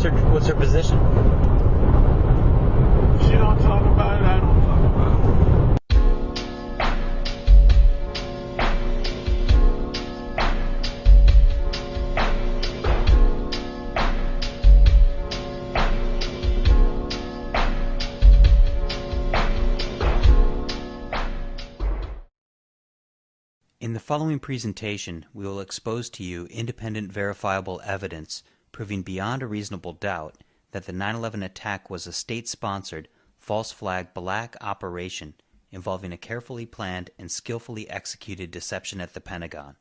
What's her position? She don't talk about it, I don't talk about it. In the following presentation, we will expose to you independent verifiable evidence proving beyond a reasonable doubt that the 9/11 attack was a state-sponsored, false flag black operation involving a carefully planned and skillfully executed deception at the Pentagon.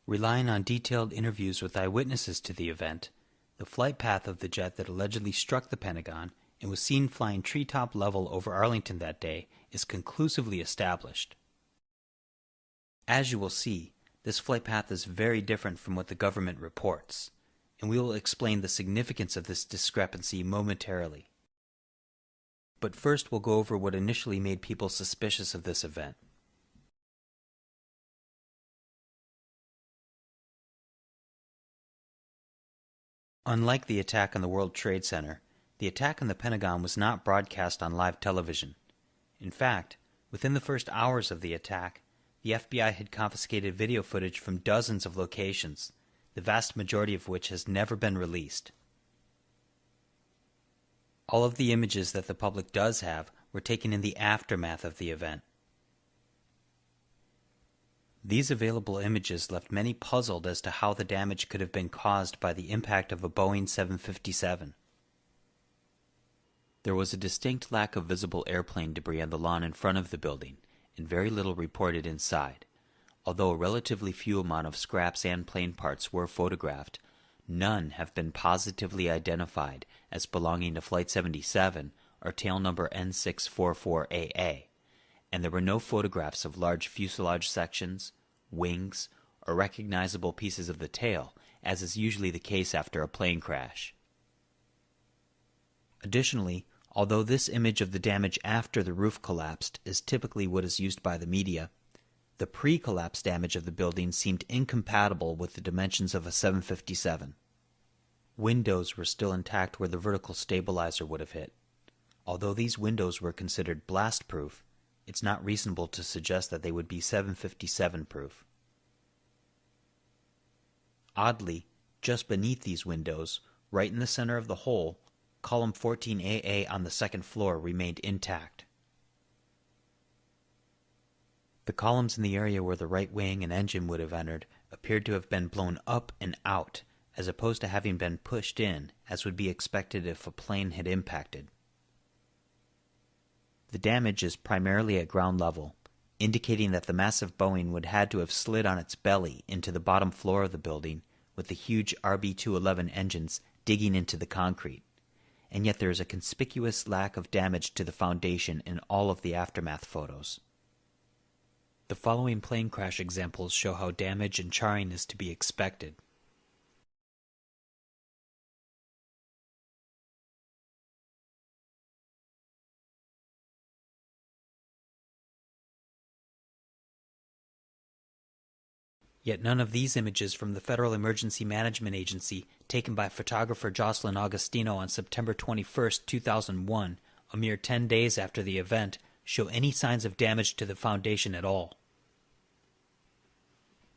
Relying on detailed interviews with eyewitnesses to the event, the flight path of the jet that allegedly struck the Pentagon and was seen flying treetop level over Arlington that day is conclusively established. As you will see, this flight path is very different from what the government reports, and we will explain the significance of this discrepancy momentarily. But first we'll go over what initially made people suspicious of this event. Unlike the attack on the World Trade Center, the attack on the Pentagon was not broadcast on live television. In fact, within the first hours of the attack, the FBI had confiscated video footage from dozens of locations, the vast majority of which has never been released. All of the images that the public does have were taken in the aftermath of the event. These available images left many puzzled as to how the damage could have been caused by the impact of a Boeing 757. There was a distinct lack of visible airplane debris on the lawn in front of the building, and very little reported inside. Although a relatively few amount of scraps and plane parts were photographed, none have been positively identified as belonging to Flight 77 or tail number N644AA, and there were no photographs of large fuselage sections, wings, or recognizable pieces of the tail, as is usually the case after a plane crash. Additionally, although this image of the damage after the roof collapsed is typically what is used by the media, the pre-collapse damage of the building seemed incompatible with the dimensions of a 757. Windows were still intact where the vertical stabilizer would have hit. Although these windows were considered blast-proof, it's not reasonable to suggest that they would be 757-proof. Oddly, just beneath these windows, right in the center of the hole, Column 14AA on the second floor remained intact. The columns in the area where the right wing and engine would have entered appeared to have been blown up and out, as opposed to having been pushed in, as would be expected if a plane had impacted. The damage is primarily at ground level, indicating that the massive Boeing would had to have slid on its belly into the bottom floor of the building, with the huge RB-211 engines digging into the concrete. And yet there is a conspicuous lack of damage to the foundation in all of the aftermath photos. The following plane crash examples show how damage and charring is to be expected. Yet none of these images from the Federal Emergency Management Agency, taken by photographer Jocelyn Augustino on September 21, 2001, a mere 10 days after the event, show any signs of damage to the foundation at all.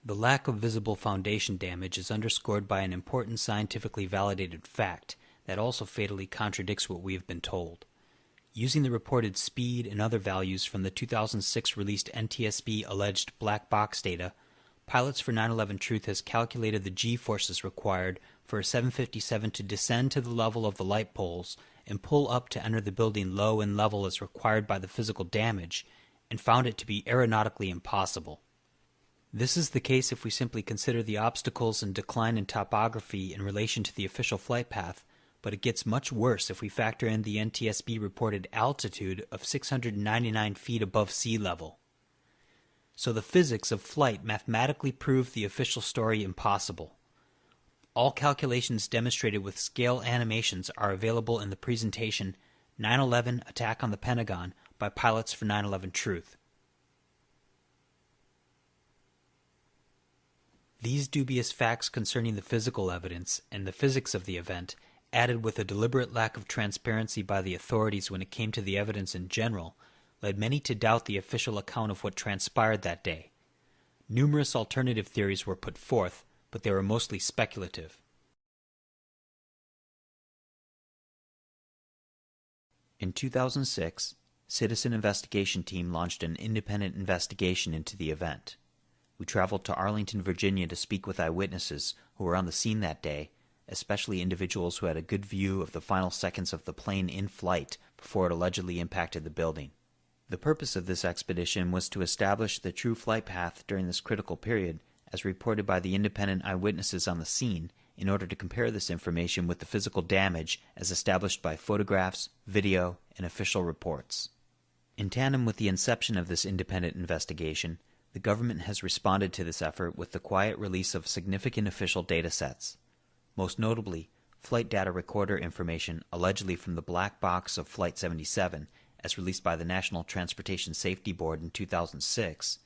The lack of visible foundation damage is underscored by an important scientifically validated fact that also fatally contradicts what we have been told. Using the reported speed and other values from the 2006 released NTSB alleged black box data, Pilots for 9/11 Truth has calculated the G-forces required for a 757 to descend to the level of the light poles and pull up to enter the building low and level as required by the physical damage, and found it to be aeronautically impossible. This is the case if we simply consider the obstacles and decline in topography in relation to the official flight path, but it gets much worse if we factor in the NTSB reported altitude of 699 feet above sea level. So the physics of flight mathematically prove the official story impossible. All calculations demonstrated with scale animations are available in the presentation 9/11 Attack on the Pentagon by Pilots for 9/11 Truth. These dubious facts concerning the physical evidence and the physics of the event added with a deliberate lack of transparency by the authorities when it came to the evidence in general, led many to doubt the official account of what transpired that day. Numerous alternative theories were put forth, but they were mostly speculative. In 2006, Citizen Investigation Team launched an independent investigation into the event. We traveled to Arlington, Virginia to speak with eyewitnesses who were on the scene that day, especially individuals who had a good view of the final seconds of the plane in flight before it allegedly impacted the building. The purpose of this expedition was to establish the true flight path during this critical period, as reported by the independent eyewitnesses on the scene, in order to compare this information with the physical damage as established by photographs, video, and official reports. In tandem with the inception of this independent investigation, the government has responded to this effort with the quiet release of significant official data sets. Most notably, flight data recorder information allegedly from the black box of Flight 77, as released by the National Transportation Safety Board in 2006,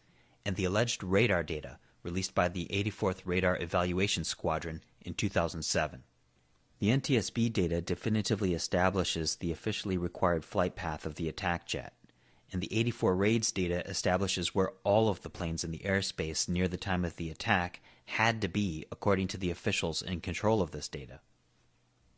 and the alleged radar data released by the 84th Radar Evaluation Squadron in 2007. The NTSB data definitively establishes the officially required flight path of the attack jet, and the 84 RAIDS data establishes where all of the planes in the airspace near the time of the attack had to be according to the officials in control of this data.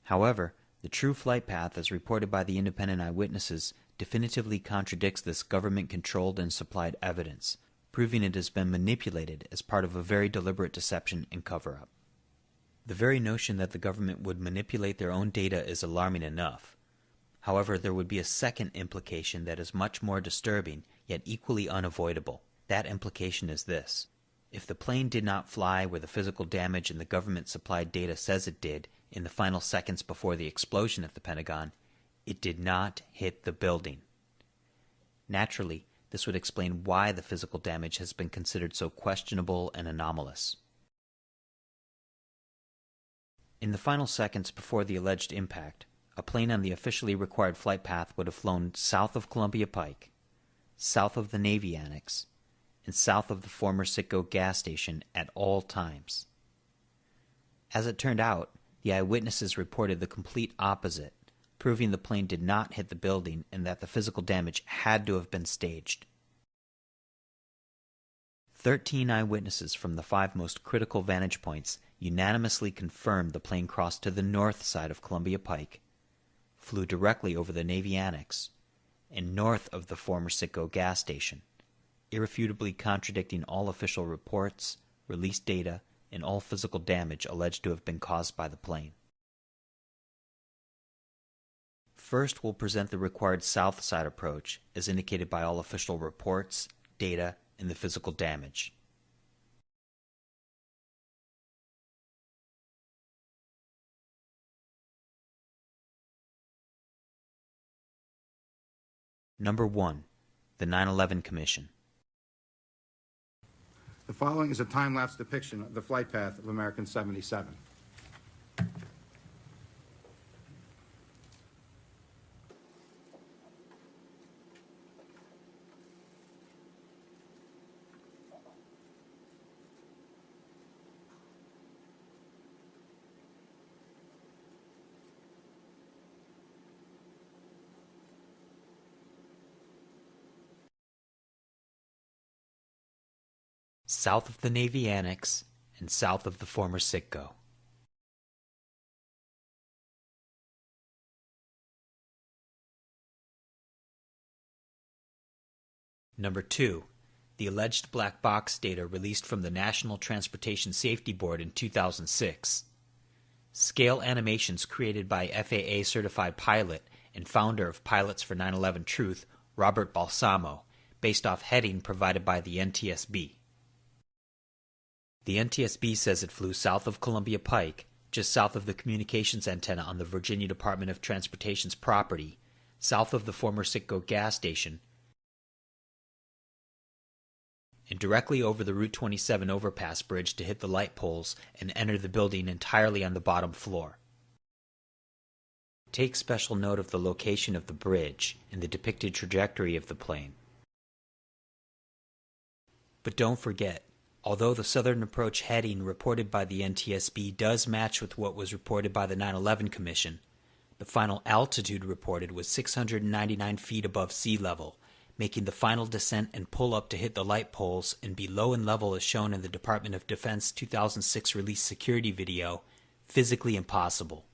However, the true flight path as reported by the independent eyewitnesses definitively contradicts this government-controlled and supplied evidence, proving it has been manipulated as part of a very deliberate deception and cover-up. The very notion that the government would manipulate their own data is alarming enough. However, there would be a second implication that is much more disturbing, yet equally unavoidable. That implication is this. If the plane did not fly where the physical damage in the government-supplied data says it did in the final seconds before the explosion at the Pentagon, it did not hit the building. Naturally, this would explain why the physical damage has been considered so questionable and anomalous. In the final seconds before the alleged impact, a plane on the officially required flight path would have flown south of Columbia Pike, south of the Navy Annex, and south of the former Citgo gas station at all times. As it turned out, the eyewitnesses reported the complete opposite, proving the plane did not hit the building and that the physical damage had to have been staged. 13 eyewitnesses from the 5 most critical vantage points unanimously confirmed the plane crossed to the north side of Columbia Pike, flew directly over the Navy Annex, and north of the former Citgo gas station, irrefutably contradicting all official reports, released data, and all physical damage alleged to have been caused by the plane. First, we'll present the required south side approach, as indicated by all official reports, data, and the physical damage. Number 1. The 9/11 Commission. The following is a time-lapse depiction of the flight path of American 77. South of the Navy Annex and south of the former Citgo. Number 2. The alleged black box data released from the National Transportation Safety Board in 2006. Scale animations created by FAA-certified pilot and founder of Pilots for 9/11 Truth, Robert Balsamo, based off heading provided by the NTSB. The NTSB says it flew south of Columbia Pike, just south of the communications antenna on the Virginia Department of Transportation's property, south of the former Citgo gas station, and directly over the Route 27 overpass bridge to hit the light poles and enter the building entirely on the bottom floor. Take special note of the location of the bridge and the depicted trajectory of the plane. But don't forget, Although the Southern Approach heading reported by the NTSB does match with what was reported by the 9/11 Commission, the final altitude reported was 699 feet above sea level, making the final descent and pull-up to hit the light poles and be low in level as shown in the Department of Defense 2006 release security video physically impossible.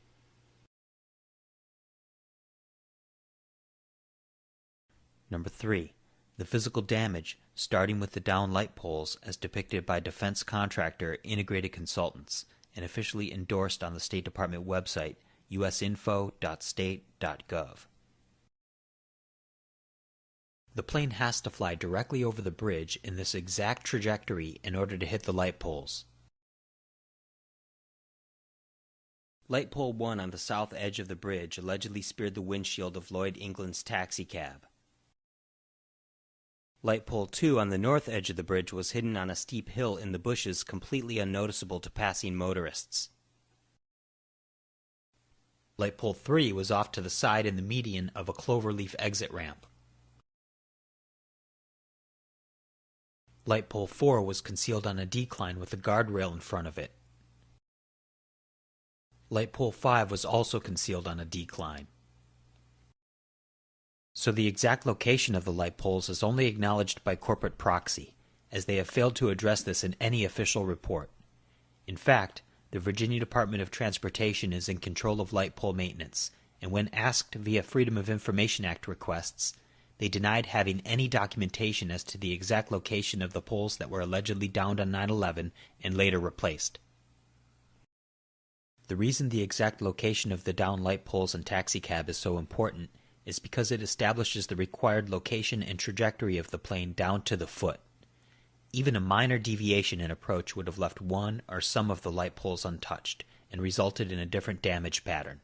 Number 3. The physical damage, starting with the down light poles as depicted by defense contractor Integrated Consultants and officially endorsed on the State Department website usinfo.state.gov. The plane has to fly directly over the bridge in this exact trajectory in order to hit the light poles. Light pole 1 on the south edge of the bridge allegedly speared the windshield of Lloyd England's taxicab. Light pole 2 on the north edge of the bridge was hidden on a steep hill in the bushes, completely unnoticeable to passing motorists. Light pole 3 was off to the side in the median of a cloverleaf exit ramp. Light pole 4 was concealed on a decline with a guardrail in front of it. Light pole 5 was also concealed on a decline. So the exact location of the light poles is only acknowledged by corporate proxy, as they have failed to address this in any official report. In fact, the Virginia Department of Transportation is in control of light pole maintenance, and when asked via Freedom of Information Act requests, they denied having any documentation as to the exact location of the poles that were allegedly downed on 9/11 and later replaced. The reason the exact location of the downed light poles and taxicab is so important is because it establishes the required location and trajectory of the plane down to the foot. Even a minor deviation in approach would have left one or some of the light poles untouched and resulted in a different damage pattern.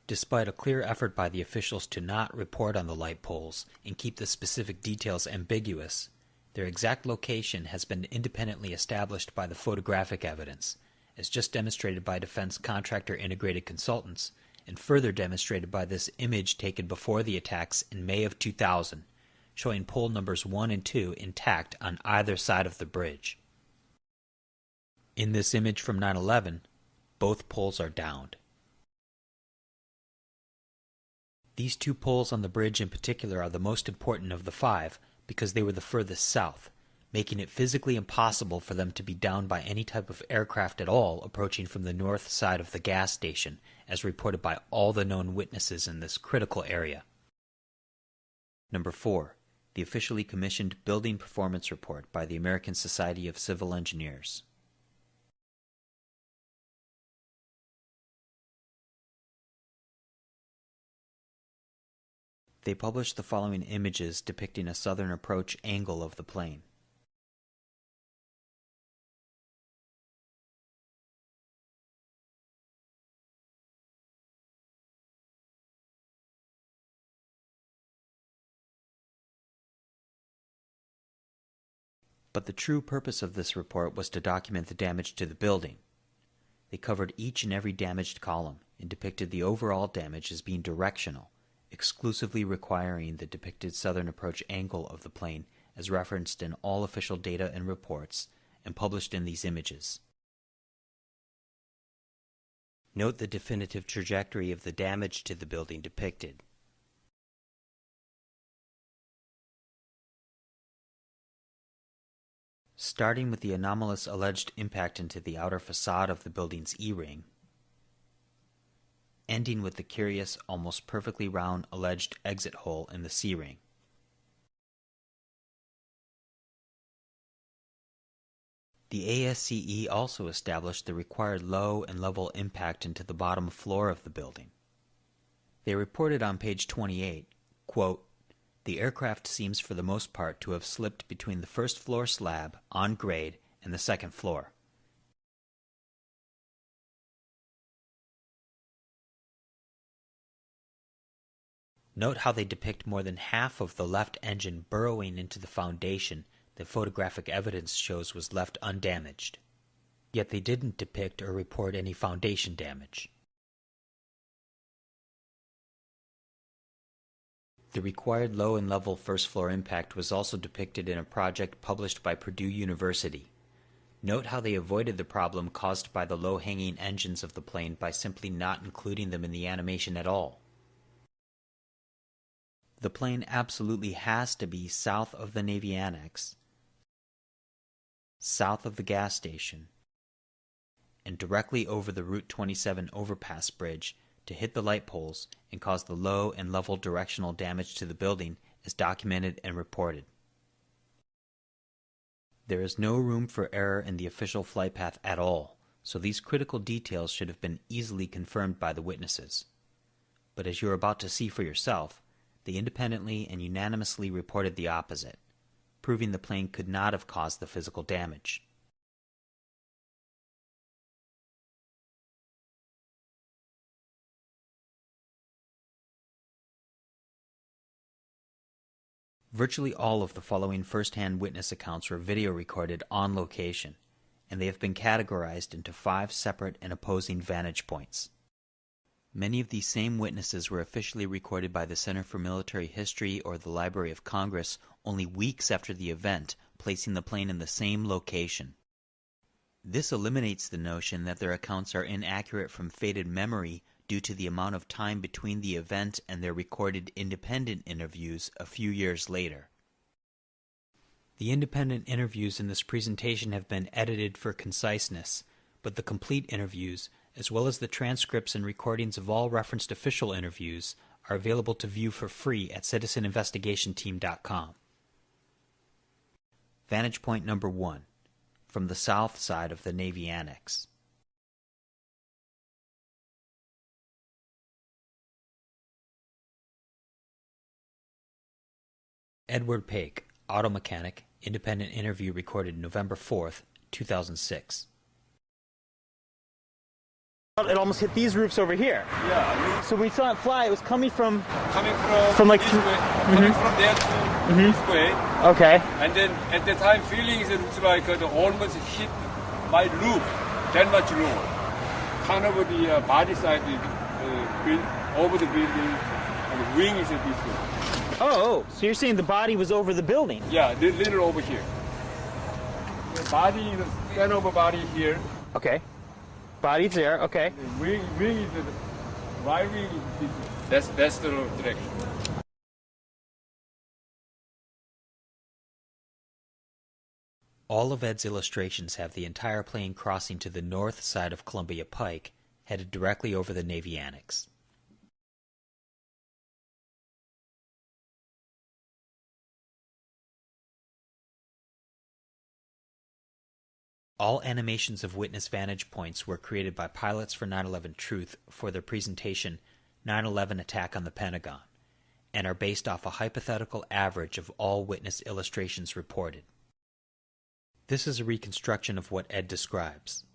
Despite a clear effort by the officials to not report on the light poles and keep the specific details ambiguous, their exact location has been independently established by the photographic evidence, as just demonstrated by defense contractor Integrated Consultants, and further demonstrated by this image taken before the attacks in May of 2000, showing pole numbers 1 and 2 intact on either side of the bridge. In this image from 9/11, both poles are downed. These 2 poles on the bridge in particular are the most important of the 5 because they were the furthest south, making it physically impossible for them to be downed by any type of aircraft at all approaching from the north side of the gas station, as reported by all the known witnesses in this critical area. Number 4. The officially commissioned Building Performance Report by the American Society of Civil Engineers. They published the following images depicting a southern approach angle of the plane. But the true purpose of this report was to document the damage to the building. They covered each and every damaged column and depicted the overall damage as being directional, exclusively requiring the depicted southern approach angle of the plane as referenced in all official data and reports and published in these images. Note the definitive trajectory of the damage to the building depicted. Starting with the anomalous alleged impact into the outer facade of the building's E-ring, ending with the curious, almost perfectly round alleged exit hole in the C-ring. The ASCE also established the required low and level impact into the bottom floor of the building. They reported on page 28, quote, "The aircraft seems for the most part to have slipped between the first floor slab, on grade, and the second floor." Note how they depict more than half of the left engine burrowing into the foundation that photographic evidence shows was left undamaged. Yet they didn't depict or report any foundation damage. The required low and level first floor impact was also depicted in a project published by Purdue University. Note how they avoided the problem caused by the low-hanging engines of the plane by simply not including them in the animation at all. The plane absolutely has to be south of the Navy Annex, south of the gas station, and directly over the Route 27 overpass bridge to hit the light poles and cause the low and level directional damage to the building as documented and reported. There is no room for error in the official flight path at all, so these critical details should have been easily confirmed by the witnesses. But as you are about to see for yourself, they independently and unanimously reported the opposite, proving the plane could not have caused the physical damage. Virtually all of the following first-hand witness accounts were video recorded on location, and they have been categorized into 5 separate and opposing vantage points. Many of these same witnesses were officially recorded by the Center for Military History or the Library of Congress only weeks after the event, placing the plane in the same location. This eliminates the notion that their accounts are inaccurate from faded memory due to the amount of time between the event and their recorded independent interviews a few years later. The independent interviews in this presentation have been edited for conciseness, but the complete interviews, as well as the transcripts and recordings of all referenced official interviews, are available to view for free at citizeninvestigationteam.com. Vantage point number 1, from the south side of the Navy Annex. Edward Paik, auto mechanic, independent interview recorded November 4th, 2006. It almost hit these roofs over here. Yeah, So when we saw it fly, it was coming from like this way, coming from there to this way. Okay. And then at the time, feeling it looks like the almost hit my roof, that much lower. Kind of the body side over the building, and the wing is this way. Oh, so you're saying the body was over the building? Yeah, little over here. The body is stand over body here. Okay. Body's there. Okay. The wing is my wing is this way. That's the direction. All of Ed's illustrations have the entire plane crossing to the north side of Columbia Pike, headed directly over the Navy Annex. All animations of witness vantage points were created by pilots for 9/11 Truth for their presentation 9/11 Attack on the Pentagon, and are based off a hypothetical average of all witness illustrations reported. This is a reconstruction of what Ed describes.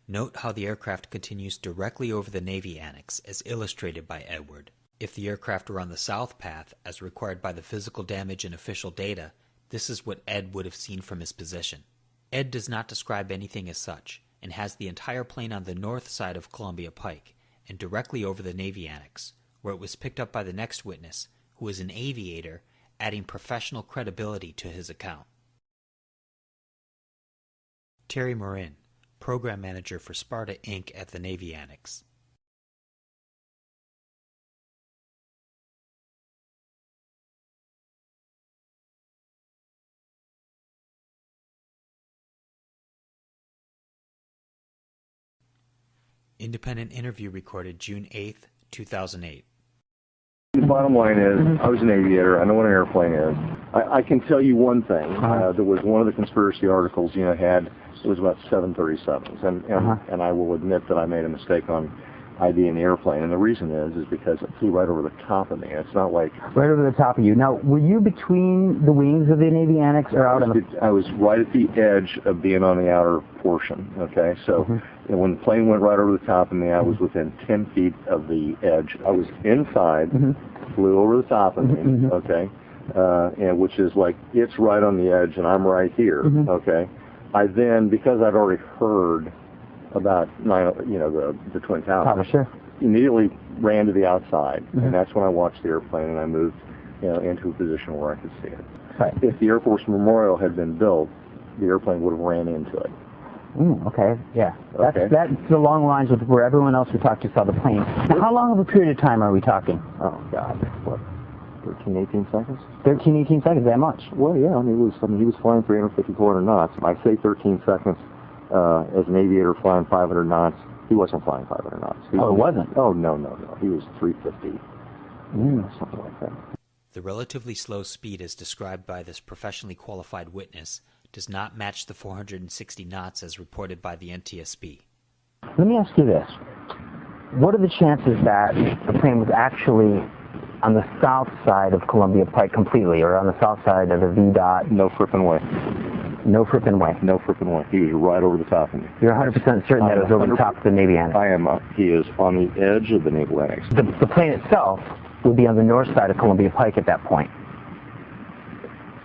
Note how the aircraft continues directly over the Navy Annex as illustrated by Edward. If the aircraft were on the south path, as required by the physical damage and official data, this is what Ed would have seen from his position. Ed does not describe anything as such, and has the entire plane on the north side of Columbia Pike, and directly over the Navy Annex, where it was picked up by the next witness, who is an aviator, adding professional credibility to his account. Terry Morin, Program Manager for Sparta Inc. at the Navy Annex. Independent interview recorded June 8th, 2008. The bottom line is, I was an aviator. I know what an airplane is. I can tell you one thing. There was one of the conspiracy articles, had, it was about 737s. And I will admit that I made a mistake on ID in the airplane. And the reason is because it flew right over the top of me. It's not like... Right over the top of you. Now, were you between the wings of the Navy Annex or out on the... I was right at the edge of being on the outer portion, okay? So when the plane went right over the top of me, I was within 10 feet of the edge. I was inside, flew over the top of me, okay? And which is like, it's right on the edge and I'm right here, okay? I then, because I'd already heard about the Twin Towers, sure. immediately ran to the outside, and that's when I watched the airplane, and I moved into a position where I could see it. Right. If the Air Force Memorial had been built, the airplane would have ran into it. Okay, yeah. Okay. That's along lines with where everyone else we talked to saw the plane. Now, how long of a period of time are we talking? Oh, God. What? 13, 18 seconds? 13, 18 seconds, that much? Well, yeah, he was flying 350, 400 knots. I say 13 seconds as an aviator flying 500 knots. He wasn't flying 500 knots. It wasn't? Oh, no. He was 350. Something like that. The relatively slow speed as described by this professionally qualified witness does not match the 460 knots as reported by the NTSB. Let me ask you this. What are the chances that the plane was actually on the south side of Columbia Pike completely, or on the south side of the VDOT? No frippin' way. No frippin' way. No frippin' way. He was right over the top of me. You're 100% certain that it was over the top of the Navy Annex? I am. He is on the edge of the Naval Annex. The plane itself would be on the north side of Columbia Pike at that point.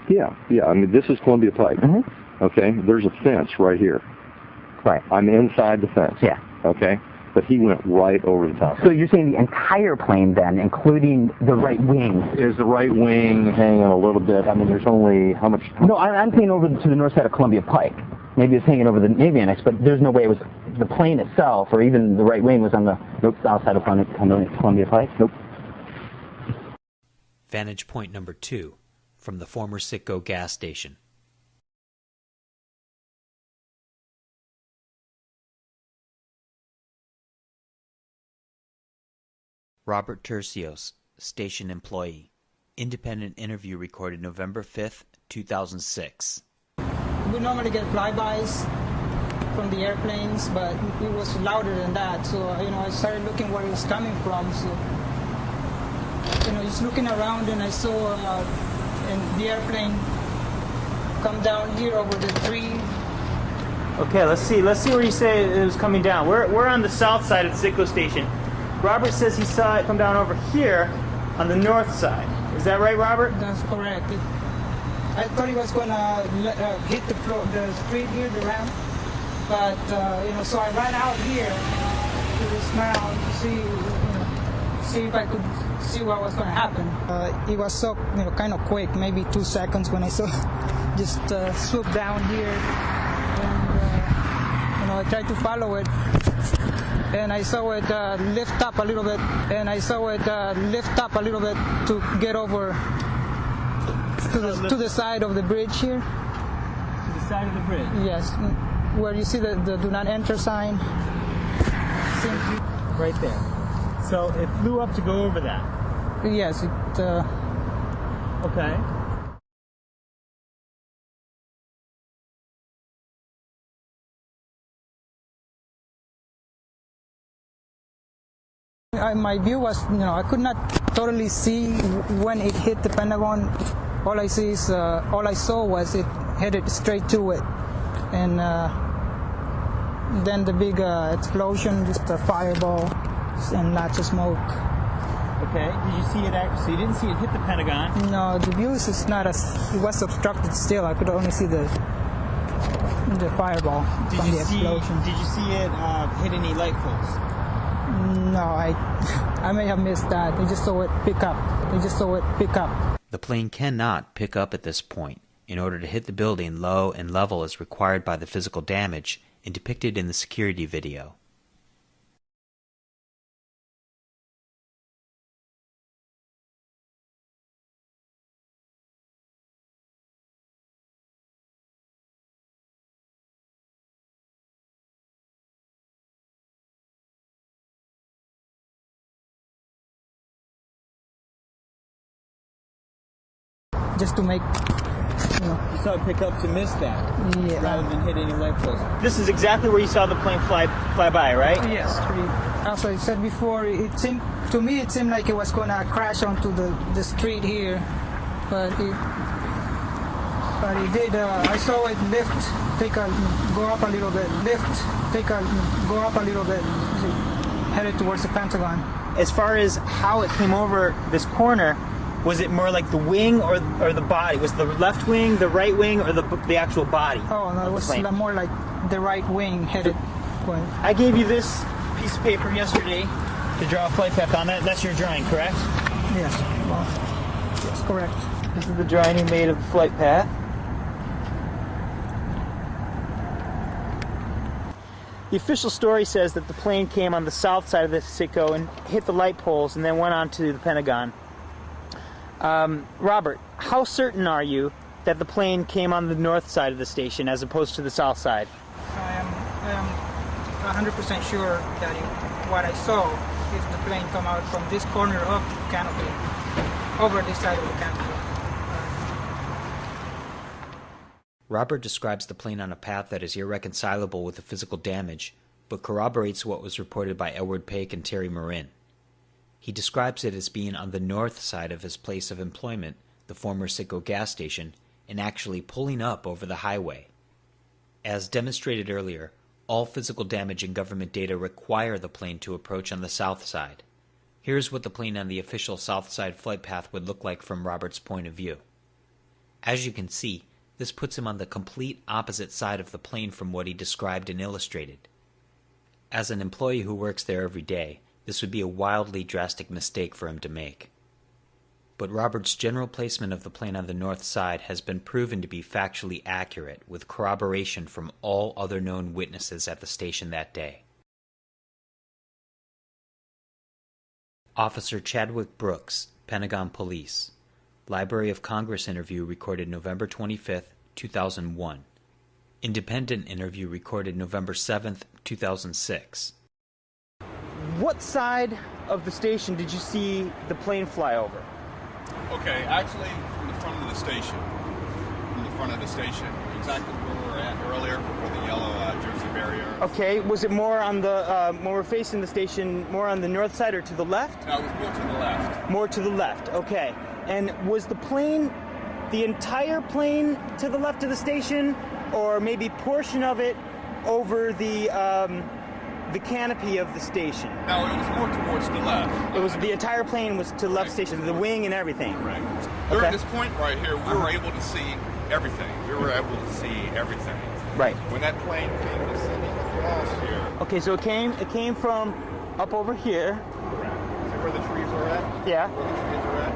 Yeah. I mean, this is Columbia Pike. Mm-hmm. Okay? There's a fence right here. Right. I'm inside the fence. Yeah. Okay? But he went right over the top. So you're saying the entire plane then, including the right wing? Is the right wing hanging a little bit? I mean, there's only how much? No, I'm saying over to the north side of Columbia Pike. Maybe it's hanging over the Navy Annex, but there's no way it was the plane itself, or even the right wing was on the south side of Columbia Pike? Nope. Vantage point number 2 from the former Citgo gas station. Robert Tercios, station employee. Independent interview recorded November 5th, 2006. We normally get flybys from the airplanes, but it was louder than that. So, I started looking where it was coming from. So, just looking around, and I saw the airplane come down here over the tree. Okay, let's see where you say it was coming down. We're on the south side of the Citgo station. Robert says he saw it come down over here on the north side. Is that right, Robert? That's correct. I thought he was going to hit the street here, the ramp. But, so I ran out here to this mound to see if I could see what was going to happen. It was so, kind of quick, maybe 2 seconds when I saw just swoop down here. And, I tried to follow it. And I saw it lift up a little bit. To get over to the side of the bridge here. To the side of the bridge? Yes. Where you see the do not enter sign. Right there. So it flew up to go over that? Yes. Okay. My view was, I could not totally see when it hit the Pentagon. All I saw was it headed straight to it, and then the big explosion, just a fireball and lots of smoke. Okay. Did you see it? So you didn't see it hit the Pentagon? No, the view is not as. It was obstructed still. I could only see the fireball from the explosion. Did you see it hit any light poles? No, I may have missed that. I just saw it pick up. The plane cannot pick up at this point in order to hit the building low and level as required by the physical damage and depicted in the security video. Just to make, You saw it pick up to miss that, yeah. rather than hit any light poles. This is exactly where you saw the plane fly by, right? Yes. As I said before, it seemed like it was going to crash onto the street here, but it did. I saw it go up a little bit, go up a little bit, headed towards the Pentagon. As far as how it came over this corner, was it more like the wing or the body? Was the left wing, the right wing, or the actual body? Oh, no, it was more like the right wing headed. I gave you this piece of paper yesterday to draw a flight path on that. That's your drawing, correct? Yes. Well, yes. That's correct. This is the drawing he made of the flight path. The official story says that the plane came on the south side of the Sitco and hit the light poles and then went on to the Pentagon. Robert, how certain are you that the plane came on the north side of the station as opposed to the south side? I am 100% sure that what I saw is the plane come out from this corner of the canopy over this side of the canopy. Robert describes the plane on a path that is irreconcilable with the physical damage, but corroborates what was reported by Edward Paik and Terry Marin. He describes it as being on the north side of his place of employment, the former Citgo gas station, and actually pulling up over the highway. As demonstrated earlier, all physical damage and government data require the plane to approach on the south side. Here's what the plane on the official south side flight path would look like from Robert's point of view. As you can see, this puts him on the complete opposite side of the plane from what he described and illustrated. As an employee who works there every day, this would be a wildly drastic mistake for him to make. But Robert's general placement of the plane on the north side has been proven to be factually accurate, with corroboration from all other known witnesses at the station that day. Officer Chadwick Brooks, Pentagon Police. Library of Congress interview recorded November 25, 2001. Independent interview recorded November 7, 2006. What side of the station did you see the plane fly over? Okay, actually from the front of the station. From the front of the station. Exactly where we were at earlier, where the yellow Jersey barrier. Okay, was it more on the, when we're facing the station, more on the north side or to the left? No, it was more to the left. More to the left, okay. And was the plane, the entire plane to the left of the station, or maybe portion of it over the canopy of the station? No, it was more towards the left. It was the entire plane was to the left station, the wing and everything. Correct. Okay. During this point right here, we were able to see everything. We were able to see everything. Right. When that plane came descending across here. Okay, so it came from up over here. Correct. See where the trees are at? Yeah. Where the trees are at?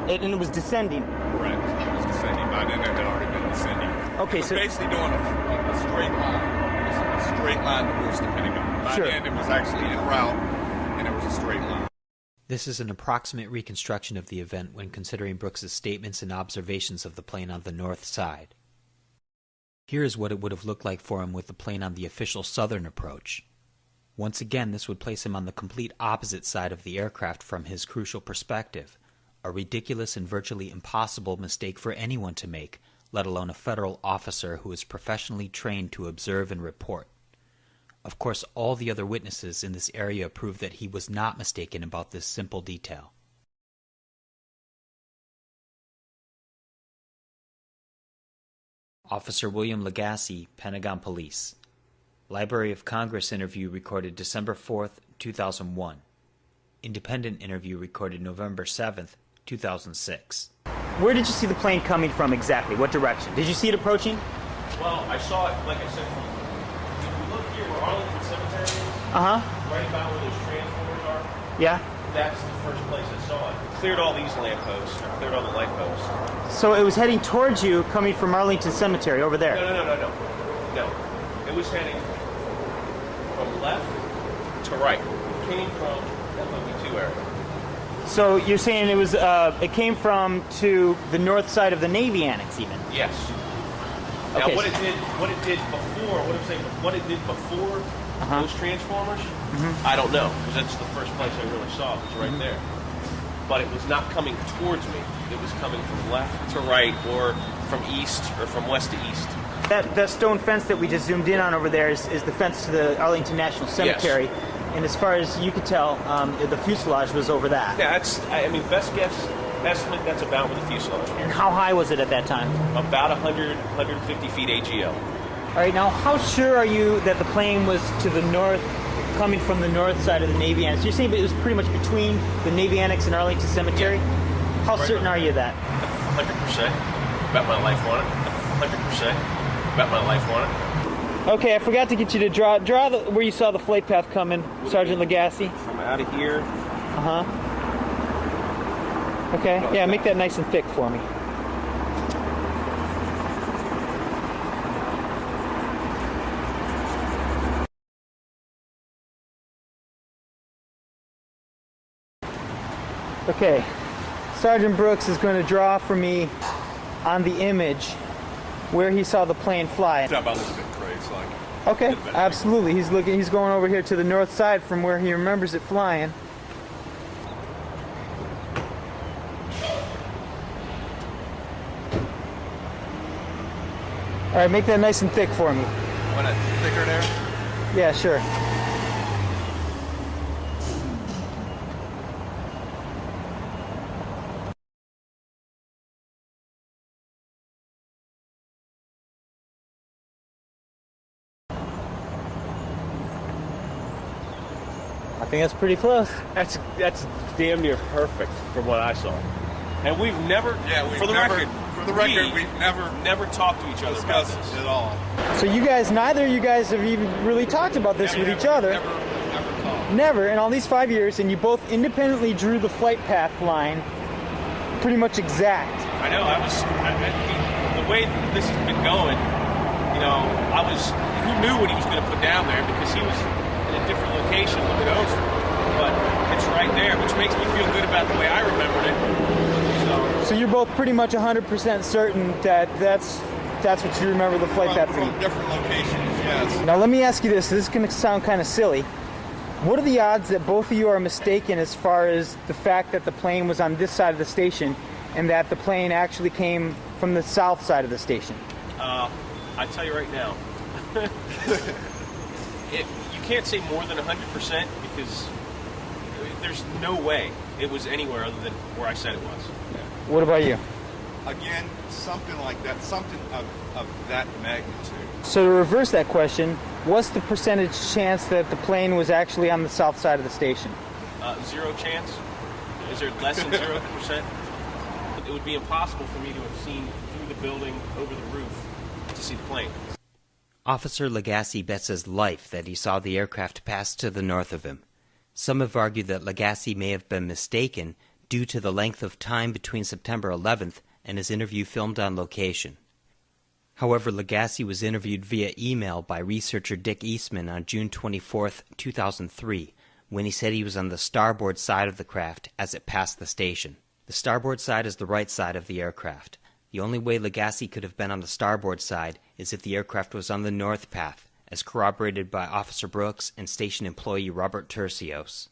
And it was descending. Correct. It was descending. By then, it had already been descending. Okay, it was so basically doing a straight line. It was a straight line towards the Pentagon. By Sure. then, it was actually en route, and it was a straight line. This is an approximate reconstruction of the event when considering Brooks's statements and observations of the plane on the north side. Here is what it would have looked like for him with the plane on the official southern approach. Once again, this would place him on the complete opposite side of the aircraft from his crucial perspective, a ridiculous and virtually impossible mistake for anyone to make, let alone a federal officer who is professionally trained to observe and report. Of course, all the other witnesses in this area prove that he was not mistaken about this simple detail. Officer William Lagasse, Pentagon Police. Library of Congress interview recorded December 4th, 2001. Independent interview recorded November 7th, 2006. where did you see the plane coming from exactly? What direction? Did you see it approaching? Well, I saw it, like I said, from, if you look here where Arlington Cemetery is, right about where those transformers are, Yeah. that's the first place I saw it. Cleared all these lampposts, cleared all the light posts. So it was heading towards you, coming from Arlington Cemetery over there. No. It was heading from left to right. It came from FOB2 area. So you're saying it was it came from to the north side of the Navy Annex, even? Yes. Now Okay. what it did before those transformers, I don't know, because that's the first place I really saw it, was right there. But it was not coming towards me. It was coming from left to right, or from east, or from west to east. That stone fence that we just zoomed in on over there is the fence to the Arlington National Cemetery. Yes. And as far as you could tell, the fuselage was over that. Yeah, best guess estimate, that's about where the fuselage was. And how high was it at that time? About 150 feet AGL. All right, now how sure are you that the plane was to the north, coming from the north side of the Navy Annex? You're saying it was pretty much between the Navy Annex and Arlington Cemetery? Yeah. How certain are you of that? 100%. Bet my life on it. 100%. Bet my life on it. Okay, I forgot to get you to draw where you saw the flight path coming, Sergeant Lagasse. From out of here. Okay, yeah, make that nice and thick for me. Okay, Sergeant Brooks is going to draw for me on the image where he saw the plane fly. Talk about a little bit crazy, like. Okay, absolutely. He's going over here to the north side from where he remembers it flying. All right, make that nice and thick for me. Want it thicker there? Yeah, sure. I think that's pretty close. That's damn near perfect from what I saw. And we've never, for the record, we've never talked to each other about discussed this it at all. So neither of you guys have even really talked about this with each other. Never talked. Never in all these 5 years, and you both independently drew the flight path line pretty much exact. I know. The way this has been going, who knew what he was going to put down there, because he was in a different location a little bit over. But it's right there, which makes me feel good about the way I remembered it. So you're both pretty much 100% certain that that's what you remember the flight path from different locations, yes. Now let me ask you this. This is going to sound kind of silly. What are the odds that both of you are mistaken as far as the fact that the plane was on this side of the station and that the plane actually came from the south side of the station? I tell you right now, you can't say more than 100% because there's no way it was anywhere other than where I said it was. What about you? Again, something like that, something of that magnitude. So to reverse that question, what's the percentage chance that the plane was actually on the south side of the station? 0 chance. Is there less than 0%? It would be impossible for me to have seen through the building, over the roof, to see the plane. Officer Lagasse bets his life that he saw the aircraft pass to the north of him. Some have argued that Lagasse may have been mistaken due to the length of time between September 11th and his interview filmed on location. However, Lagasse was interviewed via email by researcher Dick Eastman on June 24, 2003, when he said he was on the starboard side of the craft as it passed the station. The starboard side is the right side of the aircraft. The only way Lagasse could have been on the starboard side is if the aircraft was on the north path, as corroborated by Officer Brooks and station employee Robert Tercios.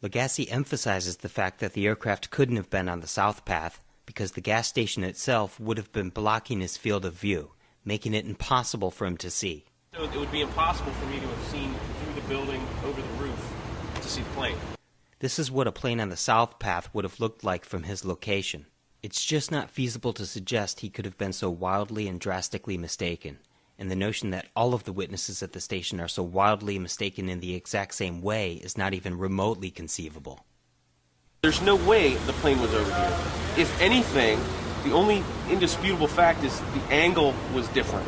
Lagasse emphasizes the fact that the aircraft couldn't have been on the south path because the gas station itself would have been blocking his field of view, making it impossible for him to see. So it would be impossible for me to have seen through the building, over the roof, to see the plane. This is what a plane on the south path would have looked like from his location. It's just not feasible to suggest he could have been so wildly and drastically mistaken, and the notion that all of the witnesses at the station are so wildly mistaken in the exact same way is not even remotely conceivable. There's no way the plane was over here. If anything, the only indisputable fact is the angle was different,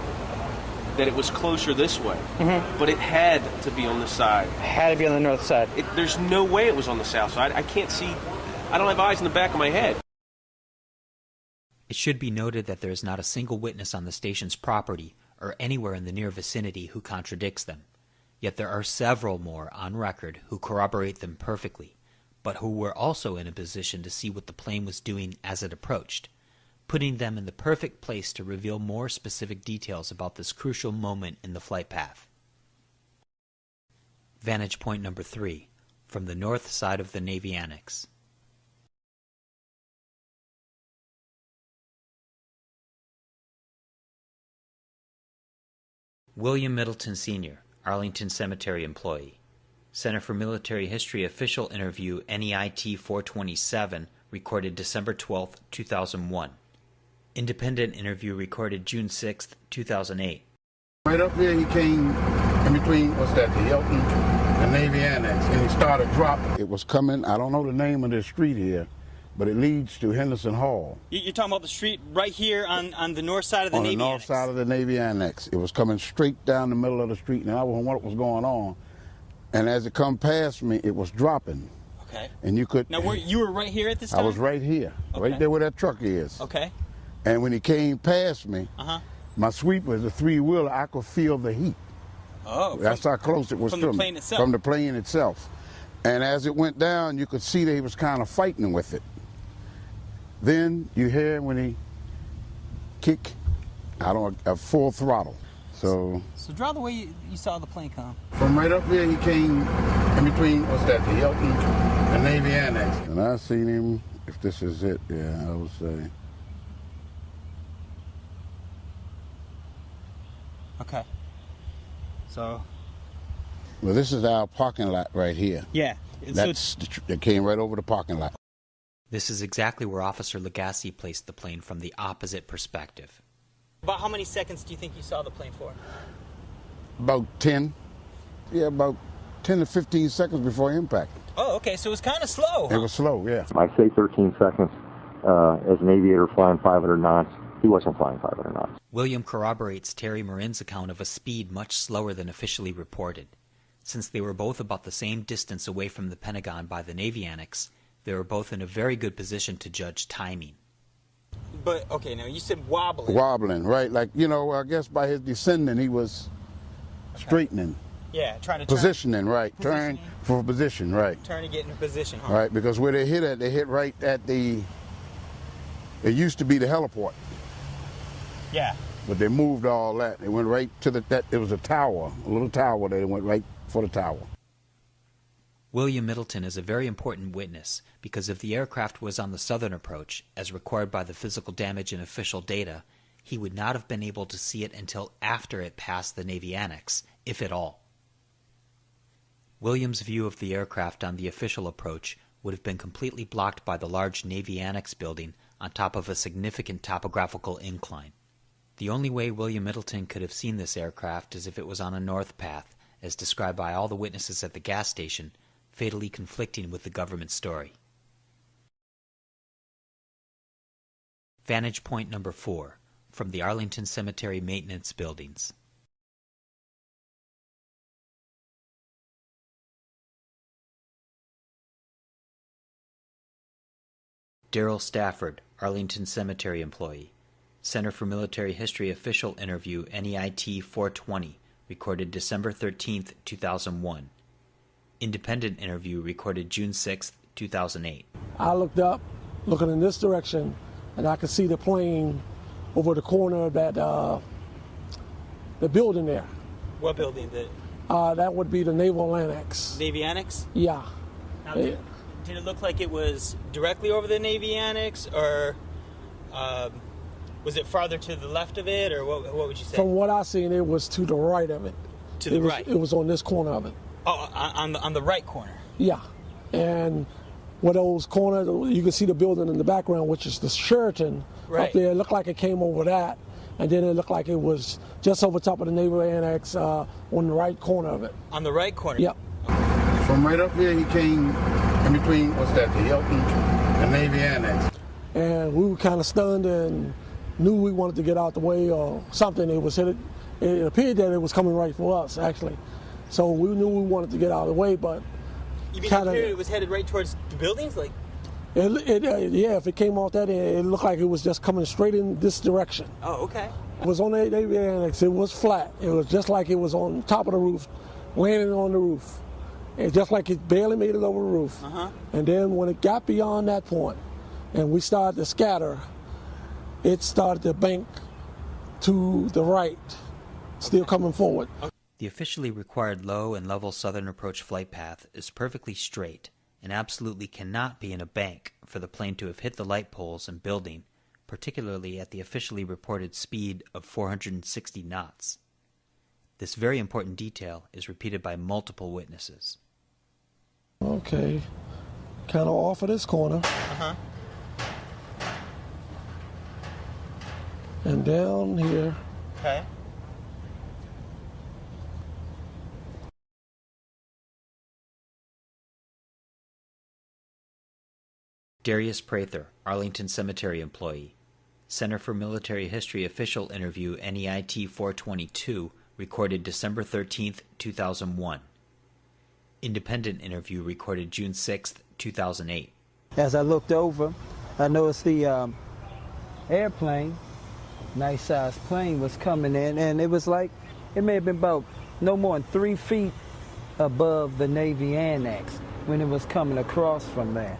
that it was closer this way. Mm-hmm. But it had to be on the side. It had to be on the north side. There's no way it was on the south side. I can't see. I don't have eyes in the back of my head. It should be noted that there is not a single witness on the station's property or anywhere in the near vicinity who contradicts them. Yet there are several more on record who corroborate them perfectly, but who were also in a position to see what the plane was doing as it approached, putting them in the perfect place to reveal more specific details about this crucial moment in the flight path. Vantage point number 3, from the north side of the Navy Annex. William Middleton Sr., Arlington Cemetery employee. Center for Military History official interview NEIT 427, recorded December 12, 2001. Independent interview recorded June 6, 2008. Right up there he came in between, what's that, the Hilton and Navy Annex, and he started dropping. It was coming, I don't know the name of this street here, but it leads to Henderson Hall. You're talking about the street right here on the north side of the Navy Annex? On the north side of the Navy Annex. It was coming straight down the middle of the street, and I wasn't what was going on. And as it come past me, it was dropping. Okay. And you could... Now, you were right here at this time? I was right here, Okay. right there where that truck is. Okay. And when he came past me, my sweep was a three-wheeler. I could feel the heat. Oh. That's how close it was to me. From the plane itself? From the plane itself. And as it went down, you could see that he was kind of fighting with it. Then you hear when he kick out on full throttle. So draw the way you saw the plane come. from right up here, he came in between, what's that, the Hilton and Navy Annex. And I seen him, if this is it, yeah, I would say. Okay. So. Well, this is our parking lot right here. Yeah. That's that came right over the parking lot. This is exactly where Officer Lagasse placed the plane from the opposite perspective. About how many seconds do you think you saw the plane for? About 10. Yeah, about 10 to 15 seconds before impact. Oh, okay. So it was kind of slow. It was slow, yeah. I say 13 seconds. As an aviator flying 500 knots, he wasn't flying 500 knots. William corroborates Terry Marin's account of a speed much slower than officially reported. Since they were both about the same distance away from the Pentagon by the Navy Annex, they were both in a very good position to judge timing. But, okay, now you said wobbling. Wobbling, right. Like, you know, I guess by his descending, he was straightening. Yeah, trying to positioning, right. Turn for position, right. Trying to get in a position, huh? Right, because where they hit at, they hit right at the, it used to be the heliport. Yeah. But they moved all that. They went right to it was a tower, a little tower. They went right for the tower. William Middleton is a very important witness because if the aircraft was on the southern approach, as required by the physical damage and official data, he would not have been able to see it until after it passed the Navy Annex, if at all. William's view of the aircraft on the official approach would have been completely blocked by the large Navy Annex building on top of a significant topographical incline. The only way William Middleton could have seen this aircraft is if it was on a north path, as described by all the witnesses at the gas station, fatally conflicting with the government story. Vantage point number 4, from the Arlington Cemetery maintenance buildings. Daryl Stafford, Arlington Cemetery employee. Center for Military History official interview NEIT 420, recorded December 13, 2001. Independent interview recorded June 6, 2008. I looked up, looking in this direction, and I could see the plane over the corner of that the building there. What building? That would be the Naval Annex. Navy Annex? Yeah. Now, did it look like it was directly over the Navy Annex, or was it farther to the left of it, or what would you say? From what I seen, it was to the right of it. To the right? It was on this corner of it. Oh, on the right corner? Yeah. And where those corners, you can see the building in the background, which is the Sheraton up there. It looked like it came over that, and then it looked like it was just over top of the Naval Annex on the right corner of it. On the right corner? Yep. From right up here, he came in between, what's that, the Hilton and Navy Annex. And we were kind of stunned and knew we wanted to get out the way or something. It appeared that it was coming right for us, actually. So we knew we wanted to get out of the way, but you mean it was headed right towards the buildings? Like, yeah, if it came off that end, it looked like it was just coming straight in this direction. Oh, okay. It was on the Navy Annex. It was flat. It was just like it was on top of the roof, landing on the roof. It's just like it barely made it over the roof. And then when it got beyond that point, and we started to scatter, it started to bank to the right, still coming forward. The officially required low and level southern approach flight path is perfectly straight and absolutely cannot be in a bank for the plane to have hit the light poles and building, particularly at the officially reported speed of 460 knots. This very important detail is repeated by multiple witnesses. Okay, kind of off of this corner. And down here. Okay. Darius Prather, Arlington Cemetery employee. Center for Military History official interview NEIT 422, recorded December 13, 2001. Independent interview recorded June 6, 2008. As I looked over, I noticed the airplane, nice sized plane, was coming in, and it was like, it may have been about no more than 3 feet above the Navy Annex when it was coming across from there.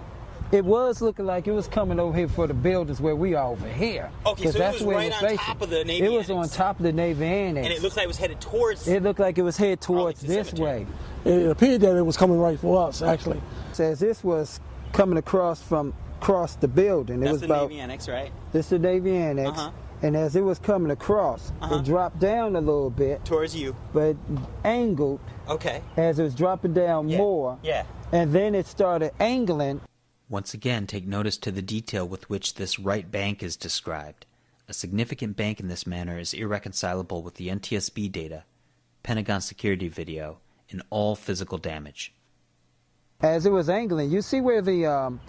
It was looking like it was coming over here for the buildings where we are over here. Okay, so that's it was where right on top of the Navy It was Annex. on top of the Navy Annex. And it looked like it was headed towards... It looked like it was headed towards this way. It appeared that it was coming right for us, actually. Says this was coming across the building. That's it was the about, Navy Annex, right? This is the Navy Annex. And as it was coming across, it dropped down a little bit. Towards you. But angled. Okay. As it was dropping down more. Yeah. And then it started angling. Once again, take notice to the detail with which this right bank is described. A significant bank in this manner is irreconcilable with the NTSB data, Pentagon security video, and all physical damage. As it was angling, you see where the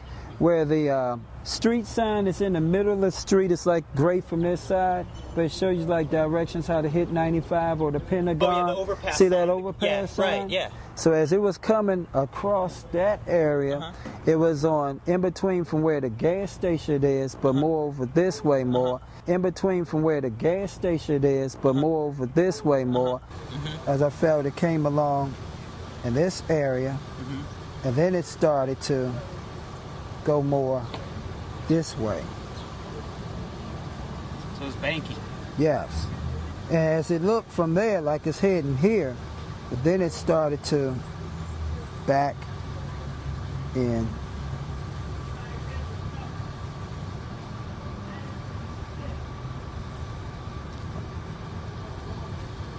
street sign is in the middle of the street. It's like gray from this side, but it shows you like directions how to hit 95 or the Pentagon. Oh, yeah, the overpass see sign. that overpass sign? Right, yeah. So as it was coming across that area, it was on in between from where the gas station is, but more over this way more. In between from where the gas station is, but more over this way more. As I felt it came along in this area, and then it started to go more this way. So it's banking. Yes. And as it looked from there like it's heading here, but then it started to back in.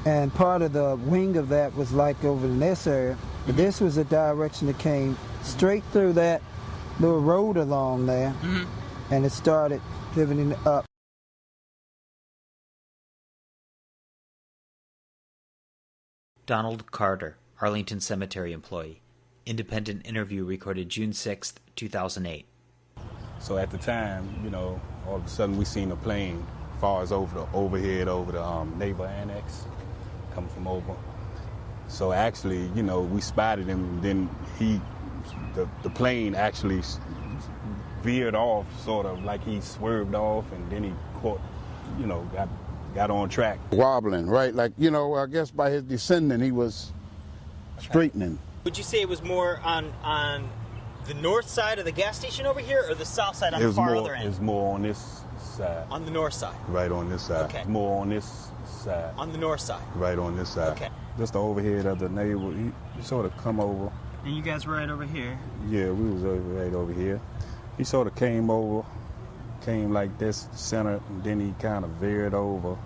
And part of the wing of that was like over in this area, but this was the direction that came straight through that little road along there, and it started pivoting up. Donald Carter, Arlington Cemetery employee. Independent interview recorded June 6, 2008. So at the time, you know, all of a sudden we seen a plane far as over the overhead over the Naval Annex coming from over. So actually, you know, we spotted him. Then the plane actually veered off, sort of like he swerved off, and then he caught, you know, got on track. Wobbling, right? Like, you know, I guess by his descending, he was straightening. Would you say it was more on the north side of the gas station over here, or the south side on the far other end? It was more on this side. On the north side? Right on this side. Okay. More on this side. On the north side? Right on this side. Okay. Just the overhead of the naval, he sort of come over. And you guys were right over here? Yeah, we was right over here. He sort of came like this center, and then he kind of veered over,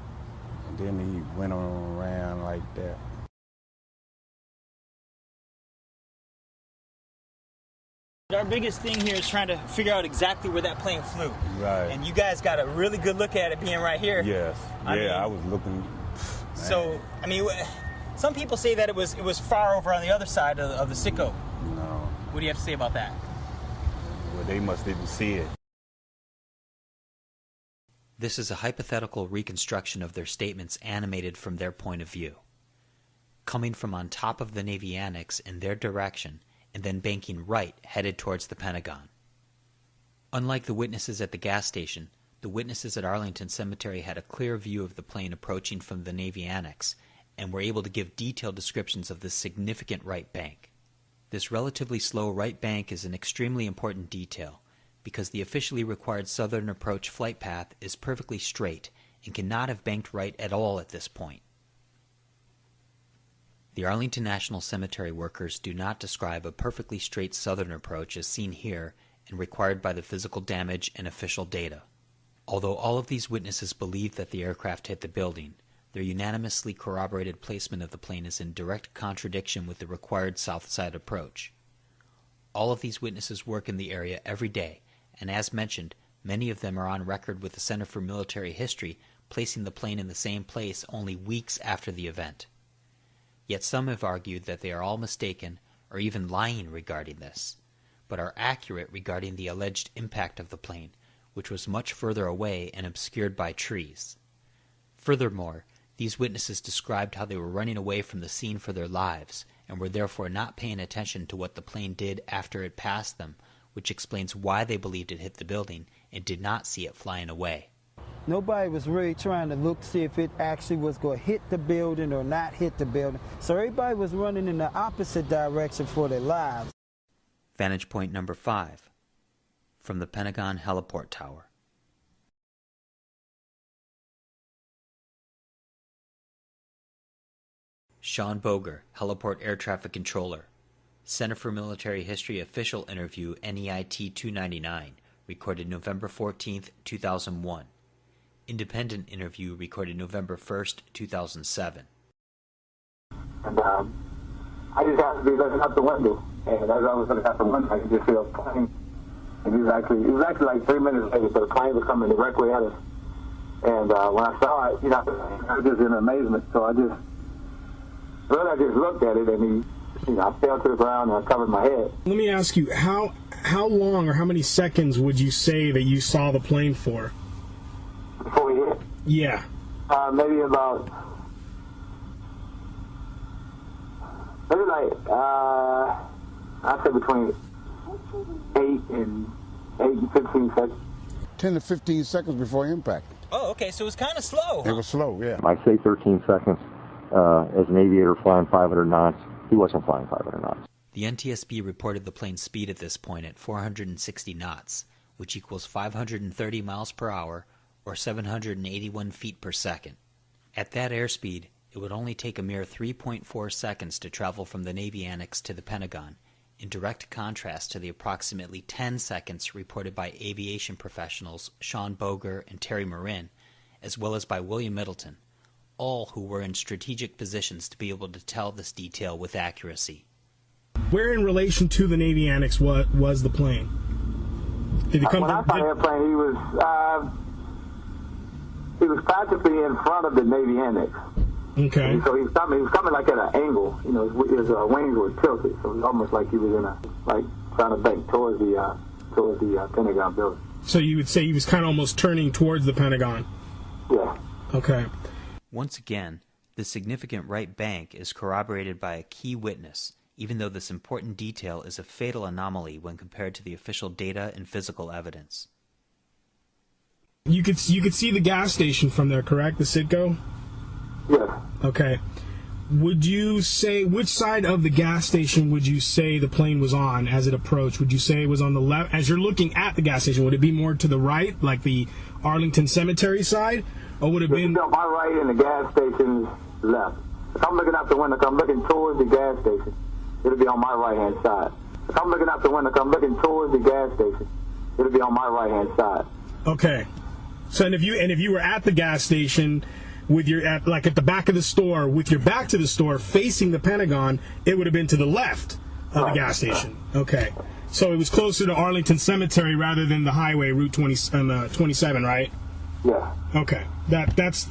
and then he went around like that. Our biggest thing here is trying to figure out exactly where that plane flew. Right. And you guys got a really good look at it being right here. Yes. I was looking. So, I mean, some people say that it was far over on the other side of the Sicko. No. What do you have to say about that? Well, they must didn't see it. This is a hypothetical reconstruction of their statements animated from their point of view. Coming from on top of the Navy Annex in their direction, and then banking right headed towards the Pentagon. Unlike the witnesses at the gas station, the witnesses at Arlington Cemetery had a clear view of the plane approaching from the Navy Annex and were able to give detailed descriptions of this significant right bank. This relatively slow right bank is an extremely important detail because the officially required southern approach flight path is perfectly straight and cannot have banked right at all at this point. The Arlington National Cemetery workers do not describe a perfectly straight southern approach as seen here and required by the physical damage and official data. Although all of these witnesses believe that the aircraft hit the building, their unanimously corroborated placement of the plane is in direct contradiction with the required south side approach. All of these witnesses work in the area every day, and as mentioned, many of them are on record with the Center for Military History placing the plane in the same place only weeks after the event. Yet some have argued that they are all mistaken or even lying regarding this, but are accurate regarding the alleged impact of the plane, which was much further away and obscured by trees. Furthermore, these witnesses described how they were running away from the scene for their lives and were therefore not paying attention to what the plane did after it passed them, which explains why they believed it hit the building and did not see it flying away. Nobody was really trying to look to see if it actually was going to hit the building or not hit the building. So everybody was running in the opposite direction for their lives. Vantage point number 5, from the Pentagon Heliport Tower. Sean Boger, Heliport Air Traffic Controller. Center for Military History official interview NEIT 299, recorded November 14th, 2001. Independent interview recorded November 1st, 2007. And I just happened to be looking out the window, and as I was looking out the window, I could just see a plane. And it was actually like 3 minutes later, so the plane was coming directly at us. And when I saw it, I was just in amazement. So I just looked at it, and I fell to the ground and I covered my head. Let me ask you, how long or how many seconds would you say that you saw the plane for? Before we hit? Yeah. Maybe about, I'd say between 8 and 15 seconds. 10 to 15 seconds before impact. Oh, okay, so it was kind of slow. It was slow, yeah. I'd say 13 seconds. As an aviator flying 500 knots, he wasn't flying 500 knots. The NTSB reported the plane's speed at this point at 460 knots, which equals 530 miles per hour or 781 feet per second. At that airspeed, it would only take a mere 3.4 seconds to travel from the Navy Annex to the Pentagon, in direct contrast to the approximately 10 seconds reported by aviation professionals Sean Boger and Terry Marin, as well as by William Middleton, all who were in strategic positions to be able to tell this detail with accuracy. Where in relation to the Navy Annex was the plane? Did it come when I saw the airplane, he was practically in front of the Navy Annex. Okay. And so he was coming like at an angle. His wings were tilted, so it was almost like he was trying to bank towards the Pentagon building. So you would say he was kind of almost turning towards the Pentagon? Yeah. Okay. Once again, the significant right bank is corroborated by a key witness, even though this important detail is a fatal anomaly when compared to the official data and physical evidence. You could see the gas station from there, correct? The Citgo? Yes. Okay. Would you say, which side of the gas station would you say the plane was on as it approached? Would you say it was on the left? As you're looking at the gas station, would it be more to the right, like the Arlington Cemetery side? Or would it have been on my right and the gas station's left? If I'm looking out the window, if I'm looking towards the gas station, it'll be on my right-hand side. If I'm looking out the window, if I'm looking towards the gas station, it'll be on my right-hand side. Okay. So, and if you were at the gas station with at the back of the store, with your back to the store facing the Pentagon, it would have been to the left of the gas station. Okay. So it was closer to Arlington Cemetery rather than the highway, Route 27, right? Yeah. Okay. That's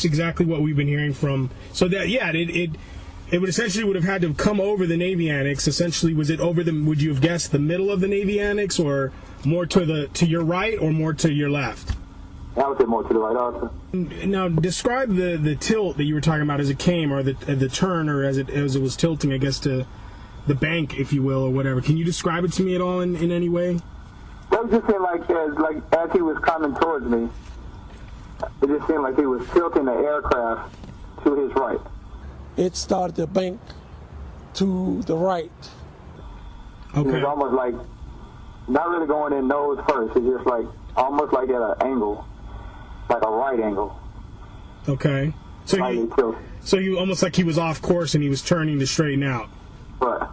exactly what we've been hearing from. So that it would essentially have had to come over the Navy Annex. Essentially, was it over would you have guessed the middle of the Navy Annex, or more to your right, or more to your left? I would say more to the right also. Now, describe the tilt that you were talking about as it came, or the turn, or as it was tilting, I guess, to the bank, if you will, or whatever. Can you describe it to me at all in any way? That was just seemed like as he was coming towards me, it just seemed like he was tilting the aircraft to his right. It started to bank to the right. Okay. It was almost like not really going in nose first. It's just almost like at an angle, like a right angle. Okay. So you almost like he was off course and he was turning to straighten out. Right.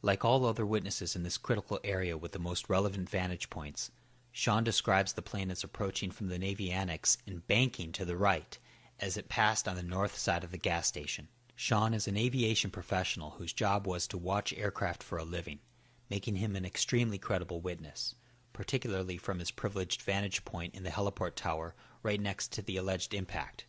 Like all other witnesses in this critical area with the most relevant vantage points, Sean describes the plane as approaching from the Navy Annex and banking to the right as it passed on the north side of the gas station. Sean is an aviation professional whose job was to watch aircraft for a living, making him an extremely credible witness, particularly from his privileged vantage point in the heliport tower right next to the alleged impact.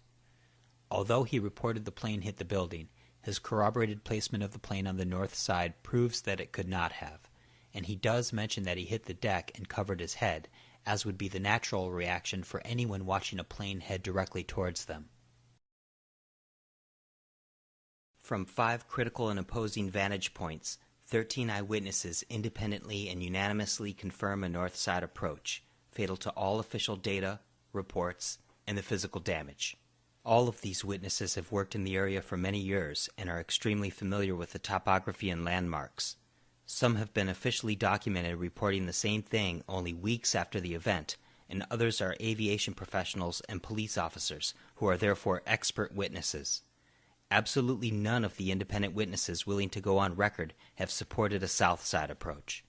Although he reported the plane hit the building, his corroborated placement of the plane on the north side proves that it could not have, and he does mention that he hit the deck and covered his head, as would be the natural reaction for anyone watching a plane head directly towards them. From 5 critical and opposing vantage points, 13 eyewitnesses independently and unanimously confirm a north side approach, fatal to all official data, reports, and the physical damage. All of these witnesses have worked in the area for many years and are extremely familiar with the topography and landmarks. Some have been officially documented reporting the same thing only weeks after the event, and others are aviation professionals and police officers who are therefore expert witnesses. Absolutely none of the independent witnesses willing to go on record have supported a south side approach.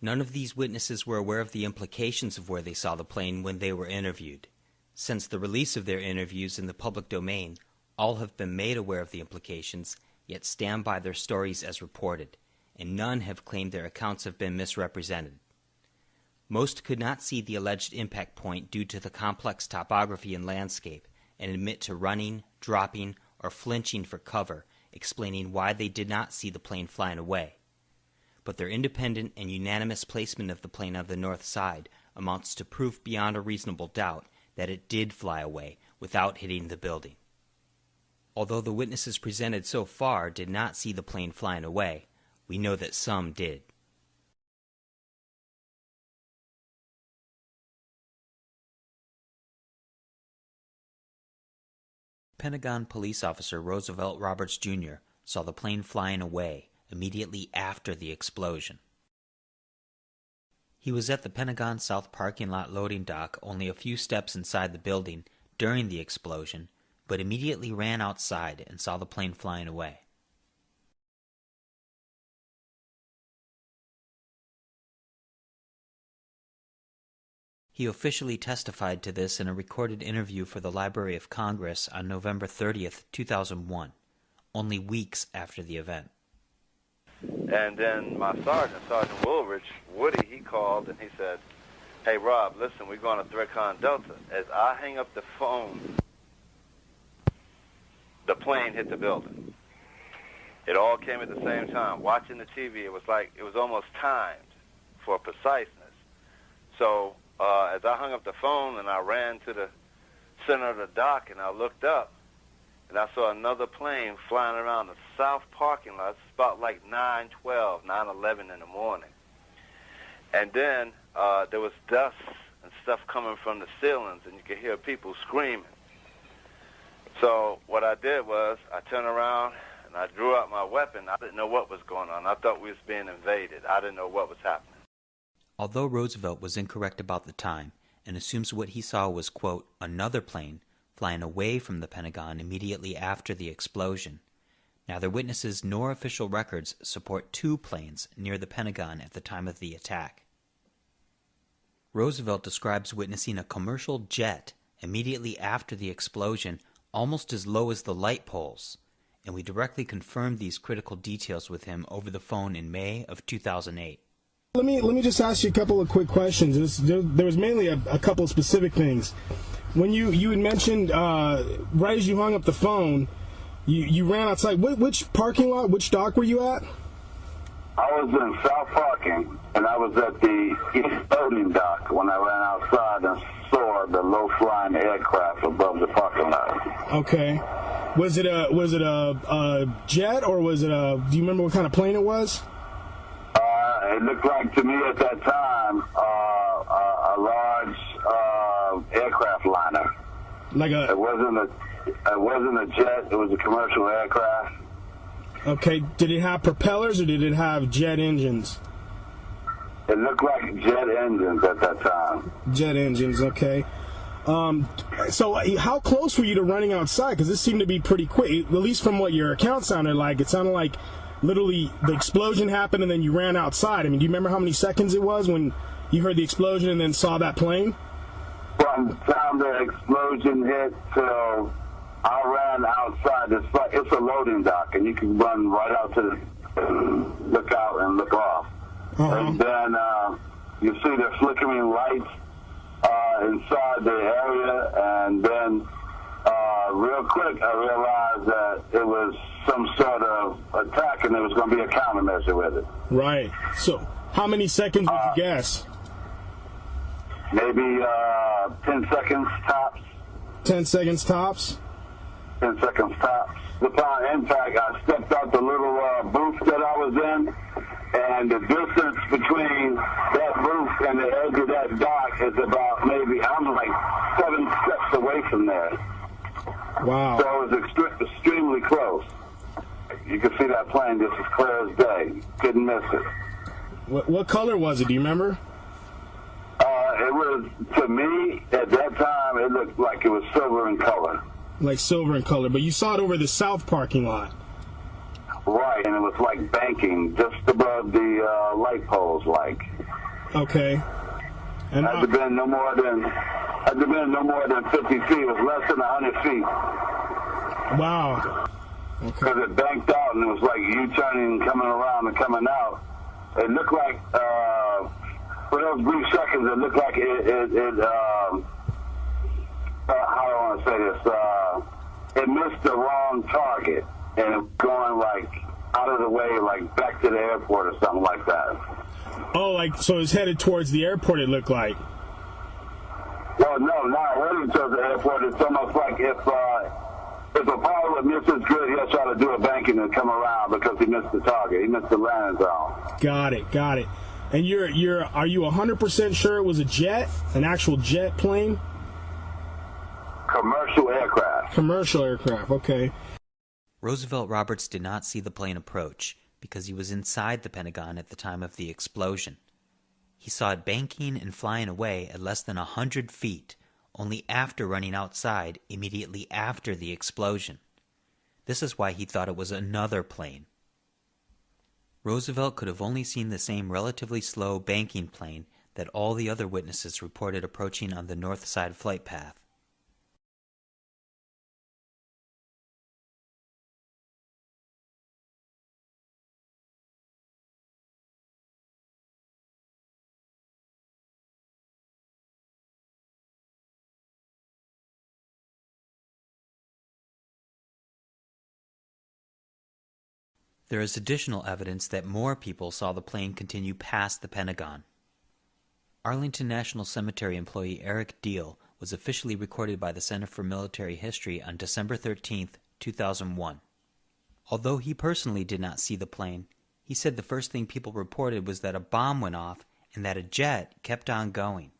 None of these witnesses were aware of the implications of where they saw the plane when they were interviewed. Since the release of their interviews in the public domain, all have been made aware of the implications, yet stand by their stories as reported, and none have claimed their accounts have been misrepresented. Most could not see the alleged impact point due to the complex topography and landscape, and admit to running, dropping, or flinching for cover, explaining why they did not see the plane flying away. But their independent and unanimous placement of the plane on the north side amounts to proof beyond a reasonable doubt that it did fly away without hitting the building. Although the witnesses presented so far did not see the plane flying away, we know that some did. Pentagon police officer Roosevelt Roberts Jr. saw the plane flying away immediately after the explosion. He was at the Pentagon South parking lot loading dock only a few steps inside the building during the explosion, but immediately ran outside and saw the plane flying away. He officially testified to this in a recorded interview for the Library of Congress on November 30th, 2001, only weeks after the event. And then my sergeant, Sergeant Woolridge, Woody, he called and he said, "Hey, Rob, listen, we're going to Threadcon Delta." As I hang up the phone, the plane hit the building. It all came at the same time. Watching the TV, it was almost timed for preciseness. So as I hung up the phone and I ran to the center of the dock and I looked up and I saw another plane flying around the south parking lot. It's about like 9:12, 9:11 in the morning. And then there was dust and stuff coming from the ceilings and you could hear people screaming. So what I did was I turned around and I drew out my weapon. I didn't know what was going on. I thought we was being invaded. I didn't know what was happening. Although Roosevelt was incorrect about the time and assumes what he saw was, quote, another plane flying away from the Pentagon immediately after the explosion, neither witnesses nor official records support 2 planes near the Pentagon at the time of the attack. Roosevelt describes witnessing a commercial jet immediately after the explosion almost as low as the light poles, and we directly confirmed these critical details with him over the phone in May of 2008. Let me just ask you a couple of quick questions. There was mainly a couple of specific things. When you had mentioned right as you hung up the phone, you ran outside. Which parking lot, which dock were you at? I was in South Parking, and I was at the East Loading Dock when I ran outside and saw the low-flying aircraft above the parking lot. Okay. Was it a jet or was it a? Do you remember what kind of plane it was? It looked like to me at that time a large aircraft liner. Like a. It wasn't a jet. It was a commercial aircraft. Okay. Did it have propellers or did it have jet engines? It looked like jet engines at that time. Jet engines. Okay. So how close were you to running outside? Because this seemed to be pretty quick, at least from what your account sounded like. It sounded like literally the explosion happened and then you ran outside. I mean, do you remember how many seconds it was when you heard the explosion and then saw that plane? From the time the explosion hit till I ran outside. It's a loading dock, and you can run right out to the look out and look off. And then you see the flickering lights inside the area, and then real quick I realized that it was some sort of attack and there was going to be a countermeasure with it. Right. So how many seconds would you guess? Maybe 10 seconds tops. 10 seconds tops? 10 seconds tops. In fact, I stepped out the little booth that I was in, and the distance between that booth and the edge of that dock is about maybe, I'm like 7 steps away from there. Wow. So it was extremely close. You could see that plane just as clear as day. Couldn't miss it. What color was it? Do you remember? It was, to me, at that time, it looked like it was silver in color. Like silver in color, but you saw it over the south parking lot. Right, and it was like banking just above the light poles, like. Okay. And Had to been no more than 50 feet. It was less than 100 feet. Wow. Because it banked out and it was like U-turning, coming around and coming out. It looked like, for those brief seconds, it looked like how do I want to say this? It missed the wrong target and it was going like out of the way, like back to the airport or something like that. Oh, like, so it's headed towards the airport, it looked like. Well, no, not heading towards the airport. It's almost like if a pilot misses good, he'll try to do a banking and come around because he missed the target. He missed the landing zone. Got it. And are you 100% sure it was a jet, an actual jet plane? Commercial aircraft. Commercial aircraft, okay. Roosevelt Roberts did not see the plane approach because he was inside the Pentagon at the time of the explosion. He saw it banking and flying away at less than 100 feet, only after running outside immediately after the explosion. This is why he thought it was another plane. Roosevelt could have only seen the same relatively slow banking plane that all the other witnesses reported approaching on the north side flight path. There is additional evidence that more people saw the plane continue past the Pentagon. Arlington National Cemetery employee Eric Deal was officially recorded by the Center for Military History on December 13, 2001. Although he personally did not see the plane, he said the first thing people reported was that a bomb went off and that a jet kept on going.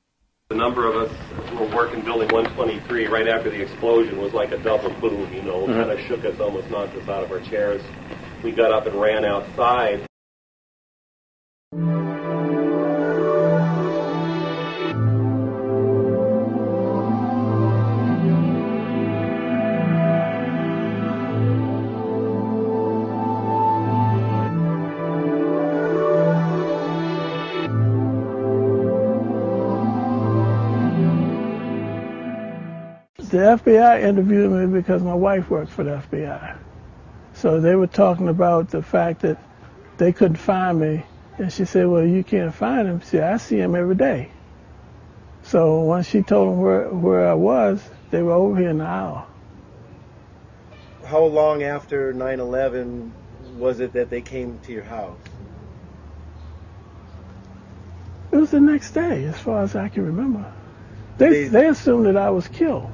The number of us who were working Building 123 right after the explosion was like a double boom, you know, kind of shook us, almost knocked us out of our chairs. We got up and ran outside. The FBI interviewed me because my wife works for the FBI. So they were talking about the fact that they couldn't find me. And she said, well, you can't find him. She said, I see him every day. So once she told them where I was, they were over here in an hour. How long after 9/11 was it that they came to your house? It was the next day, as far as I can remember. They assumed that I was killed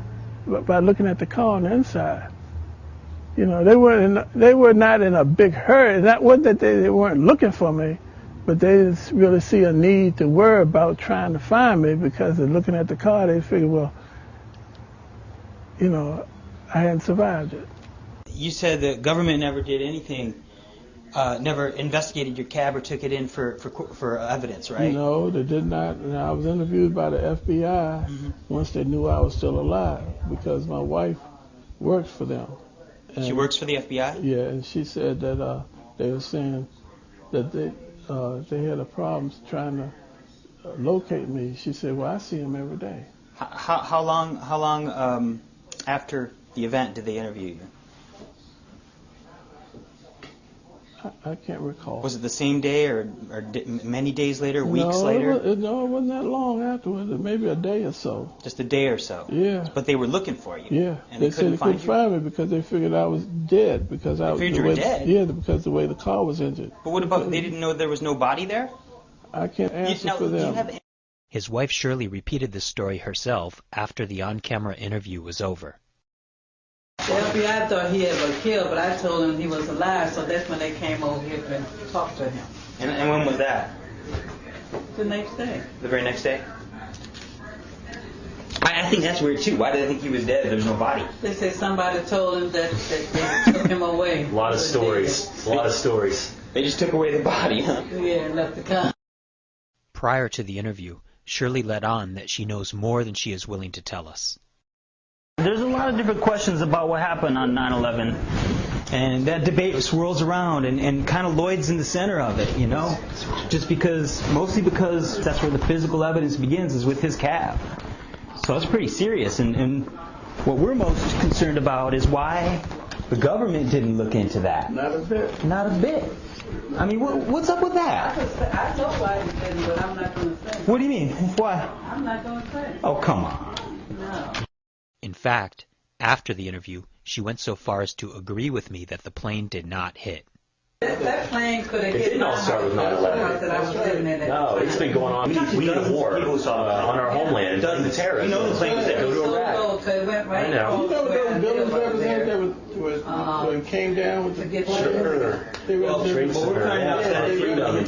by looking at the car on the inside. You know, they were not in a big hurry. That wasn't that they weren't looking for me, but they didn't really see a need to worry about trying to find me because of looking at the car. They figured, well, you know, I hadn't survived it. You said the government never did anything, never investigated your cab or took it in for evidence, right? No, they did not. And I was interviewed by the FBI once they knew I was still alive because my wife works for them. And she works for the FBI? Yeah, and she said that they were saying that they had a problem trying to locate me. She said, well, I see him every day. How long after the event did they interview you? I can't recall. Was it the same day or many days later, weeks later? No, it wasn't that long afterwards. Maybe a day or so. Just a day or so? Yeah. But they were looking for you? Yeah. And they said they couldn't find me because they figured I was dead. Because I figured you were dead? Yeah, because the way the car was injured. But what about, they didn't know there was no body there? I can't answer for them. His wife Shirley repeated this story herself after the on-camera interview was over. The FBI thought he had been killed, but I told him he was alive, so that's when they came over here and talked to him. And when was that? The next day. The very next day? I think that's weird too. Why did they think he was dead if there's no body? They said somebody told him that they took him away. A lot of stories. A lot of stories. They just took away the body, huh? Yeah, and left the car. Prior to the interview, Shirley let on that she knows more than she is willing to tell us. There's a lot of different questions about what happened on 9/11, and that debate swirls around, and kind of Lloyd's in the center of it, you know, mostly because that's where the physical evidence begins, is with his cab. So it's pretty serious, and what we're most concerned about is why the government didn't look into that. Not a bit. Not a bit. I mean, what's up with that? I know why he didn't, but I'm not going to say. What do you mean? Why? I'm not going to say. Oh, come on. No. In fact, after the interview, she went so far as to agree with me that the plane did not hit. That plane could have It hit didn't all start with 9/11. No, it's been going on. We need a war on our homeland. The terrorists. You know the plane was there. Go to Iraq. I know. You know those buildings represented that came down with the Sure. Trade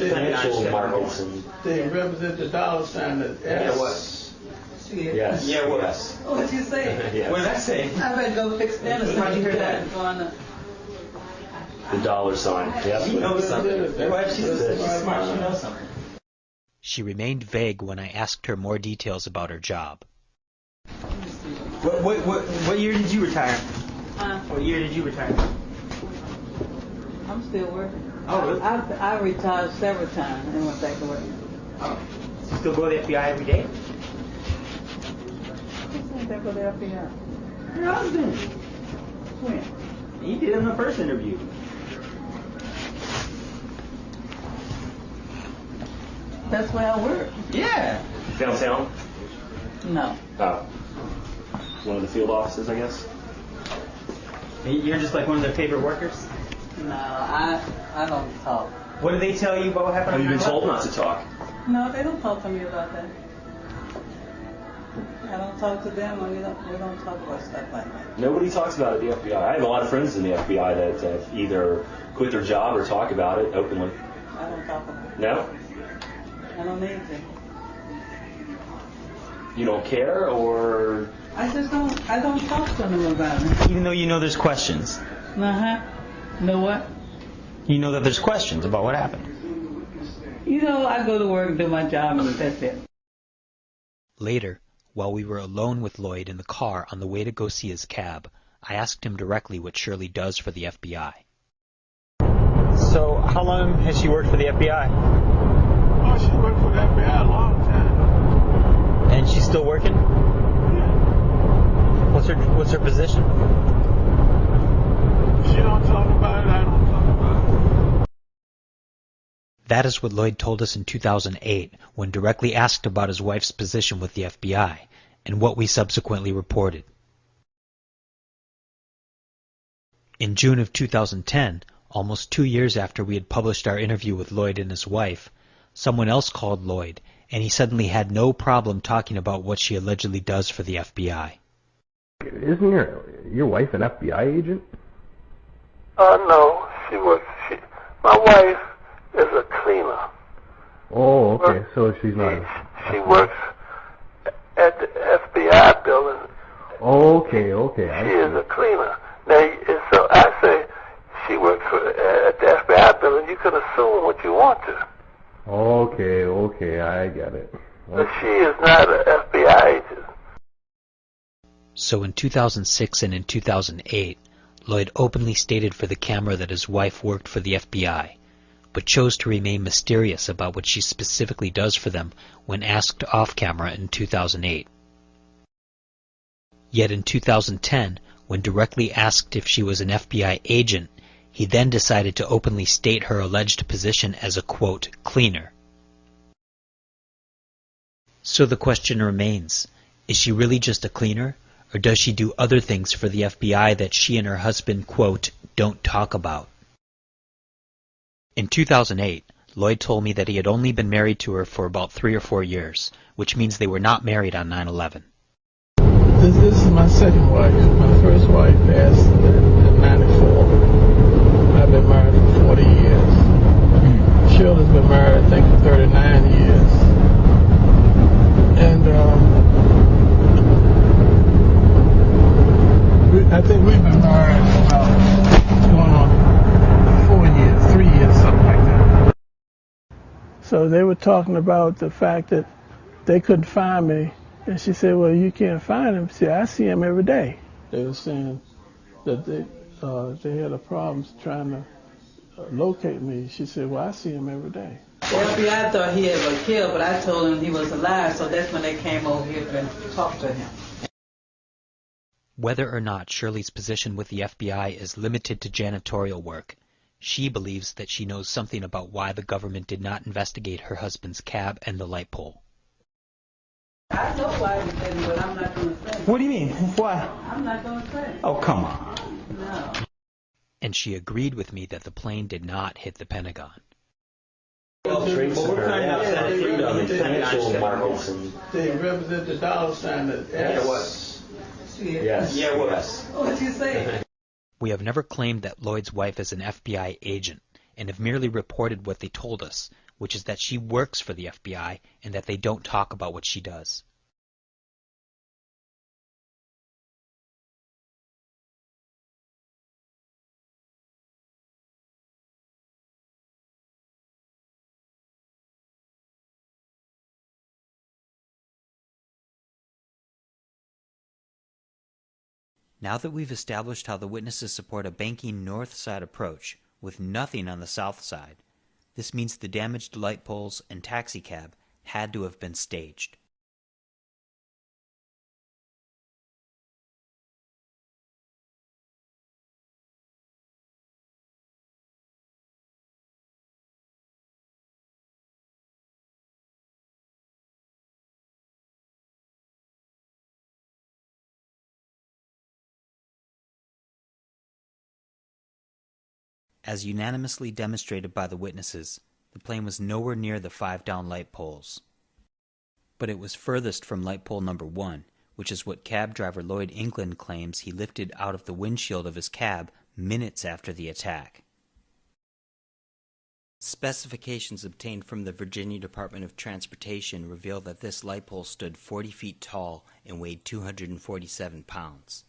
financial markets. They represent the dollar sign that Yes. Yes. Yeah, what? Yes. What'd you say? Yes. What did I say? I better go fix that. How'd you hear that? The dollar sign. Yep. She knows something. Your wife, she's smart. She knows something. She remained vague when I asked her more details about her job. What year did you retire? What year did you retire? I'm still working. Oh, really? I retired several times and went back to work. Oh. You still go to the FBI every day? Who's that for the FBI? Your husband. When? He did it in the first interview. That's where I work. Yeah. Downtown? No. Oh. One of the field offices, I guess? You're just like one of their favorite workers? No, I don't talk. What did they tell you about what happened? Have you been told not to talk? No, they don't talk to me about that. I don't talk to them, and we don't talk about stuff like that. Nobody talks about it at the FBI. I have a lot of friends in the FBI that either quit their job or talk about it openly. I don't talk about it. No? I don't need to. You don't care, or? I don't talk to them about it. Even though you know there's questions. Uh-huh. Know what? You know that there's questions about what happened. You know, I go to work and do my job, and that's it. Later, while we were alone with Lloyd in the car on the way to go see his cab, I asked him directly what Shirley does for the FBI. So, how long has she worked for the FBI? Oh, she worked for the FBI a long time. And she's still working? Yeah. What's her position? She don't talk about it, I don't talk about it. That is what Lloyd told us in 2008 when directly asked about his wife's position with the FBI, and what we subsequently reported. In June of 2010, almost 2 years after we had published our interview with Lloyd and his wife, someone else called Lloyd, and he suddenly had no problem talking about what she allegedly does for the FBI. Isn't your wife an FBI agent? No, my wife is a cleaner. Oh, okay, so she's not. She works at the FBI building. Oh, okay, She is a cleaner. Now, so I say she works at the FBI building. You can assume what you want to. Okay, I get it. But she is not an FBI agent. So in 2006 and in 2008, Lloyd openly stated for the camera that his wife worked for the FBI, but chose to remain mysterious about what she specifically does for them when asked off-camera in 2008. Yet in 2010, when directly asked if she was an FBI agent, he then decided to openly state her alleged position as a, quote, cleaner. So the question remains, is she really just a cleaner, or does she do other things for the FBI that she and her husband, quote, don't talk about? In 2008, Lloyd told me that he had only been married to her for about 3 or 4 years, which means they were not married on 9/11. This is my second wife. My first wife wife passed in 94. I've been married for 40 years. Shirley's been married, I think, for 39 years. And I think we've been married for about going on 4 years, 3 years, something like that. So they were talking about the fact that they couldn't find me. And she said, well, you can't find him. See, I see him every day. They were saying that they had a problem trying to locate me. She said, well, I see him every day. The FBI thought he had been killed, but I told him he was alive, so that's when they came over here and talked to him. Whether or not Shirley's position with the FBI is limited to janitorial work, she believes that she knows something about why the government did not investigate her husband's cab and the light pole. I know why he didn't, but I'm not going to say. What do you mean? Why? I'm not going to say. Oh, come on. No. And she agreed with me that the plane did not hit the Pentagon. They represent the dollar sign that S. Yes. Yeah, it was. What'd you say? We have never claimed that Lloyd's wife is an FBI agent, and have merely reported what they told us, which is that she works for the FBI and that they don't talk about what she does. Now that we've established how the witnesses support a banking north side approach with nothing on the south side, this means the damaged light poles and taxicab had to have been staged. As unanimously demonstrated by the witnesses, the plane was nowhere near the 5 down light poles. But it was furthest from light pole number 1, which is what cab driver Lloyd England claims he lifted out of the windshield of his cab minutes after the attack. Specifications obtained from the Virginia Department of Transportation reveal that this light pole stood 40 feet tall and weighed 247 pounds.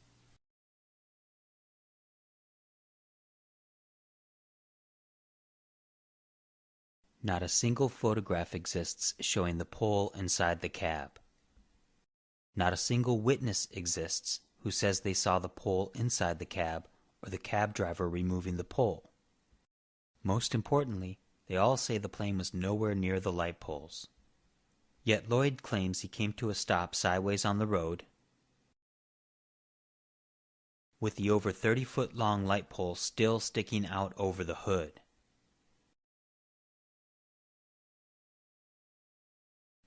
Not a single photograph exists showing the pole inside the cab. Not a single witness exists who says they saw the pole inside the cab or the cab driver removing the pole. Most importantly, they all say the plane was nowhere near the light poles. Yet Lloyd claims he came to a stop sideways on the road, with the over 30-foot long light pole still sticking out over the hood.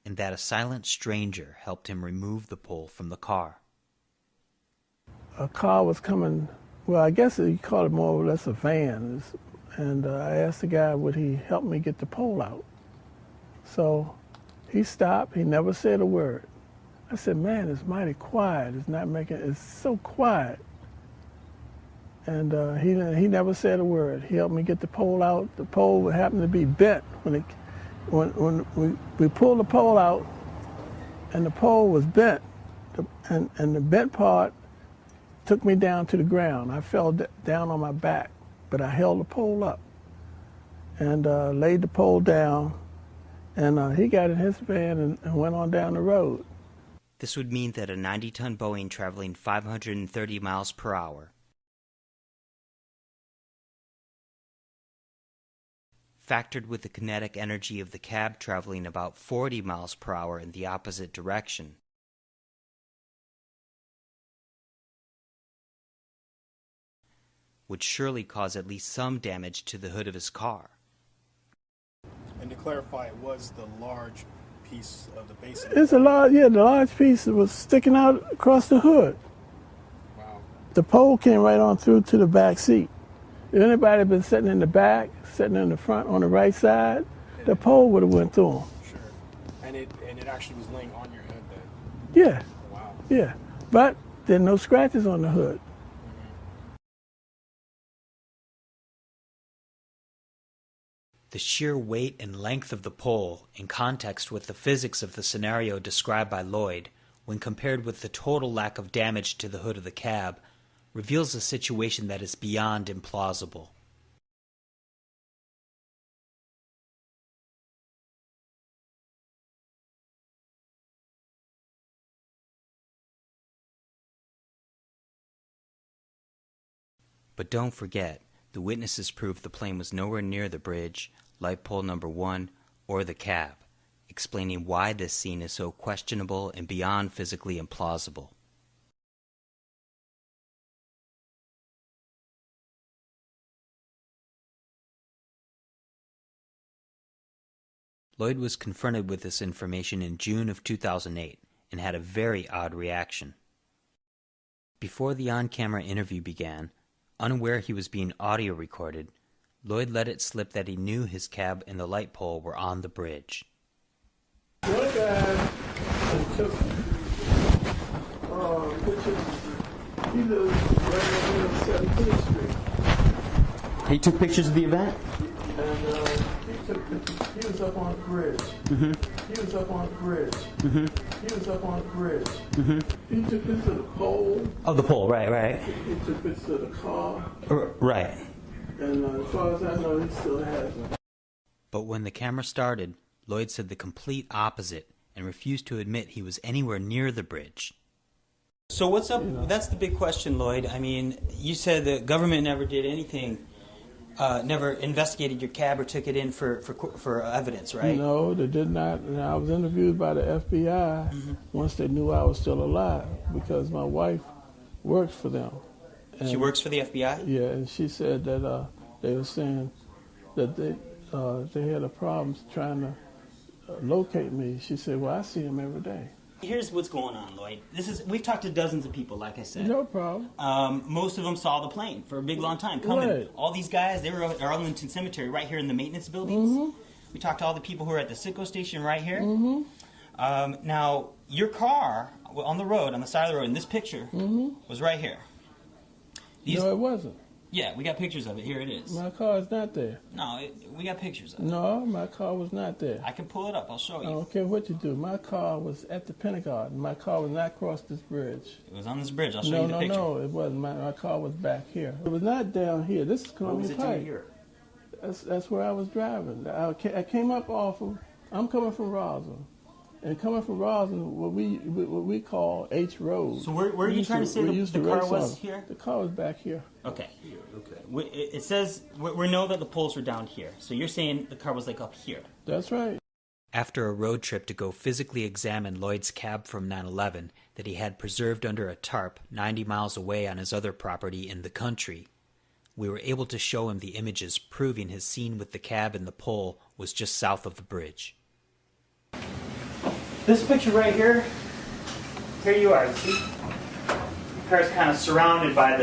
And that a silent stranger helped him remove the pole from the car. A car was coming, well, I guess you call it more or less a van, and I asked the guy, would he help me get the pole out? So he stopped, he never said a word. I said, man, it's mighty quiet, it's so quiet. And he never said a word. He helped me get the pole out. The pole happened to be bent when we pulled the pole out, and the pole was bent, and the bent part took me down to the ground. I fell down on my back, but I held the pole up and laid the pole down, and he got in his van and went on down the road. This would mean that a 90-ton Boeing traveling 530 miles per hour factored with the kinetic energy of the cab traveling about 40 miles per hour in the opposite direction, would surely cause at least some damage to the hood of his car. And to clarify, it was the large piece of the base. It's a large, the large piece was sticking out across the hood. Wow. The pole came right on through to the back seat. If anybody had been sitting in the back, sitting in the front on the right side, the pole would have went through them. Sure. And it actually was laying on your head then? Yeah. Wow. Yeah. But there are no scratches on the hood. The sheer weight and length of the pole, in context with the physics of the scenario described by Lloyd, when compared with the total lack of damage to the hood of the cab, reveals a situation that is beyond implausible. But don't forget, the witnesses proved the plane was nowhere near the bridge, light pole number 1, or the cab, explaining why this scene is so questionable and beyond physically implausible. Lloyd was confronted with this information in June of 2008 and had a very odd reaction. Before the on-camera interview began, unaware he was being audio recorded, Lloyd let it slip that he knew his cab and the light pole were on the bridge. One guy took pictures. He lives right over on 17th Street. He took pictures of the event? And he was up on the bridge. He was up on the bridge. He was up on the bridge. He took pictures of the pole. Oh, the pole, right. He took pictures of the car. Right. And as far as I know, he still has them. But when the camera started, Lloyd said the complete opposite and refused to admit he was anywhere near the bridge. So what's up? That's the big question, Lloyd. I mean, you said the government never did anything, never investigated your cab or took it in for evidence, right? No, they did not. And I was interviewed by the FBI once they knew I was still alive because my wife works for them. And she works for the FBI? Yeah, and she said that they were saying that they had a problem trying to locate me. She said, well, I see him every day. Here's what's going on, Lloyd. We've talked to dozens of people, like I said. No problem. Most of them saw the plane for a big long time coming. Right. All these guys, they were at Arlington Cemetery right here in the maintenance buildings. We talked to all the people who were at the Citgo station right here. Now, your car on the road, on the side of the road, in this picture, was right here. No, it wasn't. Yeah, we got pictures of it. Here it is. My car is not there. No, we got pictures of it. No, my car was not there. I can pull it up. I'll show you. I don't care what you do. My car was at the Pentagon. My car was not across this bridge. It was on this bridge. I'll show you the picture. No, it wasn't. My car was back here. It was not down here. This is Columbia Pike. Here? That's where I was driving. I came up off of. I'm coming from Roslyn. And coming from Roslyn, what we call H Road. So where are you trying to say the car was here? The car was back here. Okay. It says, we know that the poles were down here. So you're saying the car was like up here. That's right. After a road trip to go physically examine Lloyd's cab from 9/11 that he had preserved under a tarp 90 miles away on his other property in the country, we were able to show him the images proving his scene with the cab and the pole was just south of the bridge. This picture right here, here you are, you see? The car's kind of surrounded by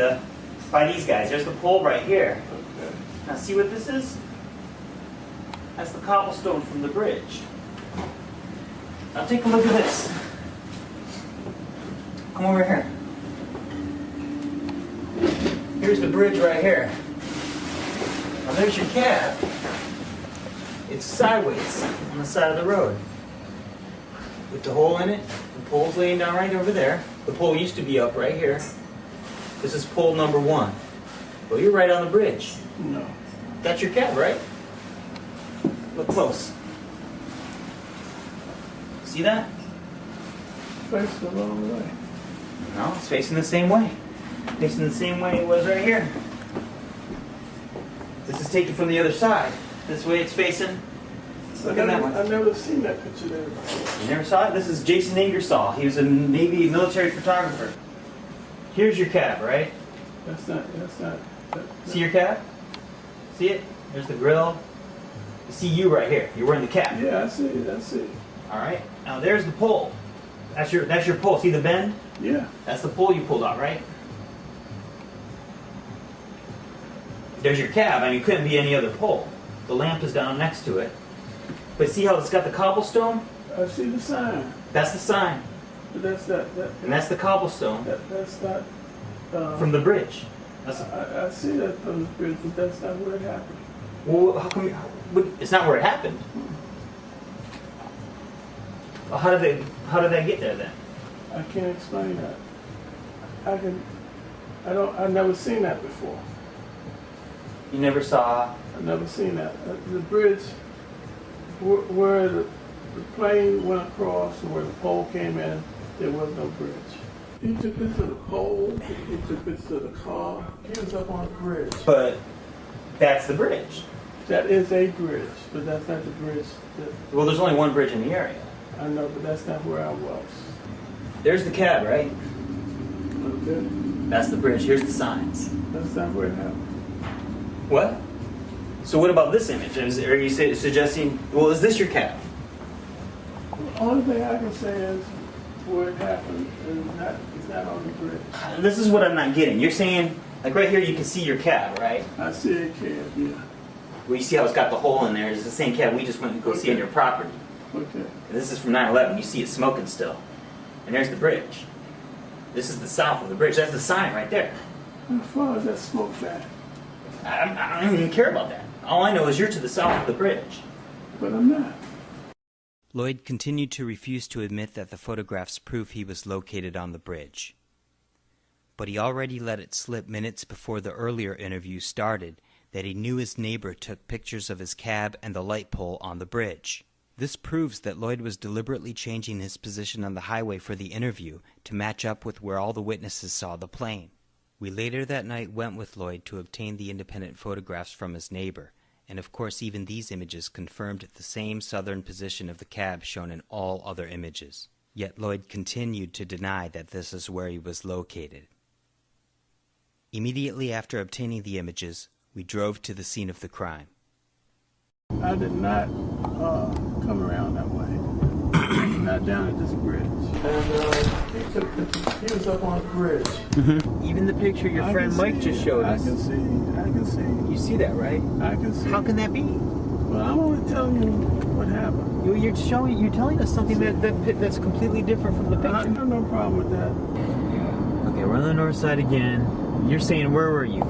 these guys. There's the pole right here. Okay. Now see what this is? That's the cobblestone from the bridge. Now take a look at this. Come over here. Here's the bridge right here. Now there's your cab. It's sideways on the side of the road. With the hole in it, the pole's laying down right over there. The pole used to be up right here. This is pole number 1. Well, you're right on the bridge. No. That's your cab, right? Look close. See that? Facing the wrong way. No, it's facing the same way. Facing the same way it was right here. This is taken from the other side. This way it's facing. Look at that one. I've never seen that picture there. You never saw it? This is Jason Ingersoll. He was a Navy military photographer. Here's your cab, right? That's not. See your cab? See it? There's the grill. You see you right here. You're wearing the cap. Yeah, I see it. I see it. All right. Now there's the pole. That's your pole. See the bend? Yeah. That's the pole you pulled out, right? There's your cab. I mean, it couldn't be any other pole. The lamp is down next to it. But see how it's got the cobblestone? I see the sign. That's the sign. But that's not. And that's the cobblestone. That's not. From the bridge. I see that from the bridge, but that's not where it happened. Well, how come? It's not where it happened. Well, how did they get there then? I can't explain that. I've never seen that before. You never saw? I've never seen that. The bridge, where the plane went across and where the pole came in, there was no bridge. He took this to the pole, he took this to the car, he was up on a bridge. But that's the bridge. That is a bridge, but that's not the bridge. Well, there's only one bridge in the area. I know, but that's not where I was. There's the cab, right? Okay. That's the bridge. Here's the signs. That's not where it happened. What? So what about this image? Are you suggesting, well, is this your cab? The only thing I can say is where it happened is it's not on the bridge. This is what I'm not getting. You're saying, like right here, you can see your cab, right? I see a cab, yeah. Well, you see how it's got the hole in there. It's the same cab we just went to go see on your property. Okay. And this is from 9/11. You see it smoking still. And there's the bridge. This is the south of the bridge. That's the sign right there. How far is that smoke back? I don't even care about that. All I know is you're to the south of the bridge. But I'm not. Lloyd continued to refuse to admit that the photographs prove he was located on the bridge. But he already let it slip minutes before the earlier interview started that he knew his neighbor took pictures of his cab and the light pole on the bridge. This proves that Lloyd was deliberately changing his position on the highway for the interview to match up with where all the witnesses saw the plane. We later that night went with Lloyd to obtain the independent photographs from his neighbor, and of course even these images confirmed the same southern position of the cab shown in all other images. Yet Lloyd continued to deny that this is where he was located. Immediately after obtaining the images, we drove to the scene of the crime. I did not come around that way. Not down at this bridge. And he was up on a bridge. Mm-hmm. Even the picture your friend Mike just showed us. I can see. You see that, right? I can see. How can that be? Well, I'm only telling you what happened. You're telling us something that's completely different from the picture. I have no problem with that. Okay, we're on the north side again. You're saying, where were you?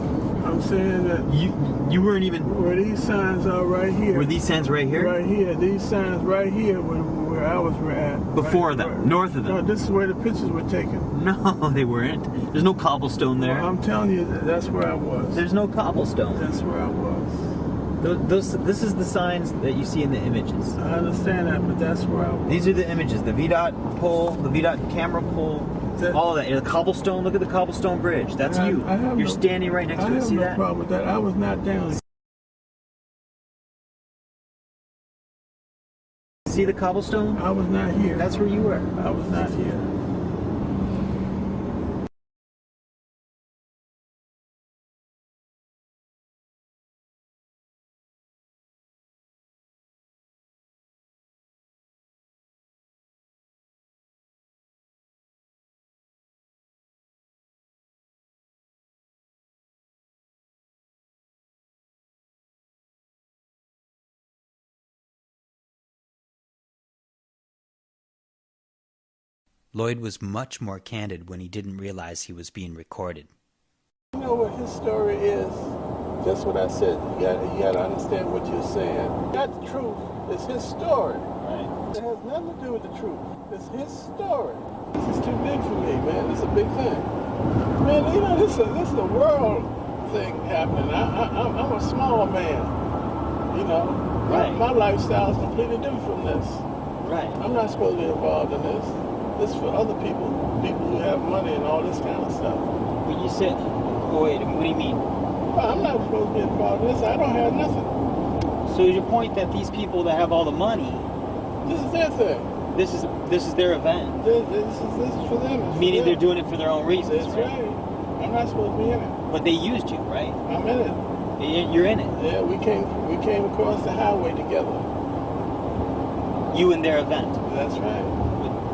I'm saying that you weren't even where these signs are right here. Were these signs right here? Right here. These signs right here where I was at. Before them, north of them. No, this is where the pictures were taken. No, they weren't. There's no cobblestone there. Well, I'm telling you, that's where I was. There's no cobblestone. That's where I was. This is the signs that you see in the images. I understand that, but that's where I was. These are the images. The VDOT pole, the VDOT camera pole. All of that. The cobblestone, look at the cobblestone bridge. That's you. You're standing right next to it. See that? I have no problem with that. I was not down. See the cobblestone? I was not here. That's where you were. I was not here. Lloyd was much more candid when he didn't realize he was being recorded. You know what his story is? Just what I said. You got to understand what you're saying. Not the truth. It's his story. Right. It has nothing to do with the truth. It's his story. This is too big for me, man. This is a big thing. Man, you know, this is a world thing happening. I'm a small man. You know, right. My lifestyle is completely different from this. Right. I'm not supposed to be involved in this. This is for other people who have money and all this kind of stuff. But you said, wait, what do you mean? Well, I'm not supposed to be involved in this. I don't have nothing. So is your point that these people that have all the money, this is their thing. This is their event. This is for them. Meaning they're doing it for their own reasons. That's right. I'm not supposed to be in it. But they used you, right? I'm in it. You're in it. Yeah, we came across the highway together. You and their event. That's right.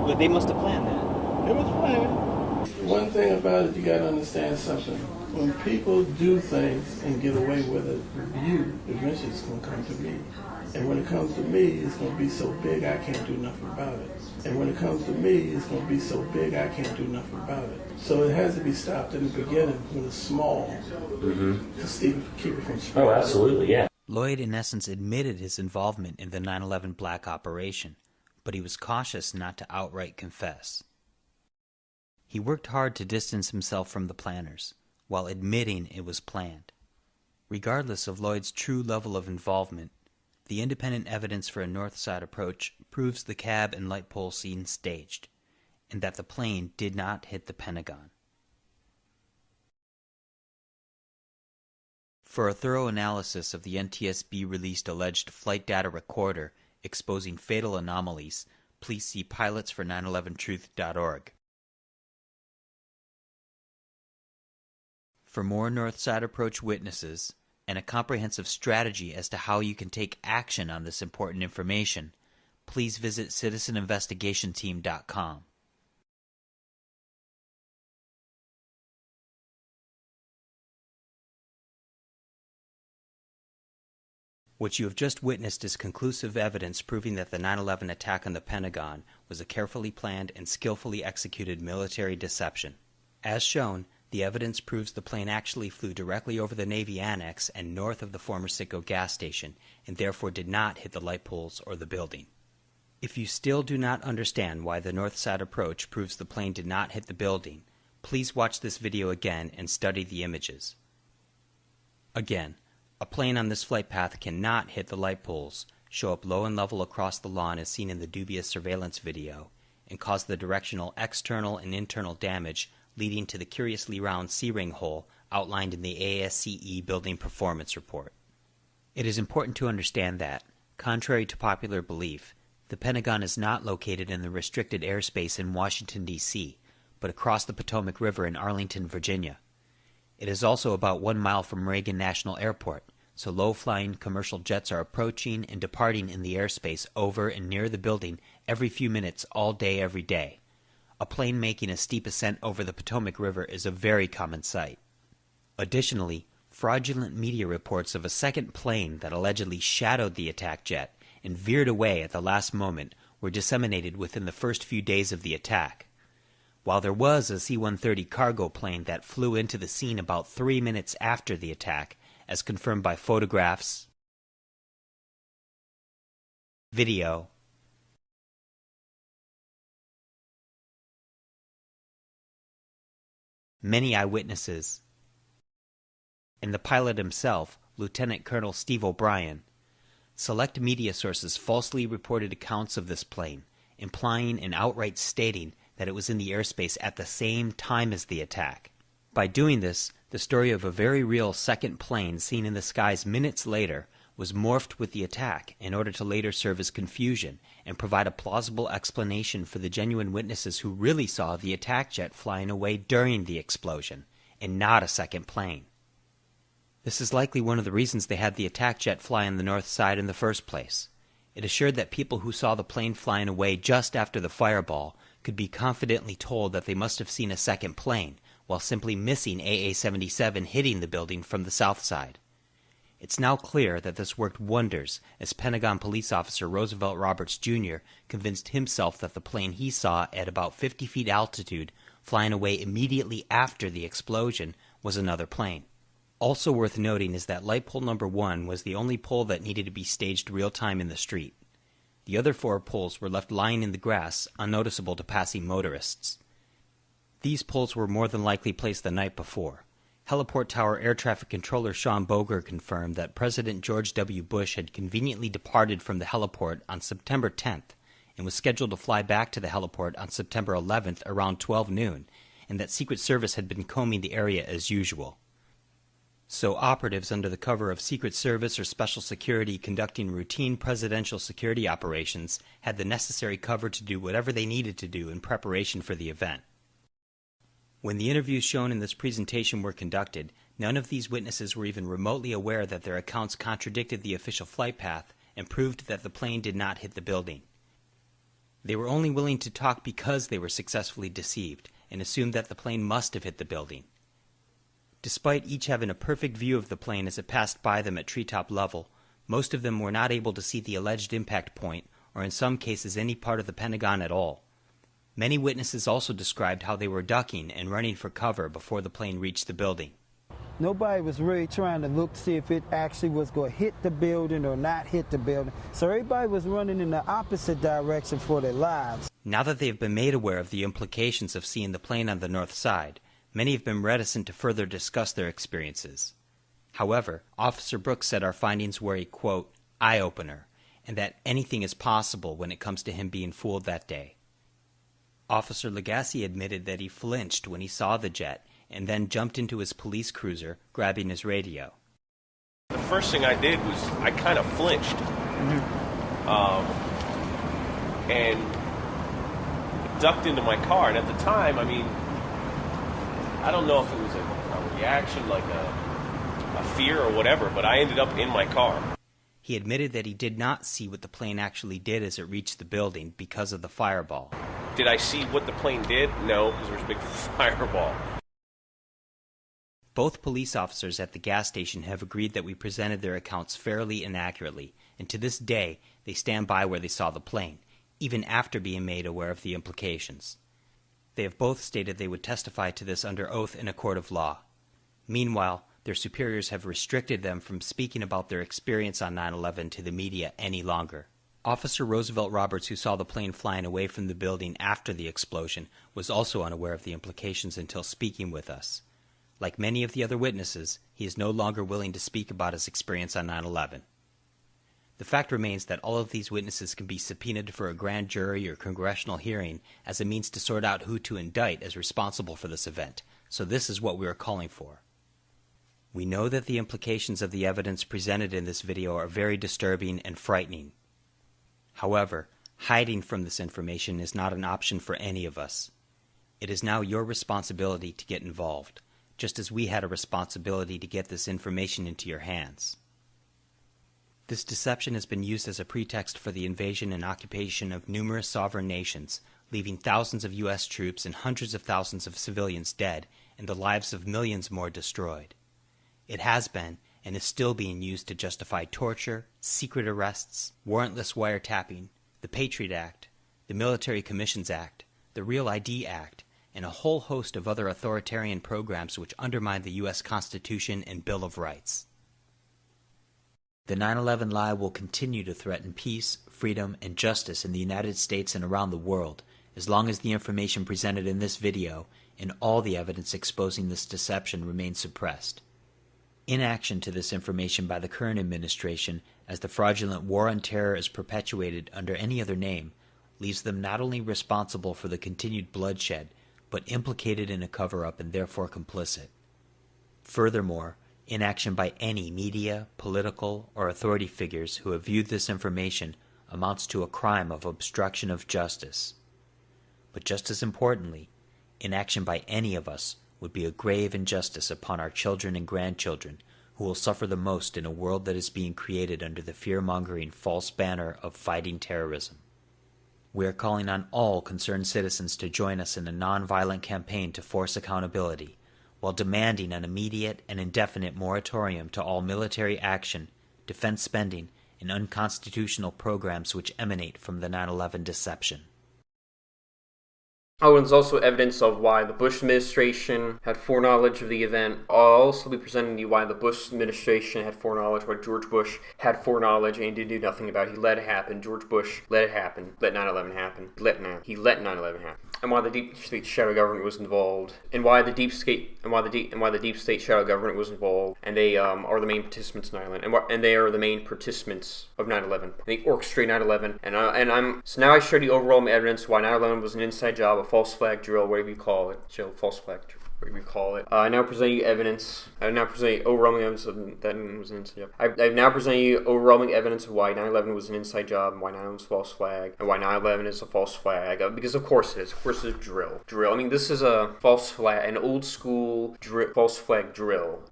But they must have planned that. It was planned. One thing about it, you got to understand something. When people do things and get away with it, eventually it's going to come to me. And when it comes to me, it's going to be so big I can't do nothing about it. And when it comes to me, it's going to be so big I can't do nothing about it. So it has to be stopped in the beginning when it's small to keep it from spreading. Oh, absolutely, yeah. Lloyd in essence admitted his involvement in the 9/11 black operation, but he was cautious not to outright confess. He worked hard to distance himself from the planners, while admitting it was planned. Regardless of Lloyd's true level of involvement, the independent evidence for a north side approach proves the cab and light pole scene staged, and that the plane did not hit the Pentagon. For a thorough analysis of the NTSB-released alleged flight data recorder exposing fatal anomalies, please see pilotsfor911truth.org. For more North Side Approach witnesses and a comprehensive strategy as to how you can take action on this important information, please visit citizeninvestigationteam.com. What you have just witnessed is conclusive evidence proving that the 9/11 attack on the Pentagon was a carefully planned and skillfully executed military deception. As shown, the evidence proves the plane actually flew directly over the Navy Annex and north of the former Citgo gas station, and therefore did not hit the light poles or the building. If you still do not understand why the North Side Approach proves the plane did not hit the building, please watch this video again and study the images. Again, a plane on this flight path cannot hit the light poles, show up low and level across the lawn as seen in the dubious surveillance video, and cause the directional external and internal damage leading to the curiously round C-ring hole outlined in the ASCE Building Performance Report. It is important to understand that, contrary to popular belief, the Pentagon is not located in the restricted airspace in Washington, D.C., but across the Potomac River in Arlington, Virginia. It is also about 1 mile from Reagan National Airport, so low-flying commercial jets are approaching and departing in the airspace over and near the building every few minutes all day every day. A plane making a steep ascent over the Potomac River is a very common sight. Additionally, fraudulent media reports of a second plane that allegedly shadowed the attack jet and veered away at the last moment were disseminated within the first few days of the attack. While there was a C-130 cargo plane that flew into the scene about 3 minutes after the attack, as confirmed by photographs, video, many eyewitnesses, and the pilot himself, Lieutenant Colonel Steve O'Brien, select media sources falsely reported accounts of this plane, implying and outright stating that it was in the airspace at the same time as the attack. By doing this, the story of a very real second plane seen in the skies minutes later was morphed with the attack in order to later serve as confusion and provide a plausible explanation for the genuine witnesses who really saw the attack jet flying away during the explosion, and not a second plane. This is likely one of the reasons they had the attack jet fly on the north side in the first place. It assured that people who saw the plane flying away just after the fireball could be confidently told that they must have seen a second plane, while simply missing AA-77 hitting the building from the south side. It's now clear that this worked wonders as Pentagon police officer Roosevelt Roberts Jr. convinced himself that the plane he saw at about 50 feet altitude flying away immediately after the explosion was another plane. Also worth noting is that light pole number 1 was the only pole that needed to be staged real-time in the street. The other 4 poles were left lying in the grass, unnoticeable to passing motorists. These poles were more than likely placed the night before. Heliport Tower Air Traffic Controller Sean Boger confirmed that President George W. Bush had conveniently departed from the heliport on September 10th and was scheduled to fly back to the heliport on September 11th around 12 noon, and that Secret Service had been combing the area as usual. So operatives under the cover of Secret Service or Special Security conducting routine presidential security operations had the necessary cover to do whatever they needed to do in preparation for the event. When the interviews shown in this presentation were conducted, none of these witnesses were even remotely aware that their accounts contradicted the official flight path and proved that the plane did not hit the building. They were only willing to talk because they were successfully deceived and assumed that the plane must have hit the building. Despite each having a perfect view of the plane as it passed by them at treetop level, most of them were not able to see the alleged impact point, or in some cases any part of the Pentagon at all. Many witnesses also described how they were ducking and running for cover before the plane reached the building. Nobody was really trying to look to see if it actually was going to hit the building or not hit the building. So everybody was running in the opposite direction for their lives. Now that they have been made aware of the implications of seeing the plane on the north side, many have been reticent to further discuss their experiences. However, Officer Brooks said our findings were a, quote, eye-opener, and that anything is possible when it comes to him being fooled that day. Officer Lagasse admitted that he flinched when he saw the jet and then jumped into his police cruiser, grabbing his radio. The first thing I did was I kind of flinched. And ducked into my car. And at the time, I mean, I don't know if it was a reaction, like a fear or whatever, but I ended up in my car. He admitted that he did not see what the plane actually did as it reached the building because of the fireball. Did I see what the plane did? No, because there was a big fireball. Both police officers at the gas station have agreed that we presented their accounts fairly and accurately, and to this day, they stand by where they saw the plane, even after being made aware of the implications. They have both stated they would testify to this under oath in a court of law. Meanwhile, their superiors have restricted them from speaking about their experience on 9/11 to the media any longer. Officer Roosevelt Roberts, who saw the plane flying away from the building after the explosion, was also unaware of the implications until speaking with us. Like many of the other witnesses, he is no longer willing to speak about his experience on 9/11. The fact remains that all of these witnesses can be subpoenaed for a grand jury or congressional hearing as a means to sort out who to indict as responsible for this event, so this is what we are calling for. We know that the implications of the evidence presented in this video are very disturbing and frightening. However, hiding from this information is not an option for any of us. It is now your responsibility to get involved, just as we had a responsibility to get this information into your hands. This deception has been used as a pretext for the invasion and occupation of numerous sovereign nations, leaving thousands of U.S. troops and hundreds of thousands of civilians dead and the lives of millions more destroyed. It has been and is still being used to justify torture, secret arrests, warrantless wiretapping, the Patriot Act, the Military Commissions Act, the Real ID Act, and a whole host of other authoritarian programs which undermine the U.S. Constitution and Bill of Rights. The 9/11 lie will continue to threaten peace, freedom, and justice in the United States and around the world as long as the information presented in this video and all the evidence exposing this deception remains suppressed. Inaction to this information by the current administration, as the fraudulent war on terror is perpetuated under any other name, leaves them not only responsible for the continued bloodshed, but implicated in a cover-up and therefore complicit. Furthermore, inaction by any media, political, or authority figures who have viewed this information amounts to a crime of obstruction of justice. But just as importantly, inaction by any of us would be a grave injustice upon our children and grandchildren, who will suffer the most in a world that is being created under the fear-mongering false banner of fighting terrorism. We are calling on all concerned citizens to join us in a non-violent campaign to force accountability, while demanding an immediate and indefinite moratorium to all military action, defense spending, and unconstitutional programs which emanate from the 9/11 deception. Oh, and there's also evidence of why the Bush administration had foreknowledge of the event. I'll also be presenting you why the Bush administration had foreknowledge, why George Bush had foreknowledge and did do nothing about it. He let it happen. George Bush let it happen. Let 9/11 happen. He let 9/11 happen. And why the deep state shadow government was involved, and why the deep state shadow government was involved, and they are the main participants in 9/11, and they are the main participants of 9/11. They orchestrate 9/11, so now I showed you overall evidence why 9/11 was an inside job, a false flag drill, whatever you call it. False flag drill, whatever you call it. I now present you evidence. I now present you overwhelming evidence of that was an inside job. I've now presented you overwhelming evidence of why 9/11 was an inside job, and why 9/11 was a false flag, and why 9/11 is a false flag. Because of course it is. Of course it's a drill. I mean, this is a false flag, an old school false flag drill.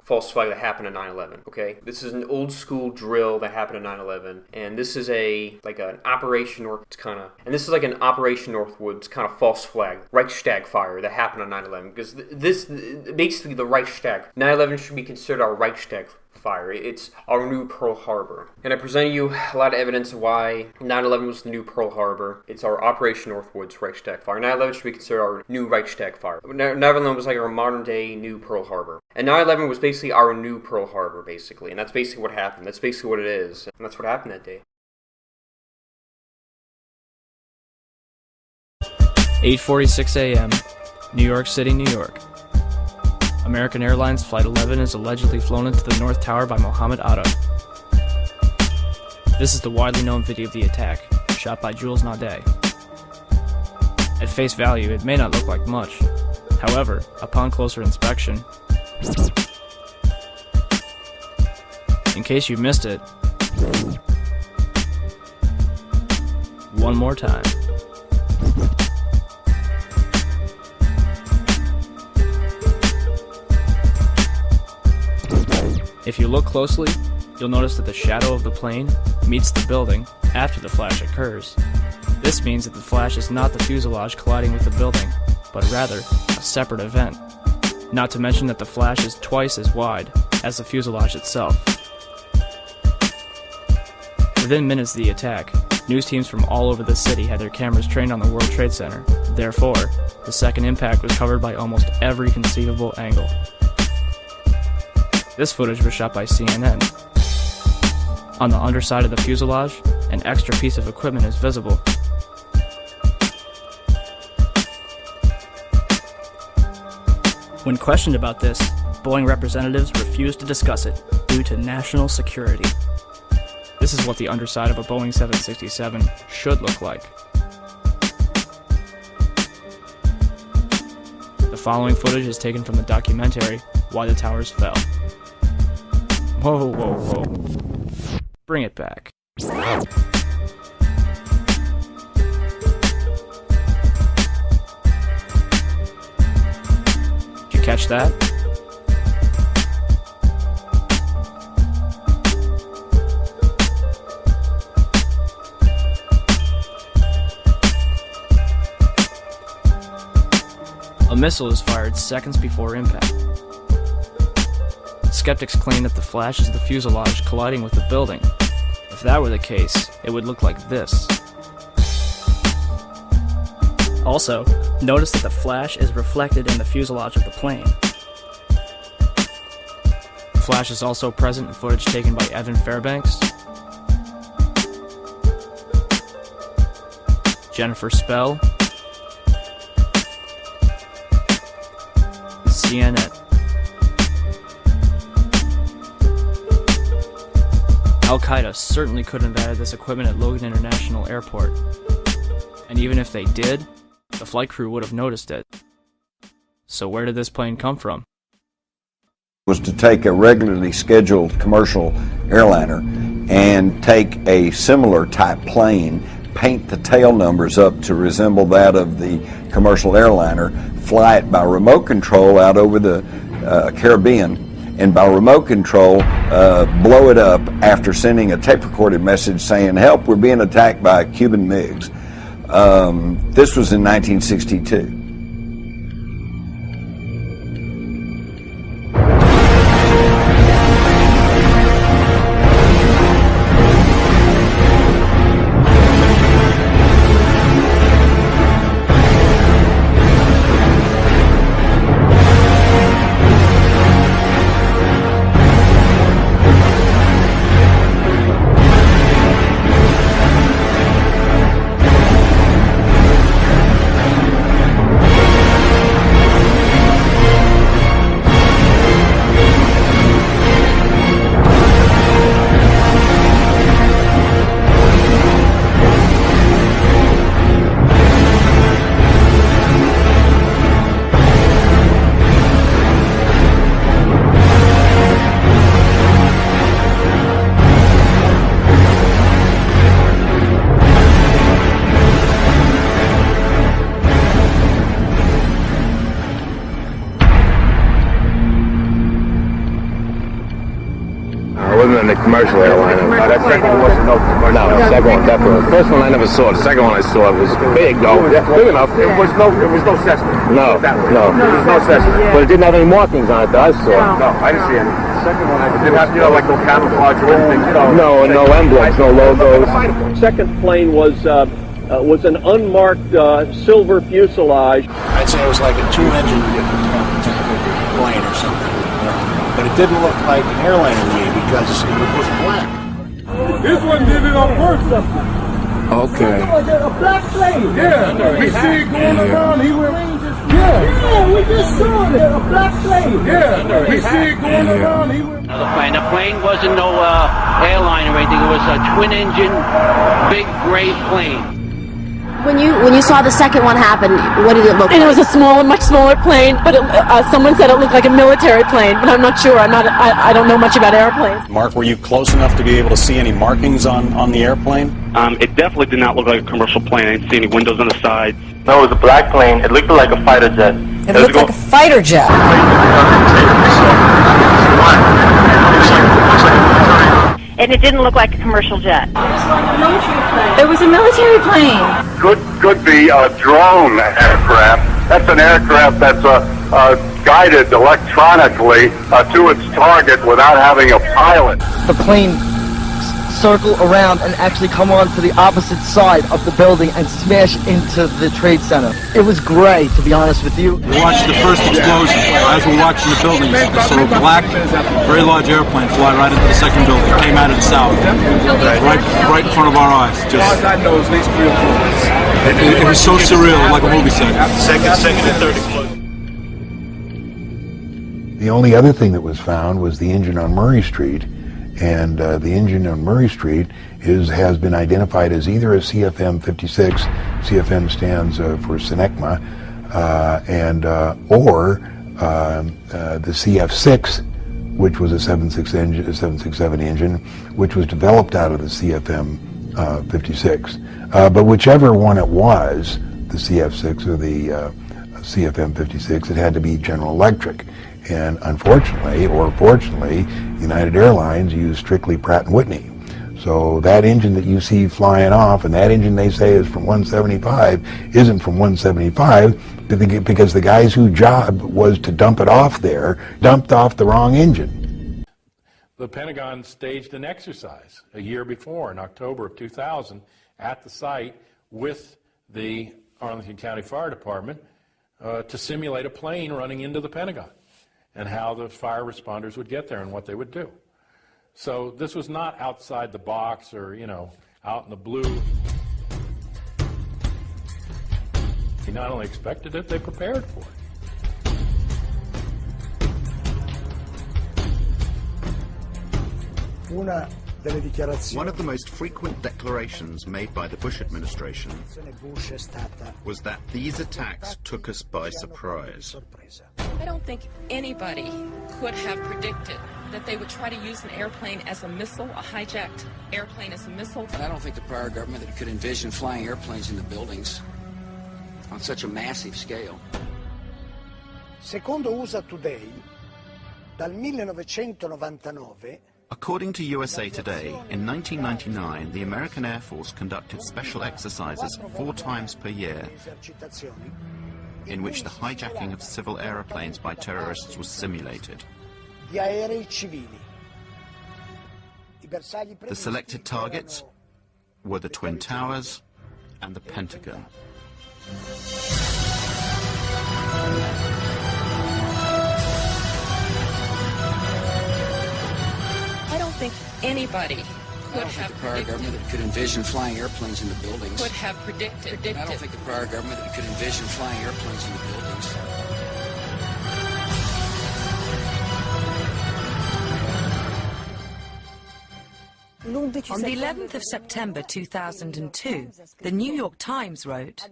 False flag that happened on 9/11. Okay, this is an old school drill that happened on 9/11, and this is an Operation Northwoods kind of false flag Reichstag fire that happened on 9/11. Because this basically the Reichstag 9/11 should be considered our Reichstag fire. It's our new Pearl Harbor. And I present you a lot of evidence of why 9/11 was the new Pearl Harbor. It's our Operation Northwoods Reichstag fire. 9/11 should be considered our new Reichstag fire. 9/11 was like our modern day new Pearl Harbor. And 9/11 was basically our new Pearl Harbor, basically. And that's basically what happened. That's basically what it is. And that's what happened that day. 8:46 a.m., New York City, New York. American Airlines Flight 11 is allegedly flown into the North Tower by Mohammed Atta. This is the widely known video of the attack, shot by Jules Naudet. At face value, it may not look like much. However, upon closer inspection, in case you missed it, one more time. If you look closely, you'll notice that the shadow of the plane meets the building after the flash occurs. This means that the flash is not the fuselage colliding with the building, but rather a separate event. Not to mention that the flash is twice as wide as the fuselage itself. Within minutes of the attack, news teams from all over the city had their cameras trained on the World Trade Center. Therefore, the second impact was covered by almost every conceivable angle. This footage was shot by CNN. On the underside of the fuselage, an extra piece of equipment is visible. When questioned about this, Boeing representatives refused to discuss it due to national security. This is what the underside of a Boeing 767 should look like. The following footage is taken from the documentary Why the Towers Fell. Whoa, whoa, whoa. Bring it back. Did you catch that? A missile is fired seconds before impact. Skeptics claim that the flash is the fuselage colliding with the building. If that were the case, it would look like this. Also, notice that the flash is reflected in the fuselage of the plane. The flash is also present in footage taken by Evan Fairbanks, Jennifer Spell, and CNN. Al-Qaeda certainly couldn't have added this equipment at Logan International Airport. And even if they did, the flight crew would have noticed it. So where did this plane come from? Was to take a regularly scheduled commercial airliner and take a similar type plane, paint the tail numbers up to resemble that of the commercial airliner, fly it by remote control out over the Caribbean, and by remote control blow it up after sending a tape recorded message saying, "Help, we're being attacked by Cuban MiGs." This was in 1962. wasn't in a commercial airline. No, that second one wasn't no commercial. No, the second one definitely. The first one I never saw. The second one I saw was big though. Big enough. There was no Cessna. No, no. There was no Cessna. But it didn't have any markings on it that I saw. No, I didn't see any. The second one, it didn't have, like no camouflage or anything, No emblems, no logos. Second plane was an unmarked silver fuselage. I'd say it was like a two-engine plane or something. But it didn't look like an airliner to me because it was black. This one did it on purpose. Okay. A black plane. Yeah, we see it going around. He went. Yeah, we just saw it. A black plane. Yeah, we see it going around. He went. The plane wasn't no airline or anything. It was a twin-engine, big gray plane. When you saw the second one happen, what did it look like? And it was a much smaller plane, but someone said it looked like a military plane, but I'm not sure. I don't know much about airplanes. Mark, were you close enough to be able to see any markings on the airplane? It definitely did not look like a commercial plane. I didn't see any windows on the sides. No, it was a black plane. It looked like a fighter jet. It looked like a fighter jet. And it didn't look like a commercial jet. It was a military plane. Could be a drone aircraft. That's an aircraft that's guided electronically to its target without having a pilot. The plane circle around and actually come on to the opposite side of the building and smash into the trade center. It was great, to be honest with you. We watched the first explosion. As we're watching the buildings, I saw a black, very large airplane fly right into the second building. It came out of the south, right in front of our eyes. Just, it was so surreal, like a movie set. Second and third explosion. The only other thing that was found was the engine on Murray Street. And the engine on Murray Street has been identified as either a CFM-56, CFM stands for Synecma, or the CF-6, which was a 767 engine, which was developed out of the CFM-56. But whichever one it was, the CF-6 or the CFM-56, it had to be General Electric. And unfortunately, or fortunately, United Airlines used strictly Pratt & Whitney. So that engine that you see flying off, and that engine they say is from 175, isn't from 175 because the guys whose job was to dump it off there, dumped off the wrong engine. The Pentagon staged an exercise a year before, in October of 2000, at the site with the Arlington County Fire Department to simulate a plane running into the Pentagon, and how the fire responders would get there and what they would do. So this was not outside the box or, out in the blue. They not only expected it, they prepared for it. One of the most frequent declarations made by the Bush administration was that these attacks took us by surprise. I don't think anybody could have predicted that they would try to use an airplane as a missile, a hijacked airplane as a missile. And I don't think the prior government could envision flying airplanes into buildings on such a massive scale. Secondo USA Today, dal 1999, according to USA Today, in 1999, the American Air Force conducted special exercises 4 times per year in which the hijacking of civil aeroplanes by terrorists was simulated. The selected targets were the Twin Towers and the Pentagon. I don't think anybody could have the prior government could envision flying airplanes into buildings. Could have predicted. I don't think the prior government could envision flying airplanes into buildings. On the 11th of September 2002, the New York Times wrote,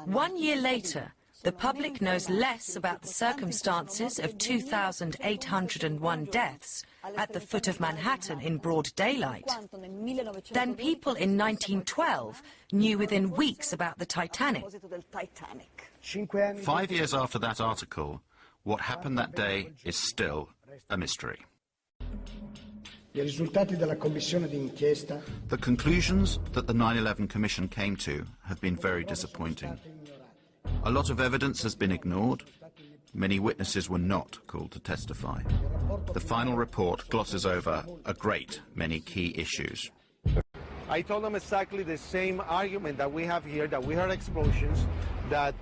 "1 year later, the public knows less about the circumstances of 2,801 deaths at the foot of Manhattan in broad daylight than people in 1912 knew within weeks about the Titanic." 5 years after that article, what happened that day is still a mystery. The conclusions that the 9/11 Commission came to have been very disappointing. A lot of evidence has been ignored, many witnesses were not called to testify. The final report glosses over a great many key issues. I told them exactly the same argument that we have here, that we heard explosions, that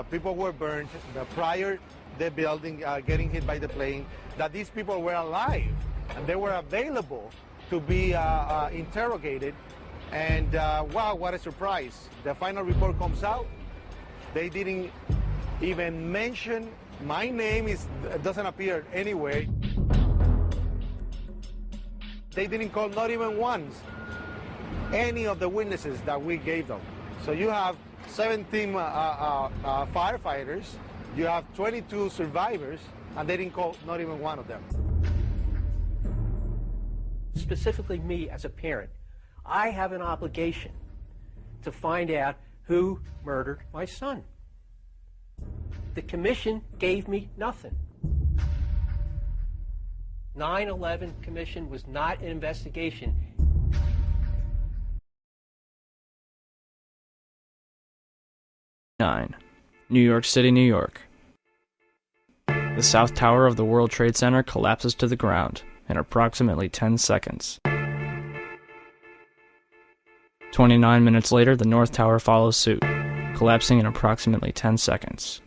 people were burned prior the building getting hit by the plane, that these people were alive and they were available to be interrogated. And wow, what a surprise. The final report comes out. They didn't even mention my name. It doesn't appear anywhere. They didn't call, not even once, any of the witnesses that we gave them. So you have 17 firefighters, you have 22 survivors, and they didn't call not even one of them. Specifically me as a parent, I have an obligation to find out who murdered my son. The commission gave me nothing. 9/11 Commission was not an investigation. New York City, New York. The South Tower of the World Trade Center collapses to the ground in approximately 10 seconds. 29 minutes later, the North Tower follows suit, collapsing in approximately 10 seconds.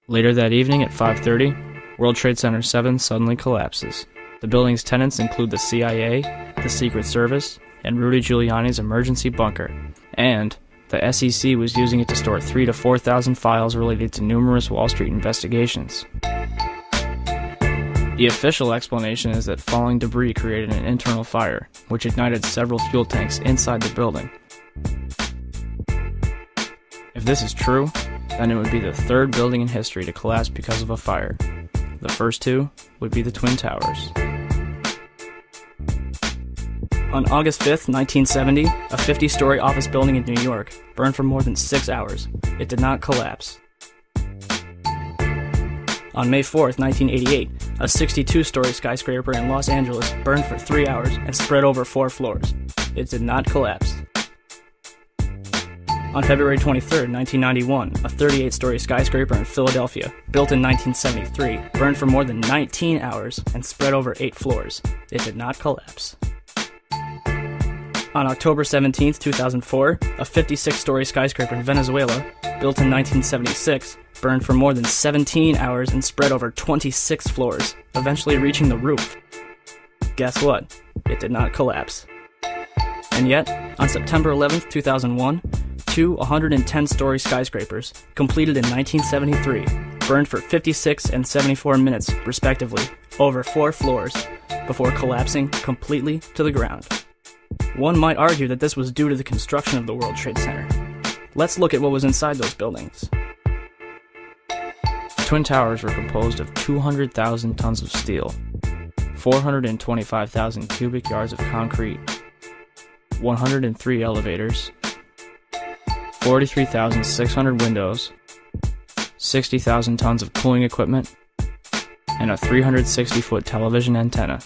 Later that evening at 5:30, World Trade Center 7 suddenly collapses. The building's tenants include the CIA, the Secret Service, and Rudy Giuliani's emergency bunker, and the SEC was using it to store 3,000 to 4,000 files related to numerous Wall Street investigations. The official explanation is that falling debris created an internal fire, which ignited several fuel tanks inside the building. If this is true, then it would be the third building in history to collapse because of a fire. The first two would be the Twin Towers. On August 5th, 1970, a 50-story office building in New York burned for more than 6 hours. It did not collapse. On May 4th, 1988, a 62-story skyscraper in Los Angeles burned for 3 hours and spread over 4 floors. It did not collapse. On February 23rd, 1991, a 38-story skyscraper in Philadelphia, built in 1973, burned for more than 19 hours and spread over 8 floors. It did not collapse. On October 17, 2004, a 56-story skyscraper in Venezuela, built in 1976, burned for more than 17 hours and spread over 26 floors, eventually reaching the roof. Guess what? It did not collapse. And yet, on September 11, 2001, two 110-story skyscrapers, completed in 1973, burned for 56 and 74 minutes, respectively, over 4 floors, before collapsing completely to the ground. One might argue that this was due to the construction of the World Trade Center. Let's look at what was inside those buildings. The Twin Towers were composed of 200,000 tons of steel, 425,000 cubic yards of concrete, 103 elevators, 43,600 windows, 60,000 tons of cooling equipment, and a 360-foot television antenna.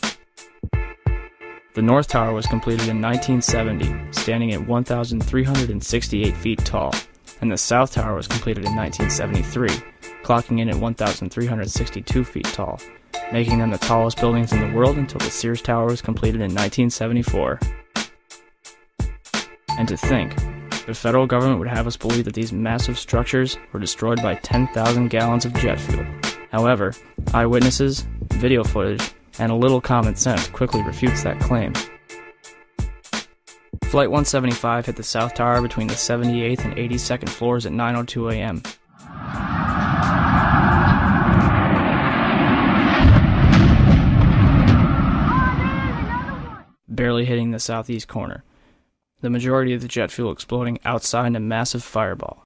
The North Tower was completed in 1970, standing at 1,368 feet tall, and the South Tower was completed in 1973, clocking in at 1,362 feet tall, making them the tallest buildings in the world until the Sears Tower was completed in 1974. And to think, the federal government would have us believe that these massive structures were destroyed by 10,000 gallons of jet fuel. However, eyewitnesses, video footage, and a little common sense quickly refutes that claim. Flight 175 hit the South Tower between the 78th and 82nd floors at 9:02 a.m. Barely hitting the southeast corner, the majority of the jet fuel exploding outside in a massive fireball.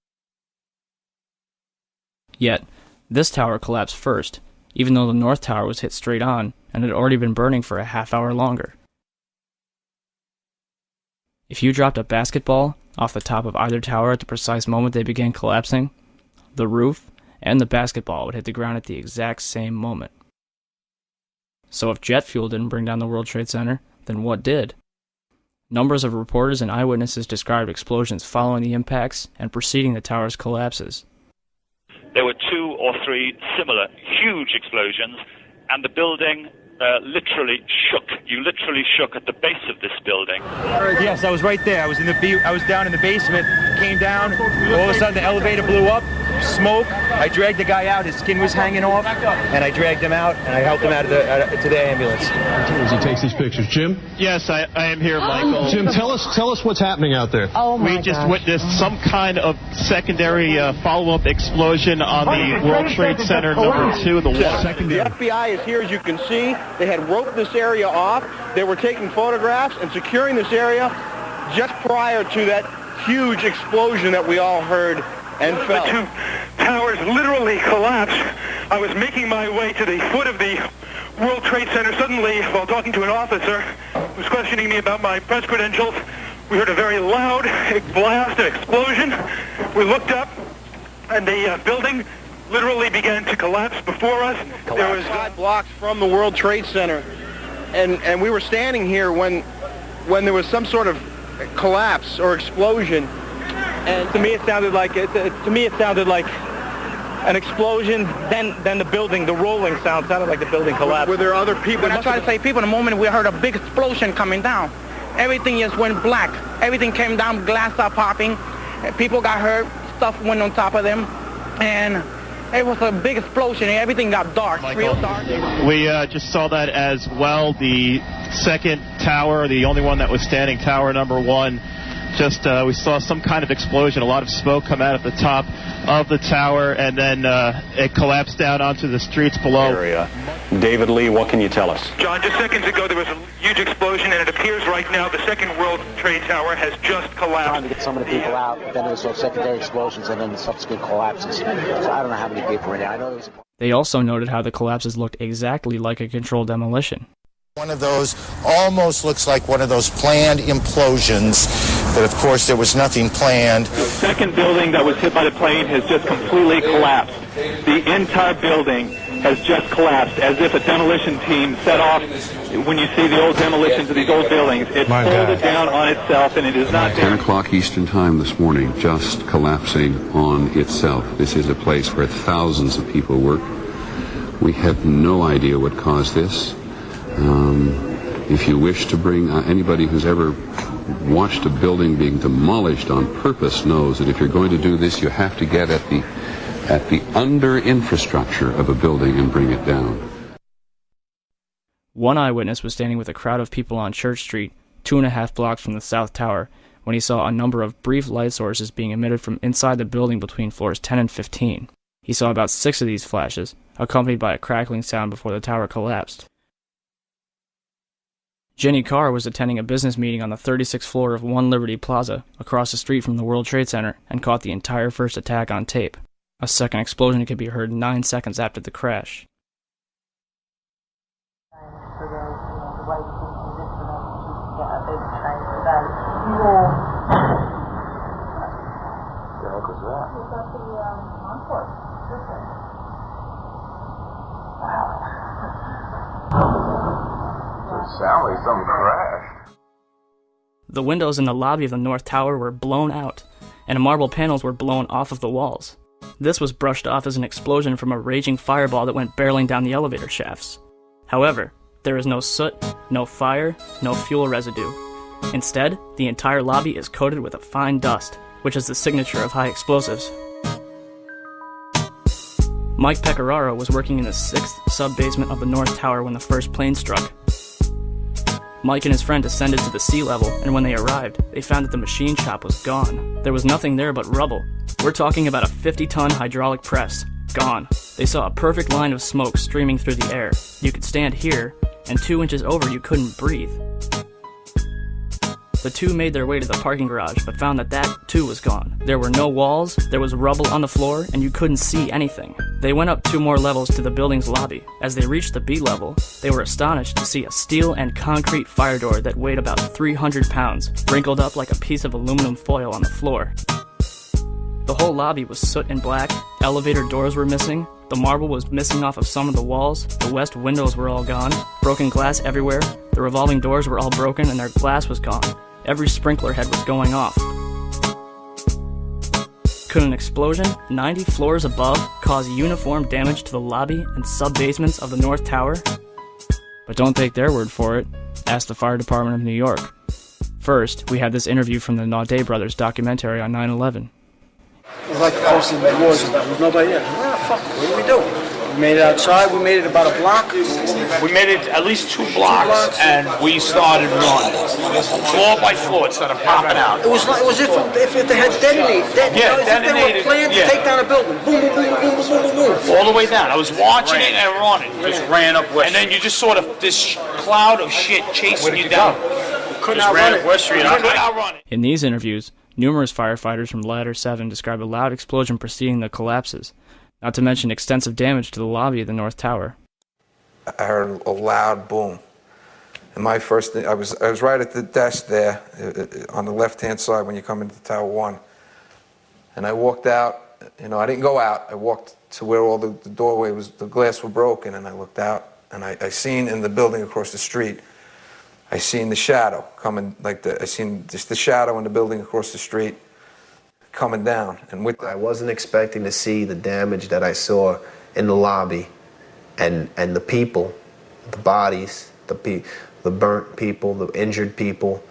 Yet, this tower collapsed first, even though the North Tower was hit straight on and had already been burning for a half hour longer. If you dropped a basketball off the top of either tower at the precise moment they began collapsing, the roof and the basketball would hit the ground at the exact same moment. So if jet fuel didn't bring down the World Trade Center, then what did? Numbers of reporters and eyewitnesses described explosions following the impacts and preceding the tower's collapses. There were 2 or three similar huge explosions, and the building literally shook. You literally shook at the base of this building. Yes, I was right there. I was down in the basement, came down, all of a sudden the elevator blew up, smoke. I dragged the guy out, his skin was hanging off, and I dragged him out, and I helped him out to the ambulance. As he takes these pictures. Jim? Yes, I am here, Michael. Jim, tell us what's happening out there. Oh my We just witnessed some kind of secondary follow-up explosion on the World Trade Center #2, the water. The FBI is here, as you can see. They had roped this area off. They were taking photographs and securing this area just prior to that huge explosion that we all heard and felt. The two towers literally collapsed. I was making my way to the foot of the World Trade Center. Suddenly, while talking to an officer who was questioning me about my press credentials, we heard a very loud blast, an explosion. We looked up, and the building literally began to collapse before us. There was 5 blocks from the World Trade Center, and we were standing here when there was some sort of collapse or explosion. And to me, it sounded like an explosion. Then the building, the rolling sound sounded like the building collapsed. Were there other people? When I try to say people, the moment we heard a big explosion coming down, everything just went black. Everything came down, glass started popping, people got hurt, stuff went on top of them, and it was a big explosion. Everything got dark, real dark. We just saw that as well. The second tower, the only one that was standing, tower #1, we saw some kind of explosion, a lot of smoke come out at the top of the tower, and then it collapsed down onto the streets below. David Lee, what can you tell us? John, just seconds ago there was a huge explosion, and it appears right now the second World Trade Tower has just collapsed. Trying to get some of the people out, but then there was secondary explosions and then subsequent collapses. So I don't know how many people were in there. I know there was. They also noted how the collapses looked exactly like a controlled demolition. One of those almost looks like one of those planned implosions, but of course there was nothing planned. The second building that was hit by the plane has just completely collapsed. The entire building has just collapsed, as if a demolition team set off. When you see the old demolitions of these old buildings, it folded down on itself, and it is not 10 o'clock Eastern Time this morning, just collapsing on itself. This is a place where thousands of people work. We have no idea what caused this. If you wish to bring anybody who's ever watched a building being demolished on purpose knows that if you're going to do this, you have to get at the under infrastructure of a building and bring it down. One eyewitness was standing with a crowd of people on Church Street, 2.5 blocks from the South Tower, when he saw a number of brief light sources being emitted from inside the building between floors 10 and 15. He saw about 6 of these flashes, accompanied by a crackling sound before the tower collapsed. Jenny Carr was attending a business meeting on the 36th floor of One Liberty Plaza, across the street from the World Trade Center, and caught the entire first attack on tape. A second explosion could be heard 9 seconds after the crash. Sound like something crashed. The windows in the lobby of the North Tower were blown out, and marble panels were blown off of the walls. This was brushed off as an explosion from a raging fireball that went barreling down the elevator shafts. However, there is no soot, no fire, no fuel residue. Instead, the entire lobby is coated with a fine dust, which is the signature of high explosives. Mike Pecoraro was working in the 6th sub-basement of the North Tower when the first plane struck. Mike and his friend descended to the sea level, and when they arrived, they found that the machine shop was gone. There was nothing there but rubble. We're talking about a 50-ton hydraulic press. Gone. They saw a perfect line of smoke streaming through the air. You could stand here, and 2 inches over you couldn't breathe. The two made their way to the parking garage, but found that too was gone. There were no walls, there was rubble on the floor, and you couldn't see anything. They went up 2 more levels to the building's lobby. As they reached the B level, they were astonished to see a steel and concrete fire door that weighed about 300 pounds, wrinkled up like a piece of aluminum foil on the floor. The whole lobby was soot and black, elevator doors were missing, the marble was missing off of some of the walls, the west windows were all gone, broken glass everywhere, the revolving doors were all broken and their glass was gone. Every sprinkler head was going off. Could an explosion 90 floors above cause uniform damage to the lobby and sub-basements of the North Tower? But don't take their word for it. Ask the Fire Department of New York. First, we have this interview from the Naudet brothers documentary on 9/11. It was like the first in the wars. There was nobody there. Where the fuck? What do we do? We made it outside. We made it about a block. We made it at least 2 blocks, and we started running. Floor by floor, it started popping out. It was like, it was if they had detonated. They were planned to take down a building. Boom, boom, boom, boom, boom, boom, boom. All the way down. I was watching it and running. Just ran up West Street. And then you just sort of this cloud of shit chasing you down. Couldn't outrun it. West Street. Couldn't outrun it. In these interviews, numerous firefighters from Ladder 7 describe a loud explosion preceding the collapses, not to mention extensive damage to the lobby of the North Tower. I heard a loud boom. And my first thing, I was right at the desk there on the left-hand side when you come into Tower 1. And I walked out, I didn't go out. I walked to where all the doorway was, the glass were broken, and I looked out, and I seen in the building across the street, I seen the shadow coming, I seen just the shadow in the building across the street coming down. And I wasn't expecting to see the damage that I saw in the lobby and the people, the bodies, the burnt people, the injured people.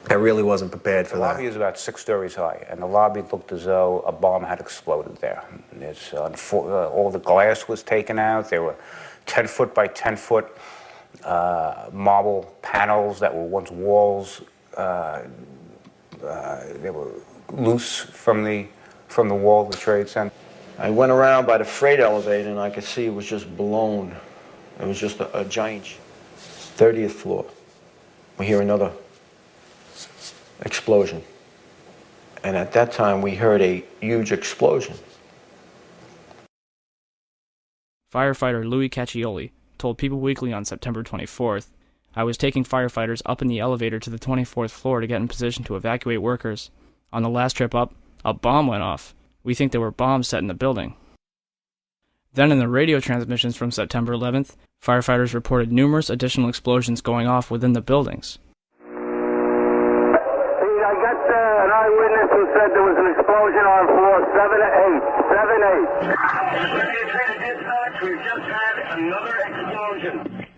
I really wasn't prepared for that. The lobby is about 6 stories high, and the lobby looked as though a bomb had exploded there. All the glass was taken out. There were 10-foot by 10-foot marble panels that were once walls. They were loose from the wall of the Trade Center. I went around by the freight elevator, and I could see it was just blown. It was just a giant 30th floor. We hear another explosion. And at that time, we heard a huge explosion. Firefighter Louis Caccioli told People Weekly on September 24th, "I was taking firefighters up in the elevator to the 24th floor to get in position to evacuate workers. On the last trip up, a bomb went off. We think there were bombs set in the building." Then in the radio transmissions from September 11th, firefighters reported numerous additional explosions going off within the buildings. I got an eyewitness who said there was an explosion on floor 7-8. 7-8. We've just had another explosion.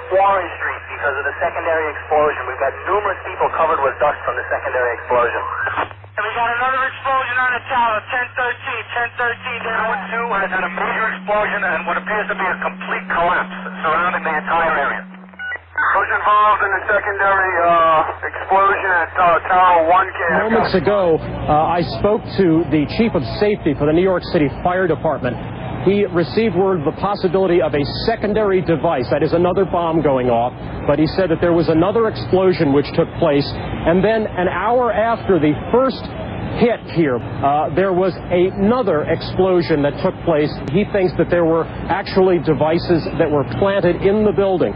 Warren Street because of the secondary explosion. We've got numerous people covered with dust from the secondary explosion. And we got another explosion on the tower, 1013. 1013, Tower 2 has had a major explosion and what appears to be a complete collapse surrounding the entire area. Who's involved in the secondary explosion at Tower 1? Moments ago, I spoke to the Chief of Safety for the New York City Fire Department. He received word of the possibility of a secondary device, that is another bomb going off, but he said that there was another explosion which took place, and then an hour after the first hit here, there was another explosion that took place. He thinks that there were actually devices that were planted in the building.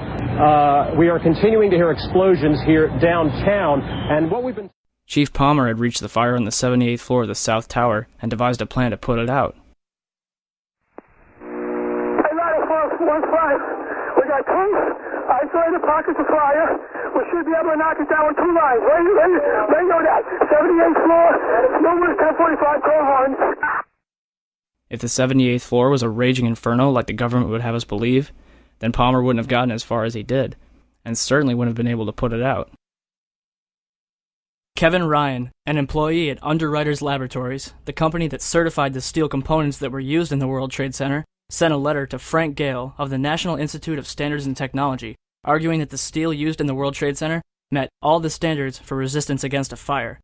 We are continuing to hear explosions here downtown, and what we've been... Chief Palmer had reached the fire on the 78th floor of the South Tower and devised a plan to put it out. 1-5. We got 2 isolated pockets of fire. We should be able to knock it down with 2 lines. Radio that. 78th floor, numerous 1045 call horns. If the 78th floor was a raging inferno like the government would have us believe, then Palmer wouldn't have gotten as far as he did, and certainly wouldn't have been able to put it out. Kevin Ryan, an employee at Underwriters Laboratories, the company that certified the steel components that were used in the World Trade Center, sent a letter to Frank Gale of the National Institute of Standards and Technology, arguing that the steel used in the World Trade Center met all the standards for resistance against a fire.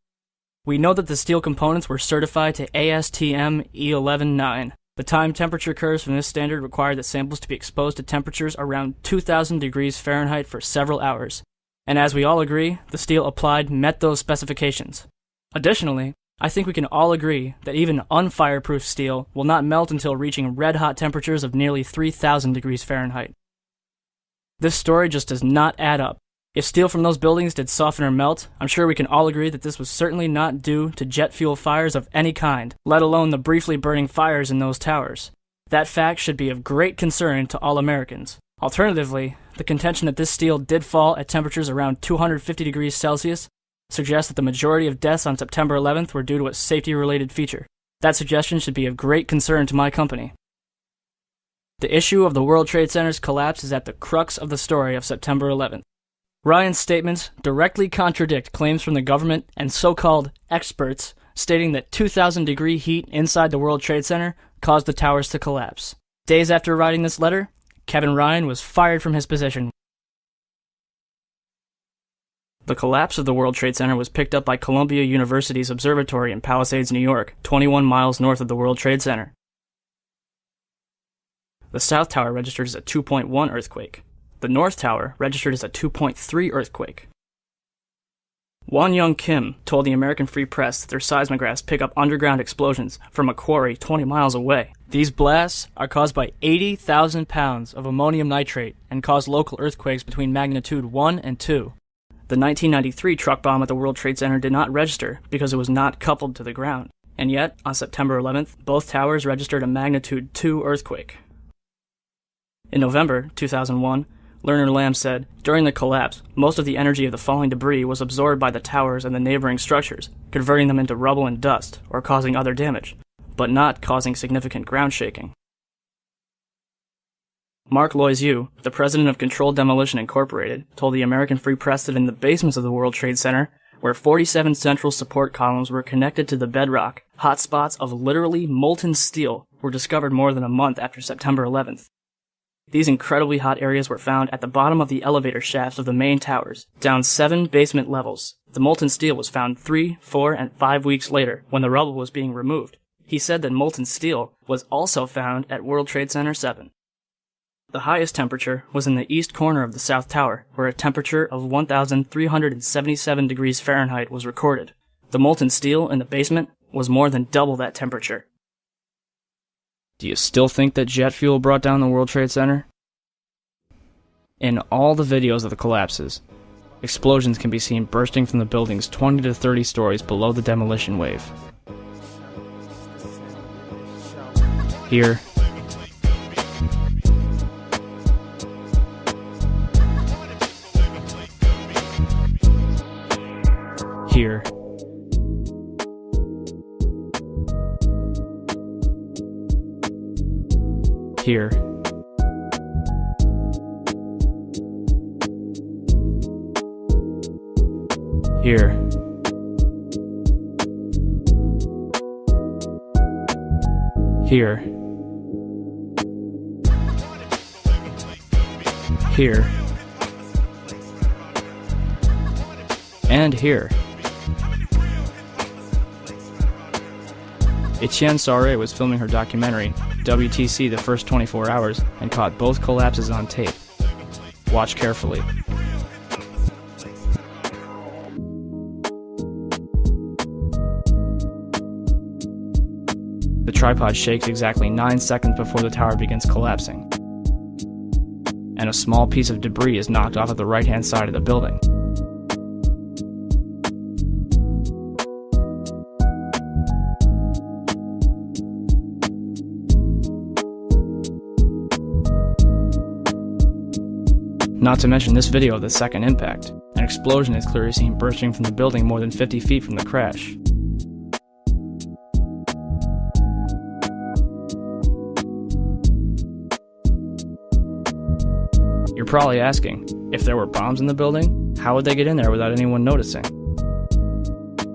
We know that the steel components were certified to ASTM E119. The time temperature curves from this standard require the samples to be exposed to temperatures around 2,000 degrees Fahrenheit for several hours. And as we all agree, the steel applied met those specifications. Additionally, I think we can all agree that even unfireproof steel will not melt until reaching red-hot temperatures of nearly 3,000 degrees Fahrenheit. This story just does not add up. If steel from those buildings did soften or melt, I'm sure we can all agree that this was certainly not due to jet fuel fires of any kind, let alone the briefly burning fires in those towers. That fact should be of great concern to all Americans. Alternatively, the contention that this steel did fall at temperatures around 250 degrees Celsius suggests that the majority of deaths on September 11th were due to a safety-related feature. That suggestion should be of great concern to my company. The issue of the World Trade Center's collapse is at the crux of the story of September 11th. Ryan's statements directly contradict claims from the government and so-called experts stating that 2,000-degree heat inside the World Trade Center caused the towers to collapse. Days after writing this letter, Kevin Ryan was fired from his position. The collapse of the World Trade Center was picked up by Columbia University's observatory in Palisades, New York, 21 miles north of the World Trade Center. The South Tower registered as a 2.1 earthquake. The North Tower registered as a 2.3 earthquake. Won Young Kim told the American Free Press that their seismographs pick up underground explosions from a quarry 20 miles away. These blasts are caused by 80,000 pounds of ammonium nitrate and cause local earthquakes between magnitude 1 and 2. The 1993 truck bomb at the World Trade Center did not register because it was not coupled to the ground. And yet, on September 11th, both towers registered a magnitude 2 earthquake. In November 2001, Lerner Lamb said, during the collapse, most of the energy of the falling debris was absorbed by the towers and the neighboring structures, converting them into rubble and dust, or causing other damage, but not causing significant ground shaking. Mark Loiseau, the president of Controlled Demolition Incorporated, told the American Free Press that in the basements of the World Trade Center, where 47 central support columns were connected to the bedrock, hot spots of literally molten steel were discovered more than a month after September 11th. These incredibly hot areas were found at the bottom of the elevator shafts of the main towers, down 7 basement levels. The molten steel was found 3, 4, and 5 weeks later, when the rubble was being removed. He said that molten steel was also found at World Trade Center 7. The highest temperature was in the east corner of the South Tower, where a temperature of 1,377 degrees Fahrenheit was recorded. The molten steel in the basement was more than double that temperature. Do you still think that jet fuel brought down the World Trade Center? In all the videos of the collapses, explosions can be seen bursting from the buildings 20 to 30 stories below the demolition wave. Here, here, here, here, here, here, and here. Etienne Sauret was filming her documentary, WTC: The First 24 Hours, and caught both collapses on tape. Watch carefully. The tripod shakes exactly 9 seconds before the tower begins collapsing, and a small piece of debris is knocked off at the right-hand side of the building. Not to mention this video of the second impact. An explosion is clearly seen bursting from the building more than 50 feet from the crash. You're probably asking, if there were bombs in the building, how would they get in there without anyone noticing?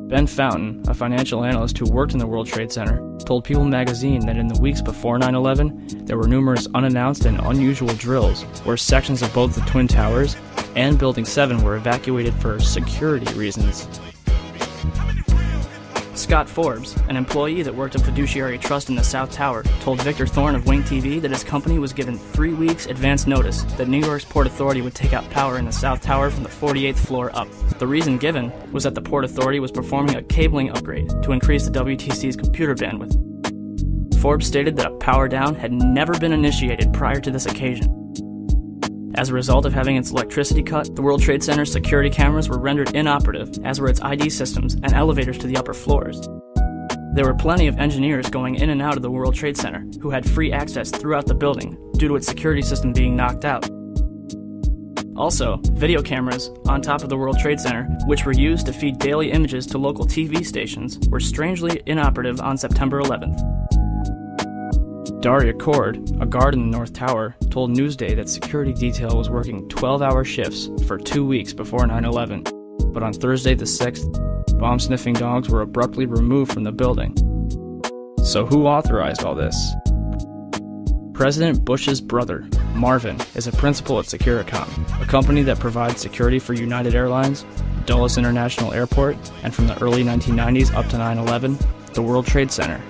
Ben Fountain, a financial analyst who worked in the World Trade Center, told People magazine that in the weeks before 9/11, there were numerous unannounced and unusual drills where sections of both the Twin Towers and Building 7 were evacuated for security reasons. Scott Forbes, an employee that worked at Fiduciary Trust in the South Tower, told Victor Thorne of Wing TV that his company was given 3 weeks advance notice that New York's Port Authority would take out power in the South Tower from the 48th floor up. The reason given was that the Port Authority was performing a cabling upgrade to increase the WTC's computer bandwidth. Forbes stated that a power down had never been initiated prior to this occasion. As a result of having its electricity cut, the World Trade Center's security cameras were rendered inoperative, as were its ID systems and elevators to the upper floors. There were plenty of engineers going in and out of the World Trade Center who had free access throughout the building due to its security system being knocked out. Also, video cameras on top of the World Trade Center, which were used to feed daily images to local TV stations, were strangely inoperative on September 11th. Daria Cord, a guard in the North Tower, told Newsday that security detail was working 12-hour shifts for 2 weeks before 9/11. But on Thursday the 6th, bomb-sniffing dogs were abruptly removed from the building. So who authorized all this? President Bush's brother, Marvin, is a principal at Securicom, a company that provides security for United Airlines, Dulles International Airport, and from the early 1990s up to 9/11, the World Trade Center.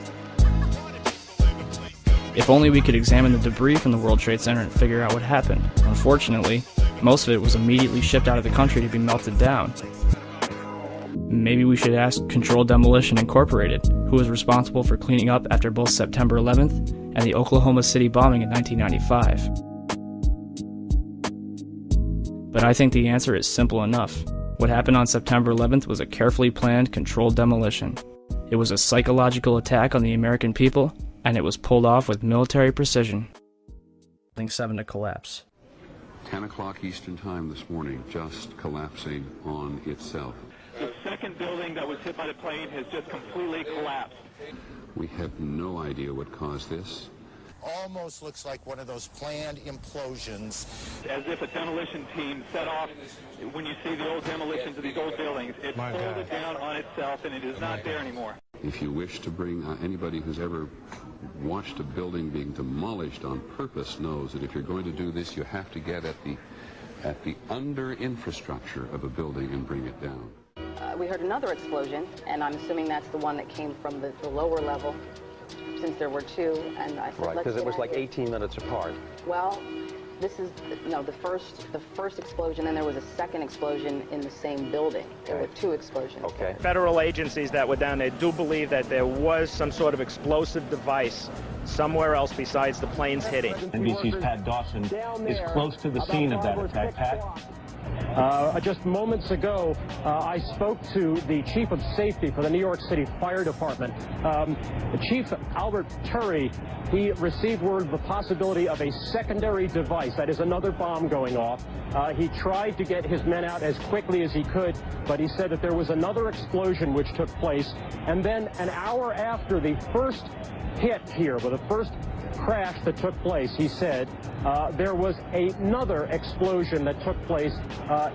If only we could examine the debris from the World Trade Center and figure out what happened. Unfortunately, most of it was immediately shipped out of the country to be melted down. Maybe we should ask Controlled Demolition Incorporated, who was responsible for cleaning up after both September 11th and the Oklahoma City bombing in 1995. But I think the answer is simple enough. What happened on September 11th was a carefully planned, controlled demolition. It was a psychological attack on the American people, and it was pulled off with military precision. Building 7 to collapse. 10 o'clock Eastern Time this morning, just collapsing on itself. The second building that was hit by the plane has just completely collapsed. We have no idea what caused this. Almost looks like one of those planned implosions. As if a demolition team set off, when you see the old demolitions of these old buildings, it folded down on itself and it is not there anymore. If you wish to bring anybody who's ever watched a building being demolished on purpose knows that if you're going to do this, you have to get at the under infrastructure of a building and bring it down. We heard another explosion, and I'm assuming that's the one that came from the lower level, since there were two. And I said, right, because it was like 18 minutes apart. Well, this is the first explosion, and there was a second explosion in the same building. There were two explosions. Okay. Federal agencies that were down there do believe that there was some sort of explosive device somewhere else besides the planes hitting. NBC's Pat Dawson is close to the scene of that attack. Pat? Just moments ago, I spoke to the chief of safety for the New York City Fire Department. Chief Albert Turry, he received word of the possibility of a secondary device, that is another bomb going off. He tried to get his men out as quickly as he could, but he said that there was another explosion which took place. And then an hour after the first hit here, with the first crash that took place, he said, there was another explosion that took place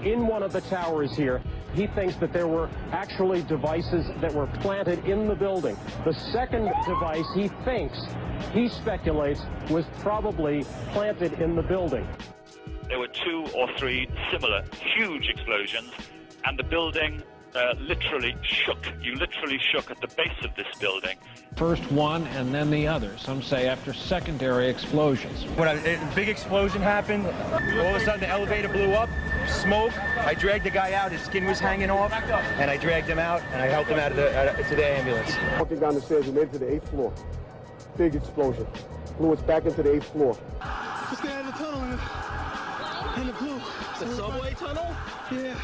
in one of the towers here. He thinks that there were actually devices that were planted in the building. The second device, he speculates, was probably planted in the building. There were 2 or 3 similar huge explosions, and the building literally shook. You literally shook at the base of this building. First one and then the other. Some say after secondary explosions. When a big explosion happened, all of a sudden the elevator blew up, smoke. I dragged the guy out. His skin was hanging off, and I dragged him out, and I helped him out to the ambulance. Walking down the stairs, we made it to the 8th floor. Big explosion. Blew us back into the 8th floor. Just got out of the tunnel and it blew. The subway tunnel? Yeah.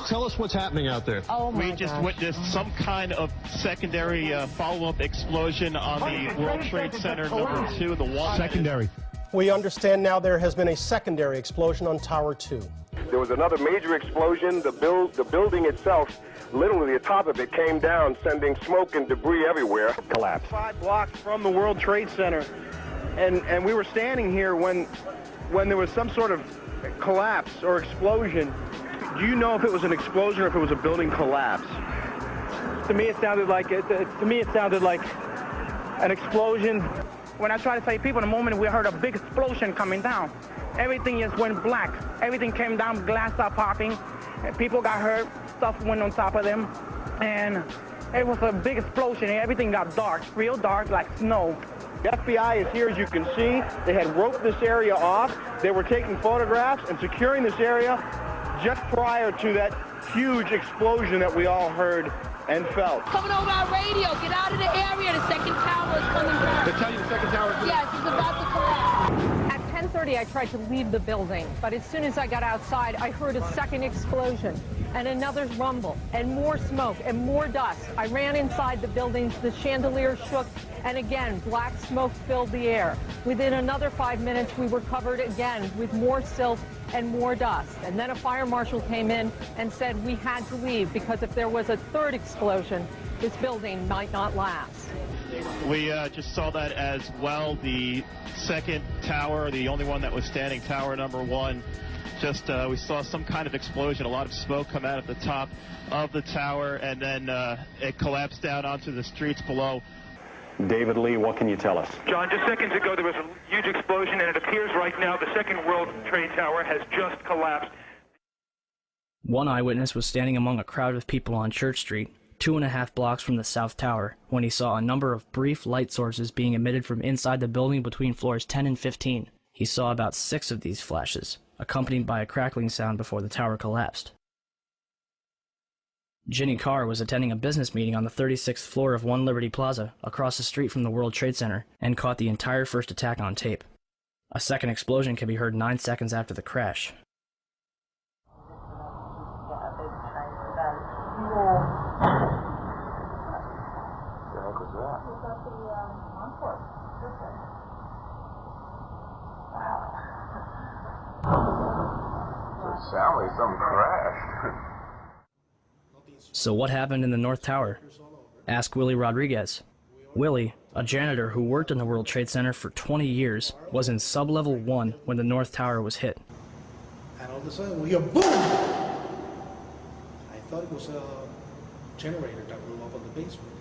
Tell us what's happening out there. Oh my We just witnessed some kind of secondary follow-up explosion on the World Trade Center number 2, the one. Secondary. We understand now there has been a secondary explosion on Tower 2. There was another major explosion. The building itself, literally the top of it came down, sending smoke and debris everywhere. Collapse. 5 blocks from the World Trade Center, and we were standing here when there was some sort of collapse or explosion. Do you know if it was an explosion or if it was a building collapse? To me, it sounded like an explosion. When I try to save people, the moment we heard a big explosion coming down, everything just went black. Everything came down, glass started popping, people got hurt, stuff went on top of them, and it was a big explosion. Everything got dark, real dark, like snow. The FBI is here, as you can see. They had roped this area off. They were taking photographs and securing this area just prior to that huge explosion that we all heard and felt. Coming over our radio, get out of the area, the second tower is coming down. They tell you the second tower is coming down? Yes, it's about to collapse. At 6:30, I tried to leave the building, but as soon as I got outside, I heard a second explosion and another rumble and more smoke and more dust. I ran inside the buildings, the chandelier shook, and again, black smoke filled the air. Within another 5 minutes, we were covered again with more silt and more dust. And then a fire marshal came in and said we had to leave because if there was a third explosion, this building might not last. We just saw that as well. The second tower, the only one that was standing, tower number 1, we saw some kind of explosion, a lot of smoke come out at the top of the tower, and then it collapsed down onto the streets below. David Lee, what can you tell us? John, just seconds ago there was a huge explosion, and it appears right now the second World Trade Tower has just collapsed. One eyewitness was standing among a crowd of people on Church Street, 2.5 blocks from the South Tower, when he saw a number of brief light sources being emitted from inside the building between floors 10 and 15. He saw about 6 of these flashes, accompanied by a crackling sound before the tower collapsed. Ginny Carr was attending a business meeting on the 36th floor of One Liberty Plaza, across the street from the World Trade Center, and caught the entire first attack on tape. A second explosion can be heard 9 seconds after the crash. It sounded like something crashed. So what happened in the North Tower? Ask Willie Rodriguez. Willie, a janitor who worked in the World Trade Center for 20 years, was in sub-level 1 when the North Tower was hit. And all of a sudden we hear boom! I thought it was a generator that blew up on the basement.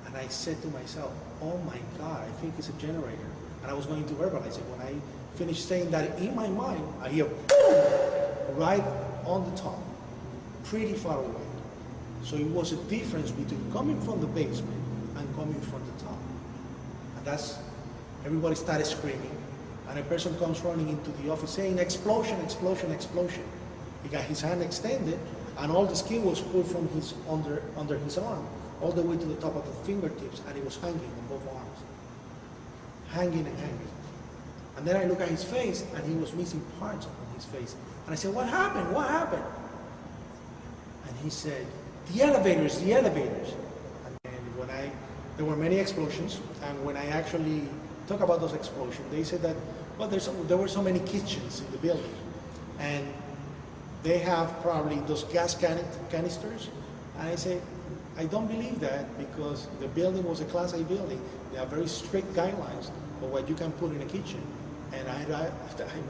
And I said to myself, oh my God, I think it's a generator. And I was going to verbalize it. When I finished saying that in my mind, I hear boom! Right on the top, pretty far away. So it was a difference between coming from the basement and coming from the top. And that's, everybody started screaming. And a person comes running into the office saying, explosion, explosion, explosion. He got his hand extended, and all the skin was pulled from his under his arm, all the way to the top of the fingertips, and he was hanging on both arms. Hanging and hanging. And then I look at his face, and he was missing parts of his face. And I said, what happened? What happened? And he said, the elevators, the elevators. And when there were many explosions, and when I actually talk about those explosions, they said that, well, there were so many kitchens in the building, and they have probably those gas canisters. And I say, I don't believe that, because the building was a Class A building. They have very strict guidelines of what you can put in a kitchen. And I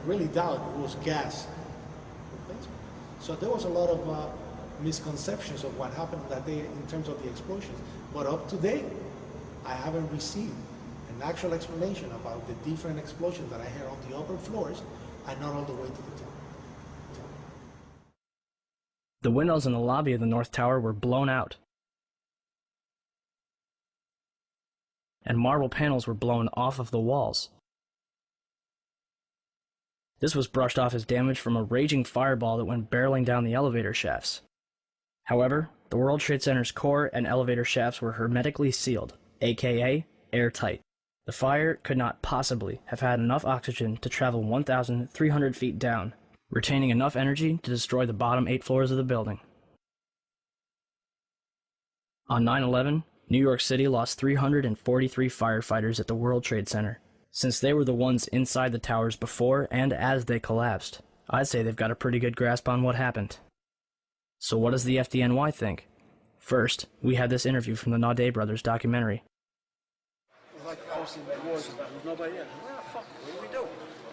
really doubt it was gas. So there was a lot of misconceptions of what happened that day in terms of the explosions. But up to date, I haven't received an actual explanation about the different explosions that I heard on the upper floors and not all the way to the top. The windows in the lobby of the North Tower were blown out, and marble panels were blown off of the walls. This was brushed off as damage from a raging fireball that went barreling down the elevator shafts. However, the World Trade Center's core and elevator shafts were hermetically sealed, aka airtight. The fire could not possibly have had enough oxygen to travel 1,300 feet down, retaining enough energy to destroy the bottom 8 floors of the building. On 9/11, New York City lost 343 firefighters at the World Trade Center. Since they were the ones inside the towers before and as they collapsed, I'd say they've got a pretty good grasp on what happened. So what does the FDNY think? First, we had this interview from the Naudet Brothers documentary. It was like the first thing that was. There was nobody there. Where the fuck? What do we do?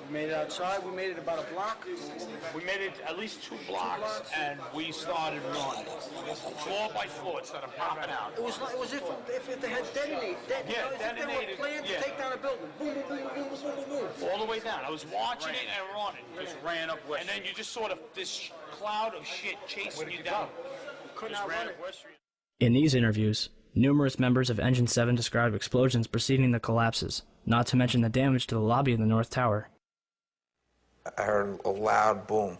We made it outside. We made it about a block. We made it at least 2 blocks, and we started running. Floor by floor, it started popping out. It was if they had detonated. If they were planned to take down a building. Boom, boom, boom, boom, boom, boom, boom. All the way down. I was watching it and running. Just ran up West Street. And then you just sort of this cloud of shit chasing you down. Couldn't outrun it. In these interviews, numerous members of Engine 7 described explosions preceding the collapses, not to mention the damage to the lobby of the North Tower. I heard a loud boom.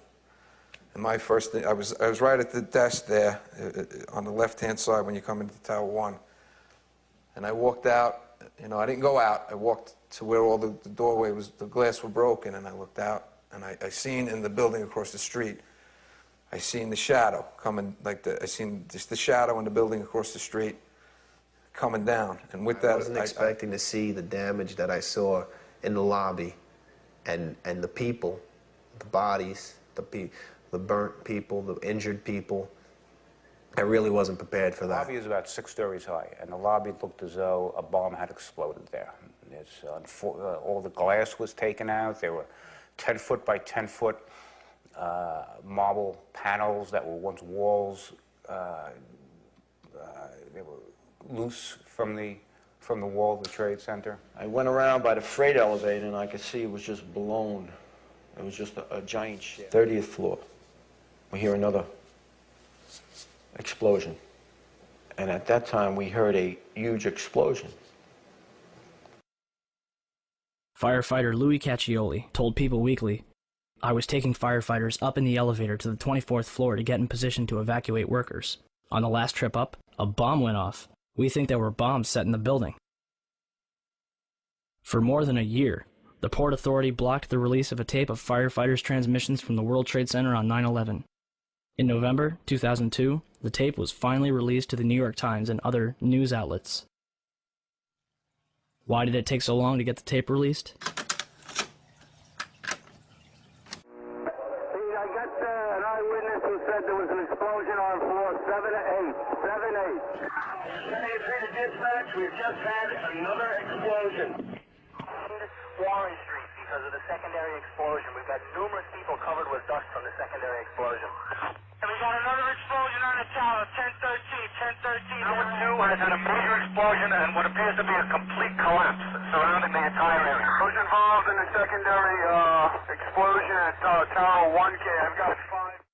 And my first thing, I was right at the desk there on the left-hand side when you come into Tower 1. And I walked out, I didn't go out, I walked to where all the doorway was, the glass were broken, and I looked out, and I seen in the building across the street, I seen the shadow coming, I seen just the shadow in the building across the street coming down, and with that, I wasn't expecting to see the damage that I saw in the lobby, and the people, the bodies, the burnt people, the injured people. I really wasn't prepared for that. The lobby is about 6 stories high, and the lobby looked as though a bomb had exploded there. All the glass was taken out. There were 10-foot by 10-foot marble panels that were once walls. They were loose from the wall of the Trade Center. I went around by the freight elevator, and I could see it was just blown. It was just a giant shit. 30th floor. We hear another explosion. And at that time, we heard a huge explosion. Firefighter Louis Caccioli told People Weekly, "I was taking firefighters up in the elevator to the 24th floor to get in position to evacuate workers. On the last trip up, a bomb went off. We think there were bombs set in the building." For more than a year, the Port Authority blocked the release of a tape of firefighters' transmissions from the World Trade Center on 9/11. In November 2002, the tape was finally released to the New York Times and other news outlets. Why did it take so long to get the tape released? I got an eyewitness who said there was an explosion on floor 7-8. 7-8. Dispatch, we've just had another explosion. Warren Street because of the secondary explosion. We've got numerous people covered with dust from the secondary explosion. And we got another explosion on the tower, 1013, 1013. Tower 2 has had a major explosion and what appears to be a complete collapse surrounding the entire area. Who's involved in the secondary explosion at Tower 1K? I've got 5.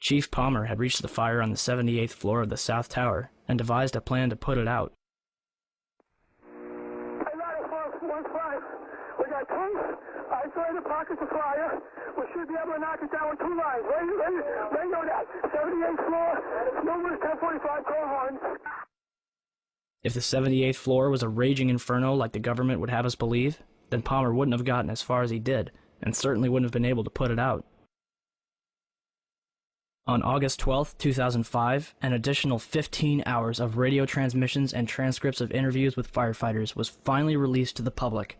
Chief Palmer had reached the fire on the 78th floor of the South Tower and devised a plan to put it out. We got tanks, isolated pockets of fire. We should be able to knock it down with 2 lines. Radio that. 78th floor, numerous 1045 call horns. If the 78th floor was a raging inferno like the government would have us believe, then Palmer wouldn't have gotten as far as he did, and certainly wouldn't have been able to put it out. On August 12, 2005, an additional 15 hours of radio transmissions and transcripts of interviews with firefighters was finally released to the public.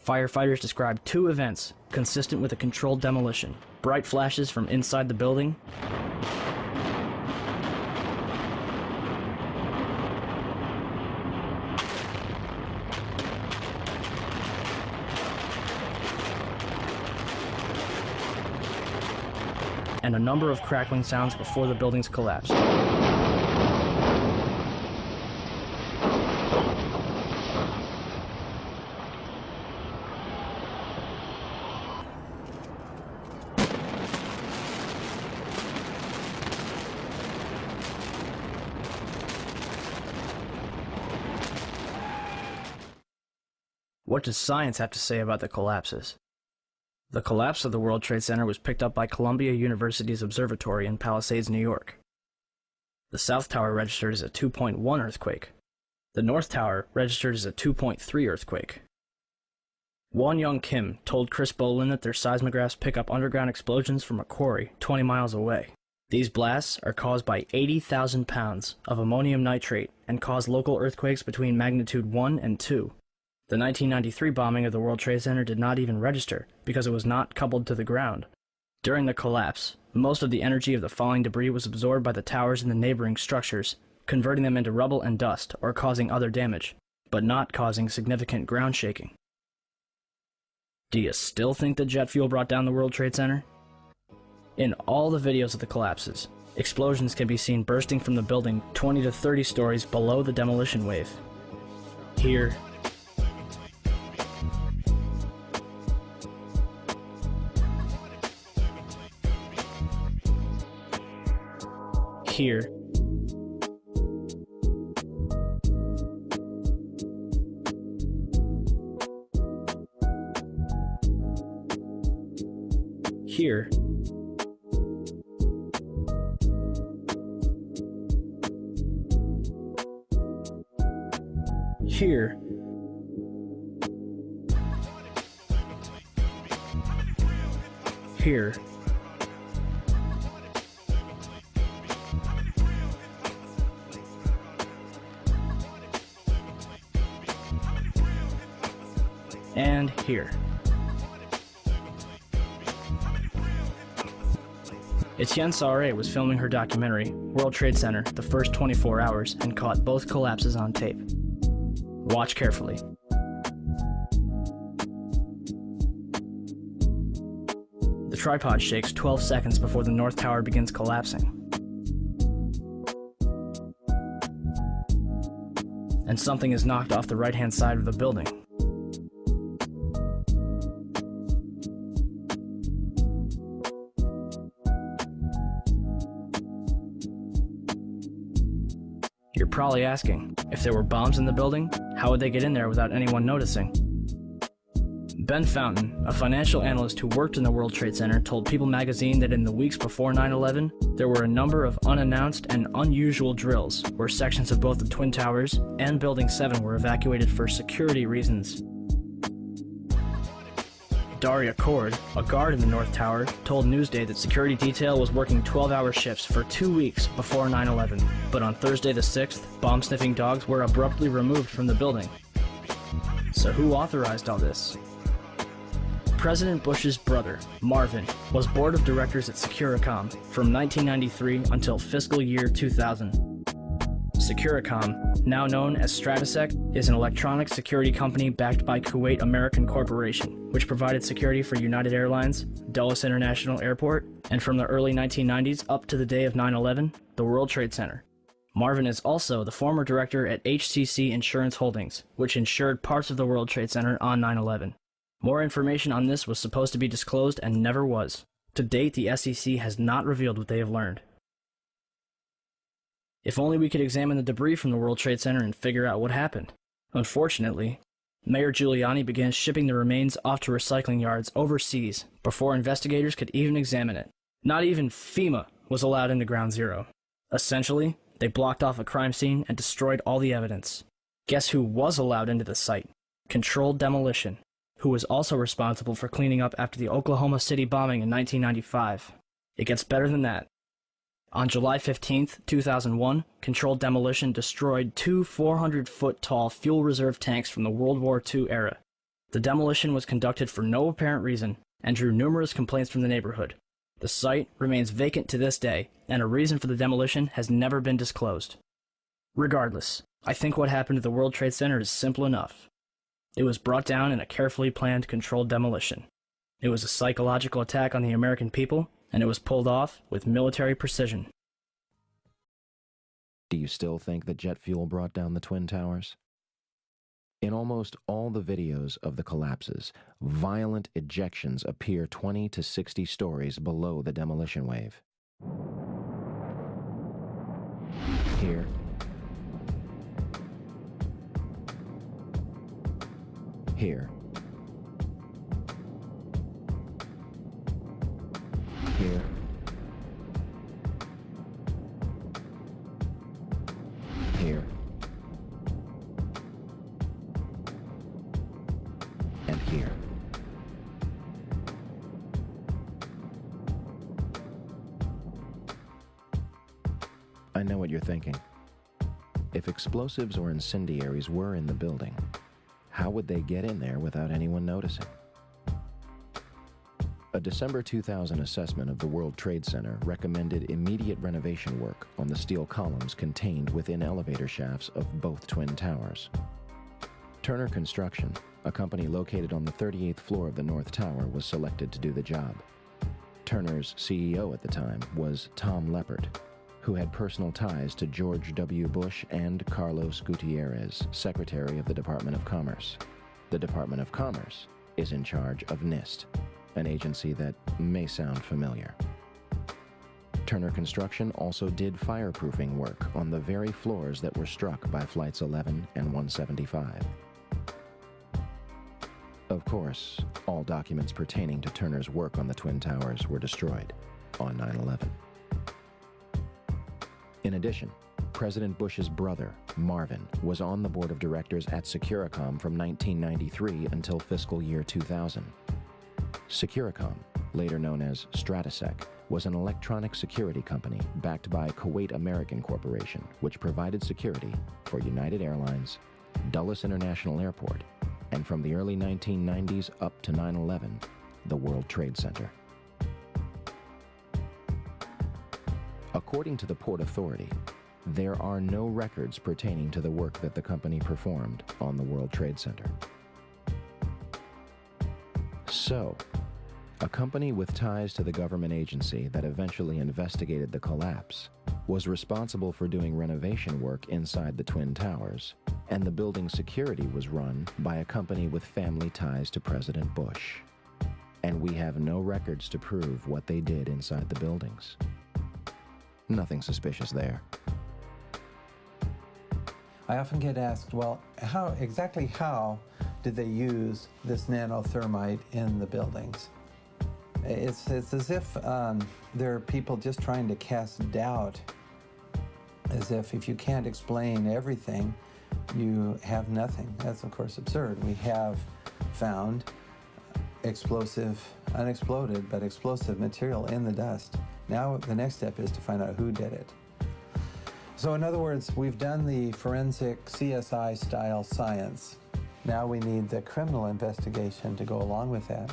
Firefighters described 2 events consistent with a controlled demolition: bright flashes from inside the building and a number of crackling sounds before the buildings collapsed. What does science have to say about the collapses? The collapse of the World Trade Center was picked up by Columbia University's observatory in Palisades, New York. The South Tower registered as a 2.1 earthquake. The North Tower registered as a 2.3 earthquake. Won Young Kim told Chris Bolin that their seismographs pick up underground explosions from a quarry 20 miles away. These blasts are caused by 80,000 pounds of ammonium nitrate and cause local earthquakes between magnitude 1 and 2. The 1993 bombing of the World Trade Center did not even register because it was not coupled to the ground. During the collapse, most of the energy of the falling debris was absorbed by the towers and the neighboring structures, converting them into rubble and dust or causing other damage, but not causing significant ground shaking. Do you still think that jet fuel brought down the World Trade Center? In all the videos of the collapses, explosions can be seen bursting from the building 20 to 30 stories below the demolition wave. Here, here, here, here, here, and here. Etienne Sauret was filming her documentary, World Trade Center, the first 24 hours, and caught both collapses on tape. Watch carefully. The tripod shakes 12 seconds before the North Tower begins collapsing. And something is knocked off the right-hand side of the building. You're probably asking, if there were bombs in the building, how would they get in there without anyone noticing? Ben Fountain, a financial analyst who worked in the World Trade Center, told People magazine that in the weeks before 9/11, there were a number of unannounced and unusual drills where sections of both the Twin Towers and Building 7 were evacuated for security reasons. Daria Cord, a guard in the North Tower, told Newsday that security detail was working 12-hour shifts for 2 weeks before 9/11, but on Thursday the 6th, bomb-sniffing dogs were abruptly removed from the building. So who authorized all this? President Bush's brother, Marvin, was board of directors at Securicom from 1993 until fiscal year 2000. Securicom, now known as Stratasec, is an electronic security company backed by Kuwait American Corporation, which provided security for United Airlines, Dulles International Airport, and from the early 1990s up to the day of 9/11, the World Trade Center. Marvin is also the former director at HCC Insurance Holdings, which insured parts of the World Trade Center on 9/11. More information on this was supposed to be disclosed and never was. To date, the SEC has not revealed what they have learned. If only we could examine the debris from the World Trade Center and figure out what happened. Unfortunately, Mayor Giuliani began shipping the remains off to recycling yards overseas before investigators could even examine it. Not even FEMA was allowed into Ground Zero. Essentially, they blocked off a crime scene and destroyed all the evidence. Guess who was allowed into the site? Controlled Demolition, who was also responsible for cleaning up after the Oklahoma City bombing in 1995. It gets better than that. On July 15, 2001, Controlled Demolition destroyed 2 400-foot-tall fuel reserve tanks from the World War II era. The demolition was conducted for no apparent reason and drew numerous complaints from the neighborhood. The site remains vacant to this day, and a reason for the demolition has never been disclosed. Regardless, I think what happened to the World Trade Center is simple enough. It was brought down in a carefully planned, controlled demolition. It was a psychological attack on the American people, and it was pulled off with military precision. Do you still think that jet fuel brought down the Twin Towers? In almost all the videos of the collapses, violent ejections appear 20 to 60 stories below the demolition wave. Here, here, here, here, and here. I know what you're thinking. If explosives or incendiaries were in the building, how would they get in there without anyone noticing? A December 2000 assessment of the World Trade Center recommended immediate renovation work on the steel columns contained within elevator shafts of both Twin Towers. Turner Construction, a company located on the 38th floor of the North Tower, was selected to do the job. Turner's CEO at the time was Tom Leppert, who had personal ties to George W. Bush and Carlos Gutierrez, Secretary of the Department of Commerce. The Department of Commerce is in charge of NIST, an agency that may sound familiar. Turner Construction also did fireproofing work on the very floors that were struck by Flights 11 and 175. Of course, all documents pertaining to Turner's work on the Twin Towers were destroyed on 9/11. In addition, President Bush's brother, Marvin, was on the board of directors at Securicom from 1993 until fiscal year 2000. Securicom, later known as Stratasec, was an electronic security company backed by Kuwait American Corporation, which provided security for United Airlines, Dulles International Airport, and from the early 1990s up to 9/11, the World Trade Center. According to the Port Authority, there are no records pertaining to the work that the company performed on the World Trade Center. So, a company with ties to the government agency that eventually investigated the collapse was responsible for doing renovation work inside the Twin Towers, and the building's security was run by a company with family ties to President Bush. And we have no records to prove what they did inside the buildings. Nothing suspicious there. I often get asked, well, how did they use this nanothermite in the buildings? It's as if there are people just trying to cast doubt, as if you can't explain everything, you have nothing. That's, of course, absurd. We have found explosive, unexploded, but explosive material in the dust. Now the next step is to find out who did it. So in other words, we've done the forensic CSI-style science. Now we need the criminal investigation to go along with that,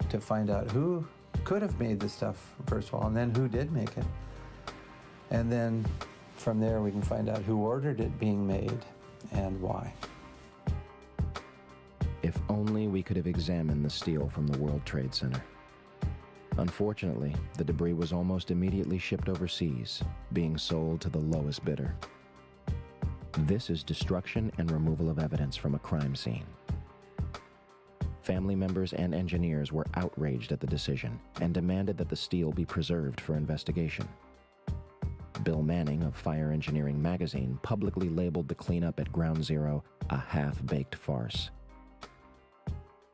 to find out who could have made this stuff, first of all, and then who did make it. And then from there we can find out who ordered it being made and why. If only we could have examined the steel from the World Trade Center. Unfortunately, the debris was almost immediately shipped overseas, being sold to the lowest bidder. This is destruction and removal of evidence from a crime scene. Family members and engineers were outraged at the decision and demanded that the steel be preserved for investigation. Bill Manning of Fire Engineering magazine publicly labeled the cleanup at Ground Zero a half-baked farce.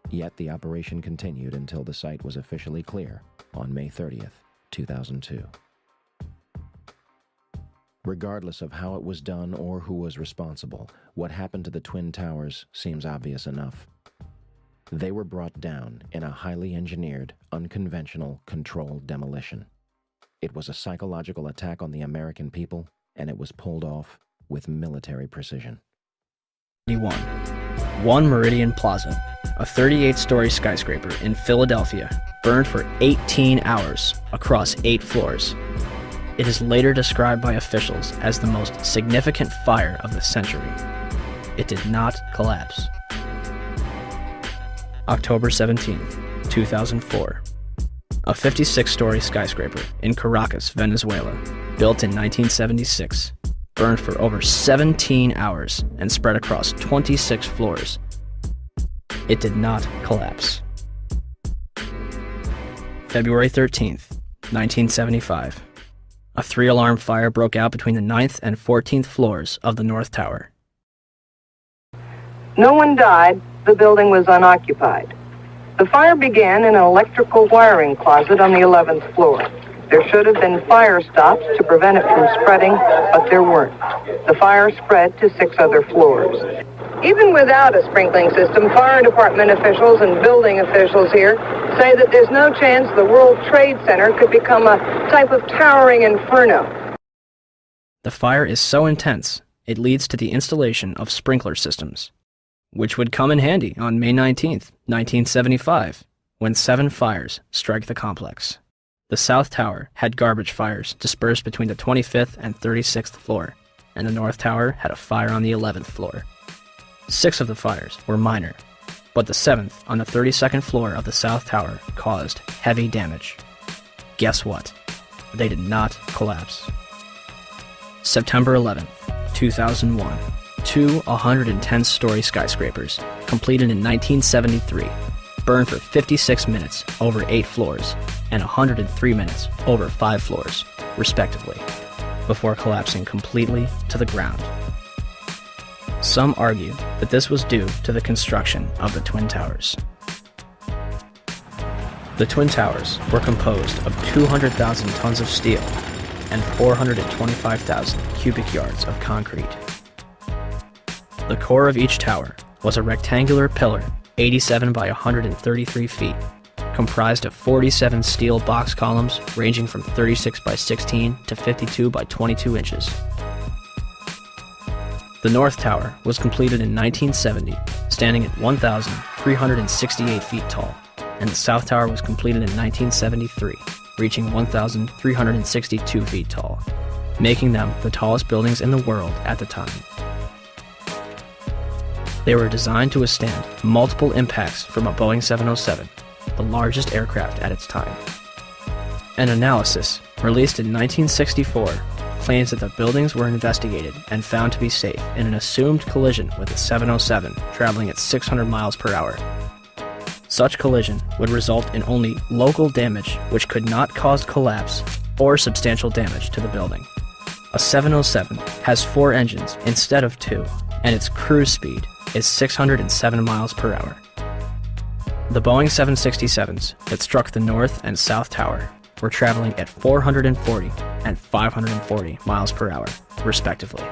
Yet the operation continued until the site was officially clear on May 30th, 2002. Regardless of how it was done or who was responsible, what happened to the Twin Towers seems obvious enough. They were brought down in a highly engineered, unconventional, controlled demolition. It was a psychological attack on the American people, and it was pulled off with military precision. 1 Meridian Plaza, a 38-story skyscraper in Philadelphia, burned for 18 hours across 8 floors. It is later described by officials as the most significant fire of the century. It did not collapse. October 17, 2004. A 56-story skyscraper in Caracas, Venezuela, built in 1976, burned for over 17 hours and spread across 26 floors. It did not collapse. February 13th, 1975. A 3-alarm fire broke out between the 9th and 14th floors of the North Tower. No one died. The building was unoccupied. The fire began in an electrical wiring closet on the 11th floor. There should have been fire stops to prevent it from spreading, but there weren't. The fire spread to 6 other floors. Even without a sprinkling system, fire department officials and building officials here say that there's no chance the World Trade Center could become a type of towering inferno. The fire is so intense, it leads to the installation of sprinkler systems, which would come in handy on May 19th, 1975, when 7 fires strike the complex. The South Tower had garbage fires dispersed between the 25th and 36th floor, and the North Tower had a fire on the 11th floor. 6 of the fires were minor, but the 7th on the 32nd floor of the South Tower caused heavy damage. Guess what? They did not collapse. September 11th, 2001. 2 110-story skyscrapers, completed in 1973, burned for 56 minutes over 8 floors and 103 minutes over 5 floors, respectively, before collapsing completely to the ground. Some argue that this was due to the construction of the Twin Towers. The Twin Towers were composed of 200,000 tons of steel and 425,000 cubic yards of concrete. The core of each tower was a rectangular pillar 87 by 133 feet, comprised of 47 steel box columns ranging from 36 by 16 to 52 by 22 inches. The North Tower was completed in 1970, standing at 1,368 feet tall, and the South Tower was completed in 1973, reaching 1,362 feet tall, making them the tallest buildings in the world at the time. They were designed to withstand multiple impacts from a Boeing 707, the largest aircraft at its time. An analysis, released in 1964, claims that the buildings were investigated and found to be safe in an assumed collision with a 707 traveling at 600 miles per hour. Such collision would result in only local damage which could not cause collapse or substantial damage to the building. A 707 has 4 engines instead of 2, and its cruise speed is 607 miles per hour. The Boeing 767s that struck the North and South Tower were traveling at 440 and 540 miles per hour, respectively.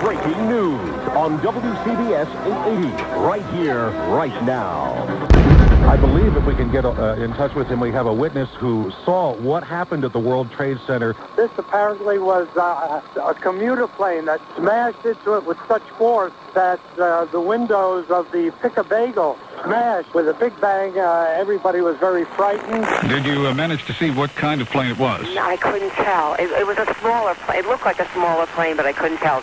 Breaking news on WCBS 880, right here, right now. I believe if we can get in touch with him, we have a witness who saw what happened at the World Trade Center. This apparently was a commuter plane that smashed into it with such force that the windows of the Pick-a-Bagel smashed with a big bang. Everybody was very frightened. Did you manage to see what kind of plane it was? No, I couldn't tell. It was a smaller plane. It looked like a smaller plane, but I couldn't tell.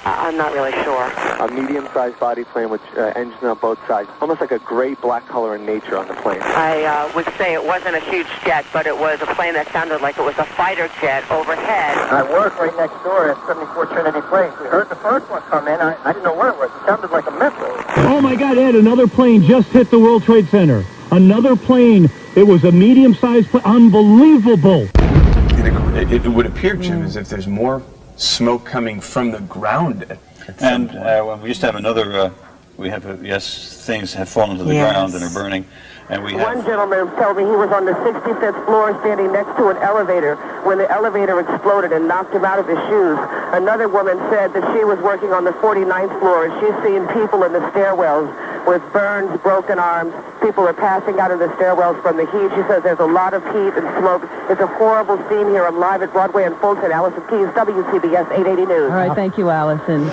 I'm not really sure. A medium-sized body plane with engines on both sides. Almost like a gray-black color in nature on the plane. I would say it wasn't a huge jet, but it was a plane that sounded like it was a fighter jet overhead. I work right next door at 74 Trinity Place. We heard the first one come in. I didn't know what it was. It sounded like a missile. Oh my God, Ed, another plane just hit the World Trade Center. Another plane. It was a medium-sized plane. Unbelievable. It would appear, Jim, as if there's more smoke coming from the ground at some point. And we used to have another, things have fallen to the ground and are burning. And we have... One gentleman told me he was on the 65th floor standing next to an elevator when the elevator exploded and knocked him out of his shoes. Another woman said that she was working on the 49th floor and she's seen people in the stairwells with burns, broken arms. People are passing out of the stairwells from the heat. She says there's a lot of heat and smoke. It's a horrible scene here. I'm live at Broadway and Fulton. Allison Keyes, WCBS 880 News. All right, thank you, Allison.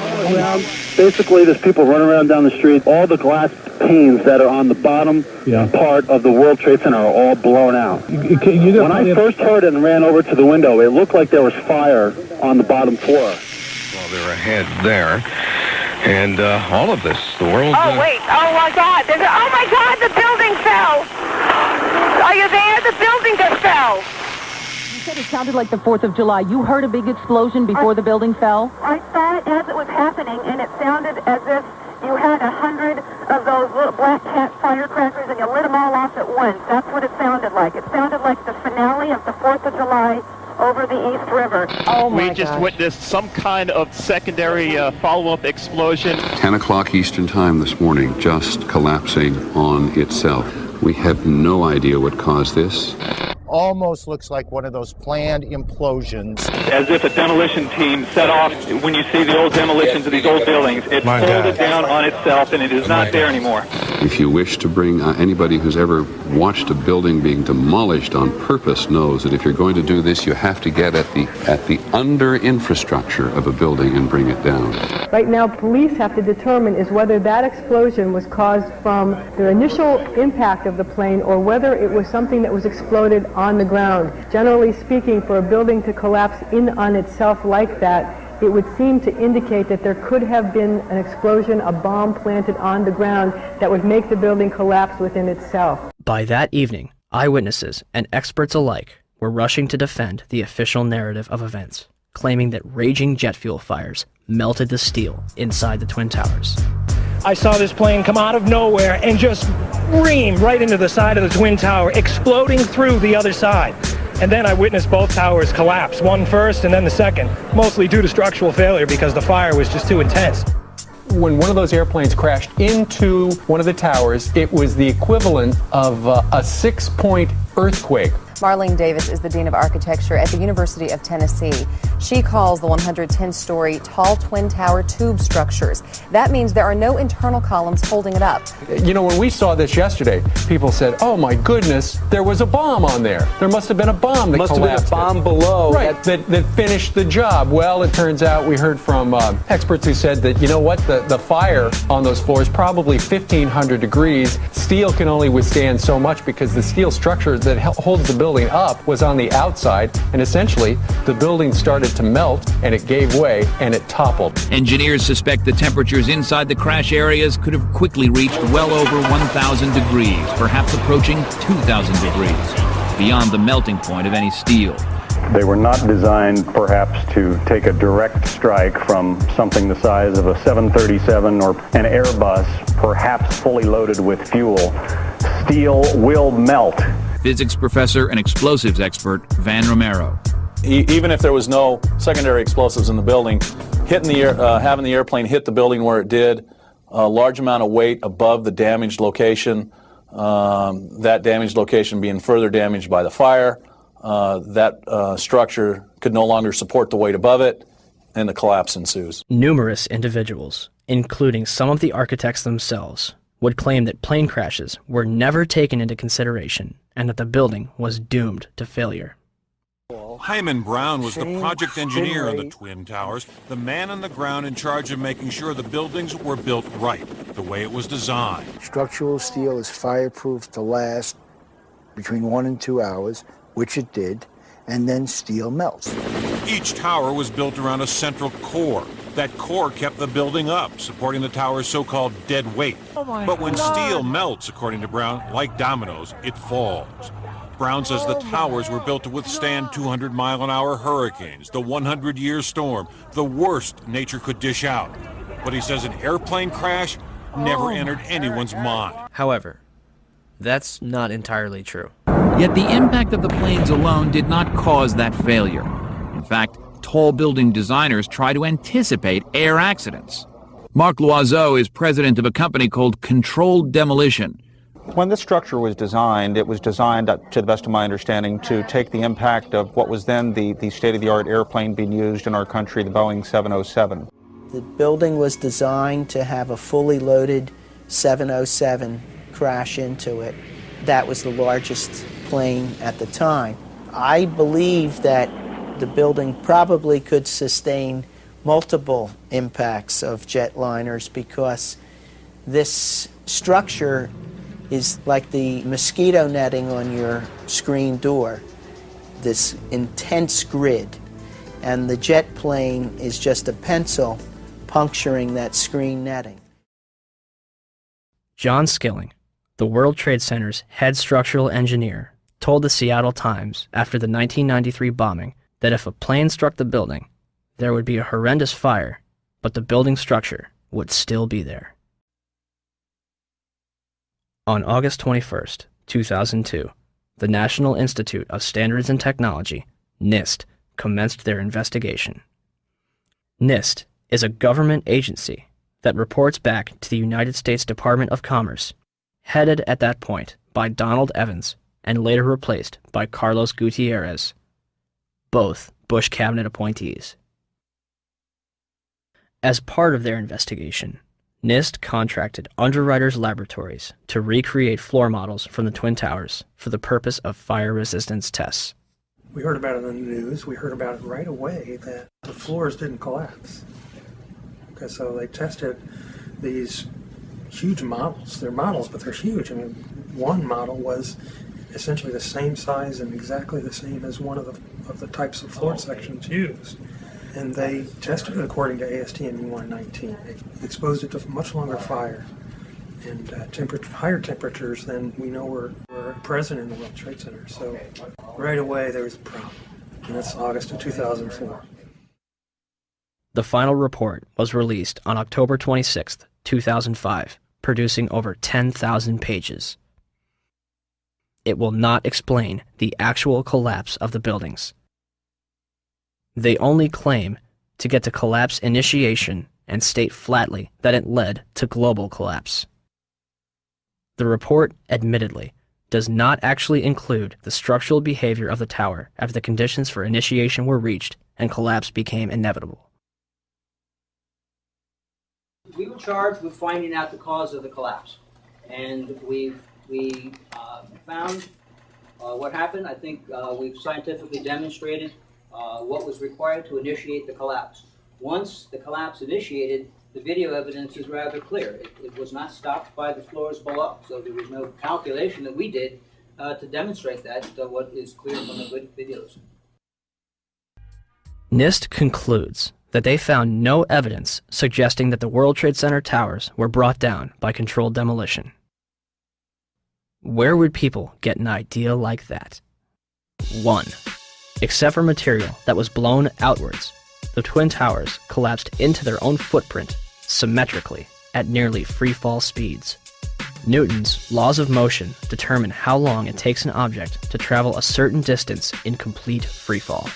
Basically, there's people running around down the street. All the glass panes that are on the bottom part of the World Trade Center are all blown out. When I first heard it and ran over to the window, it looked like there was fire on the bottom floor. Well, they're ahead there. And all of this, the world... Oh, wait. Oh, my God. Oh, my God, the building fell. Are you there? The building just fell. You said it sounded like the 4th of July. You heard a big explosion before the building fell? I saw it as it was happening, and it sounded as if you had 100 of those little black cat firecrackers and you lit them all off at once. That's what it sounded like. It sounded like the finale of the 4th of July over the East River. Oh, my We just witnessed some kind of secondary follow-up explosion. 10 o'clock Eastern Time this morning, just collapsing on itself. We have no idea what caused this. Almost looks like one of those planned implosions. As if a demolition team set off, when you see the old demolitions of these old buildings, it folded down on itself and it is not there anymore. If you wish to bring anybody who's ever watched a building being demolished on purpose knows that if you're going to do this, you have to get at the under infrastructure of a building and bring it down. Right now, police have to determine is whether that explosion was caused from the initial impact of the plane or whether it was something that was exploded on the ground. Generally speaking, for a building to collapse in on itself like that, it would seem to indicate that there could have been an explosion, a bomb planted on the ground that would make the building collapse within itself. By that evening, eyewitnesses and experts alike were rushing to defend the official narrative of events, claiming that raging jet fuel fires melted the steel inside the Twin Towers. I saw this plane come out of nowhere and just ream right into the side of the Twin Tower, exploding through the other side. And then I witnessed both towers collapse, one first and then the second, mostly due to structural failure because the fire was just too intense. When one of those airplanes crashed into one of the towers, it was the equivalent of a 6-point earthquake. Marlene Davis is the Dean of Architecture at the University of Tennessee. She calls the 110-story tall twin tower tube structures. That means there are no internal columns holding it up. You know, when we saw this yesterday, people said, oh my goodness, there was a bomb on there. There must have been a bomb that collapsed. Must have been a bomb below. Right, that finished the job. Well, it turns out we heard from experts who said that, you know what, the fire on those floors, probably 1,500 degrees. Steel can only withstand so much because the steel structure that holds the building up was on the outside, and essentially the building started to melt and it gave way and it toppled. Engineers suspect the temperatures inside the crash areas could have quickly reached well over 1,000 degrees, perhaps approaching 2,000 degrees, beyond the melting point of any steel. They were not designed, perhaps, to take a direct strike from something the size of a 737 or an Airbus, perhaps fully loaded with fuel. Steel will melt. Physics professor and explosives expert Van Romero. Even if there was no secondary explosives in the building, hitting the having the airplane hit the building where it did, a large amount of weight above the damaged location, that damaged location being further damaged by the fire, that structure could no longer support the weight above it, and the collapse ensues. Numerous individuals, including some of the architects themselves, would claim that plane crashes were never taken into consideration and that the building was doomed to failure. Hyman Brown was the project engineer on the Twin Towers, the man on the ground in charge of making sure the buildings were built right, the way it was designed. Structural steel is fireproof to last between 1 and 2 hours, which it did, and then steel melts. Each tower was built around a central core. That core kept the building up, supporting the tower's so-called dead weight. But when steel melts, according to Brown, like dominoes, it falls. Brown says the towers were built to withstand 200-mile-an-hour hurricanes, the 100-year storm, the worst nature could dish out. But he says an airplane crash never entered anyone's mind. However, that's not entirely true. Yet the impact of the planes alone did not cause that failure. In fact, tall building designers try to anticipate air accidents. Marc Loiseau is president of a company called Controlled Demolition. When this structure was designed, it was designed, to the best of my understanding, to take the impact of what was then the state-of-the-art airplane being used in our country, the Boeing 707. The building was designed to have a fully loaded 707 crash into it. That was the largest plane at the time. I believe that the building probably could sustain multiple impacts of jetliners because this structure is like the mosquito netting on your screen door, this intense grid, and the jet plane is just a pencil puncturing that screen netting. John Skilling, the World Trade Center's head structural engineer, told the Seattle Times after the 1993 bombing that if a plane struck the building, there would be a horrendous fire, but the building structure would still be there. On August 21st, 2002, the National Institute of Standards and Technology, NIST, commenced their investigation. NIST is a government agency that reports back to the United States Department of Commerce, headed at that point by Donald Evans and later replaced by Carlos Gutierrez, both Bush cabinet appointees. As part of their investigation, NIST contracted Underwriters Laboratories to recreate floor models from the Twin Towers for the purpose of fire resistance tests. We heard about it in the news. We heard about it right away that the floors didn't collapse. Okay, so they tested these huge models. They're models, but they're huge. I mean, one model was essentially the same size and exactly the same as one of the types of floor sections used. And they tested it according to ASTM E119. They exposed it to much longer fire and higher temperatures than we know were present in the World Trade Center. So right away there was a problem. And that's August of 2004. The final report was released on October 26, 2005, producing over 10,000 pages. It will not explain the actual collapse of the buildings. They only claim to get to collapse initiation and state flatly that it led to global collapse. The report, admittedly, does not actually include the structural behavior of the tower after the conditions for initiation were reached and collapse became inevitable. We were charged with finding out the cause of the collapse, and we found what happened. I think we've scientifically demonstrated what was required to initiate the collapse. Once the collapse initiated, the video evidence is rather clear. It was not stopped by the floors below, so there was no calculation that we did to demonstrate that, what is clear from the videos. NIST concludes that they found no evidence suggesting that the World Trade Center towers were brought down by controlled demolition. Where would people get an idea like that? 1. Except for material that was blown outwards, the Twin Towers collapsed into their own footprint symmetrically at nearly free-fall speeds. Newton's laws of motion determine how long it takes an object to travel a certain distance in complete freefall.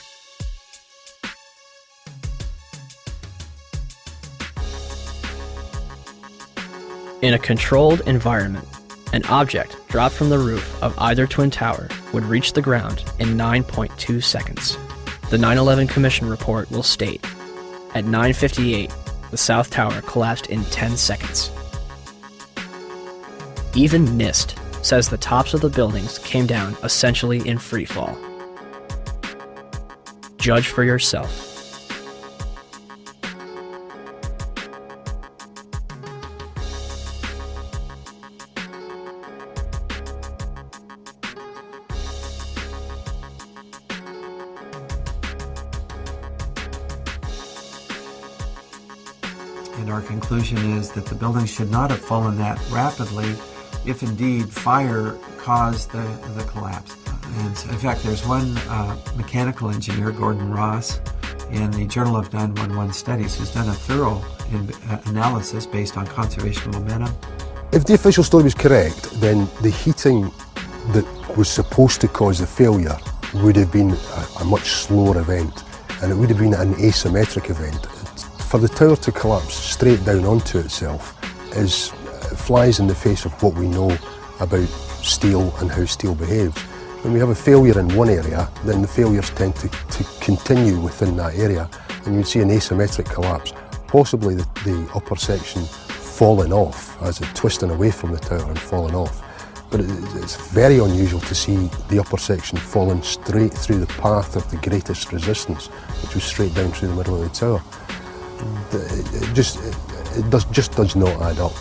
In a controlled environment, an object dropped from the roof of either twin tower would reach the ground in 9.2 seconds. The 9/11 Commission report will state, at 9:58, the South Tower collapsed in 10 seconds. Even NIST says the tops of the buildings came down essentially in free fall. Judge for yourself. And our conclusion is that the building should not have fallen that rapidly if indeed fire caused the collapse. And in fact, there's one mechanical engineer, Gordon Ross, in the Journal of 911 Studies, who's done a thorough analysis based on conservation of momentum. If the official story was correct, then the heating that was supposed to cause the failure would have been a much slower event, and it would have been an asymmetric event. For the tower to collapse straight down onto itself flies in the face of what we know about steel and how steel behaves. When we have a failure in one area, then the failures tend to continue within that area, and you'd see an asymmetric collapse, possibly the upper section falling off as it twisting away from the tower and falling off. But it's very unusual to see the upper section falling straight through the path of the greatest resistance, which was straight down through the middle of the tower. It just does not add up.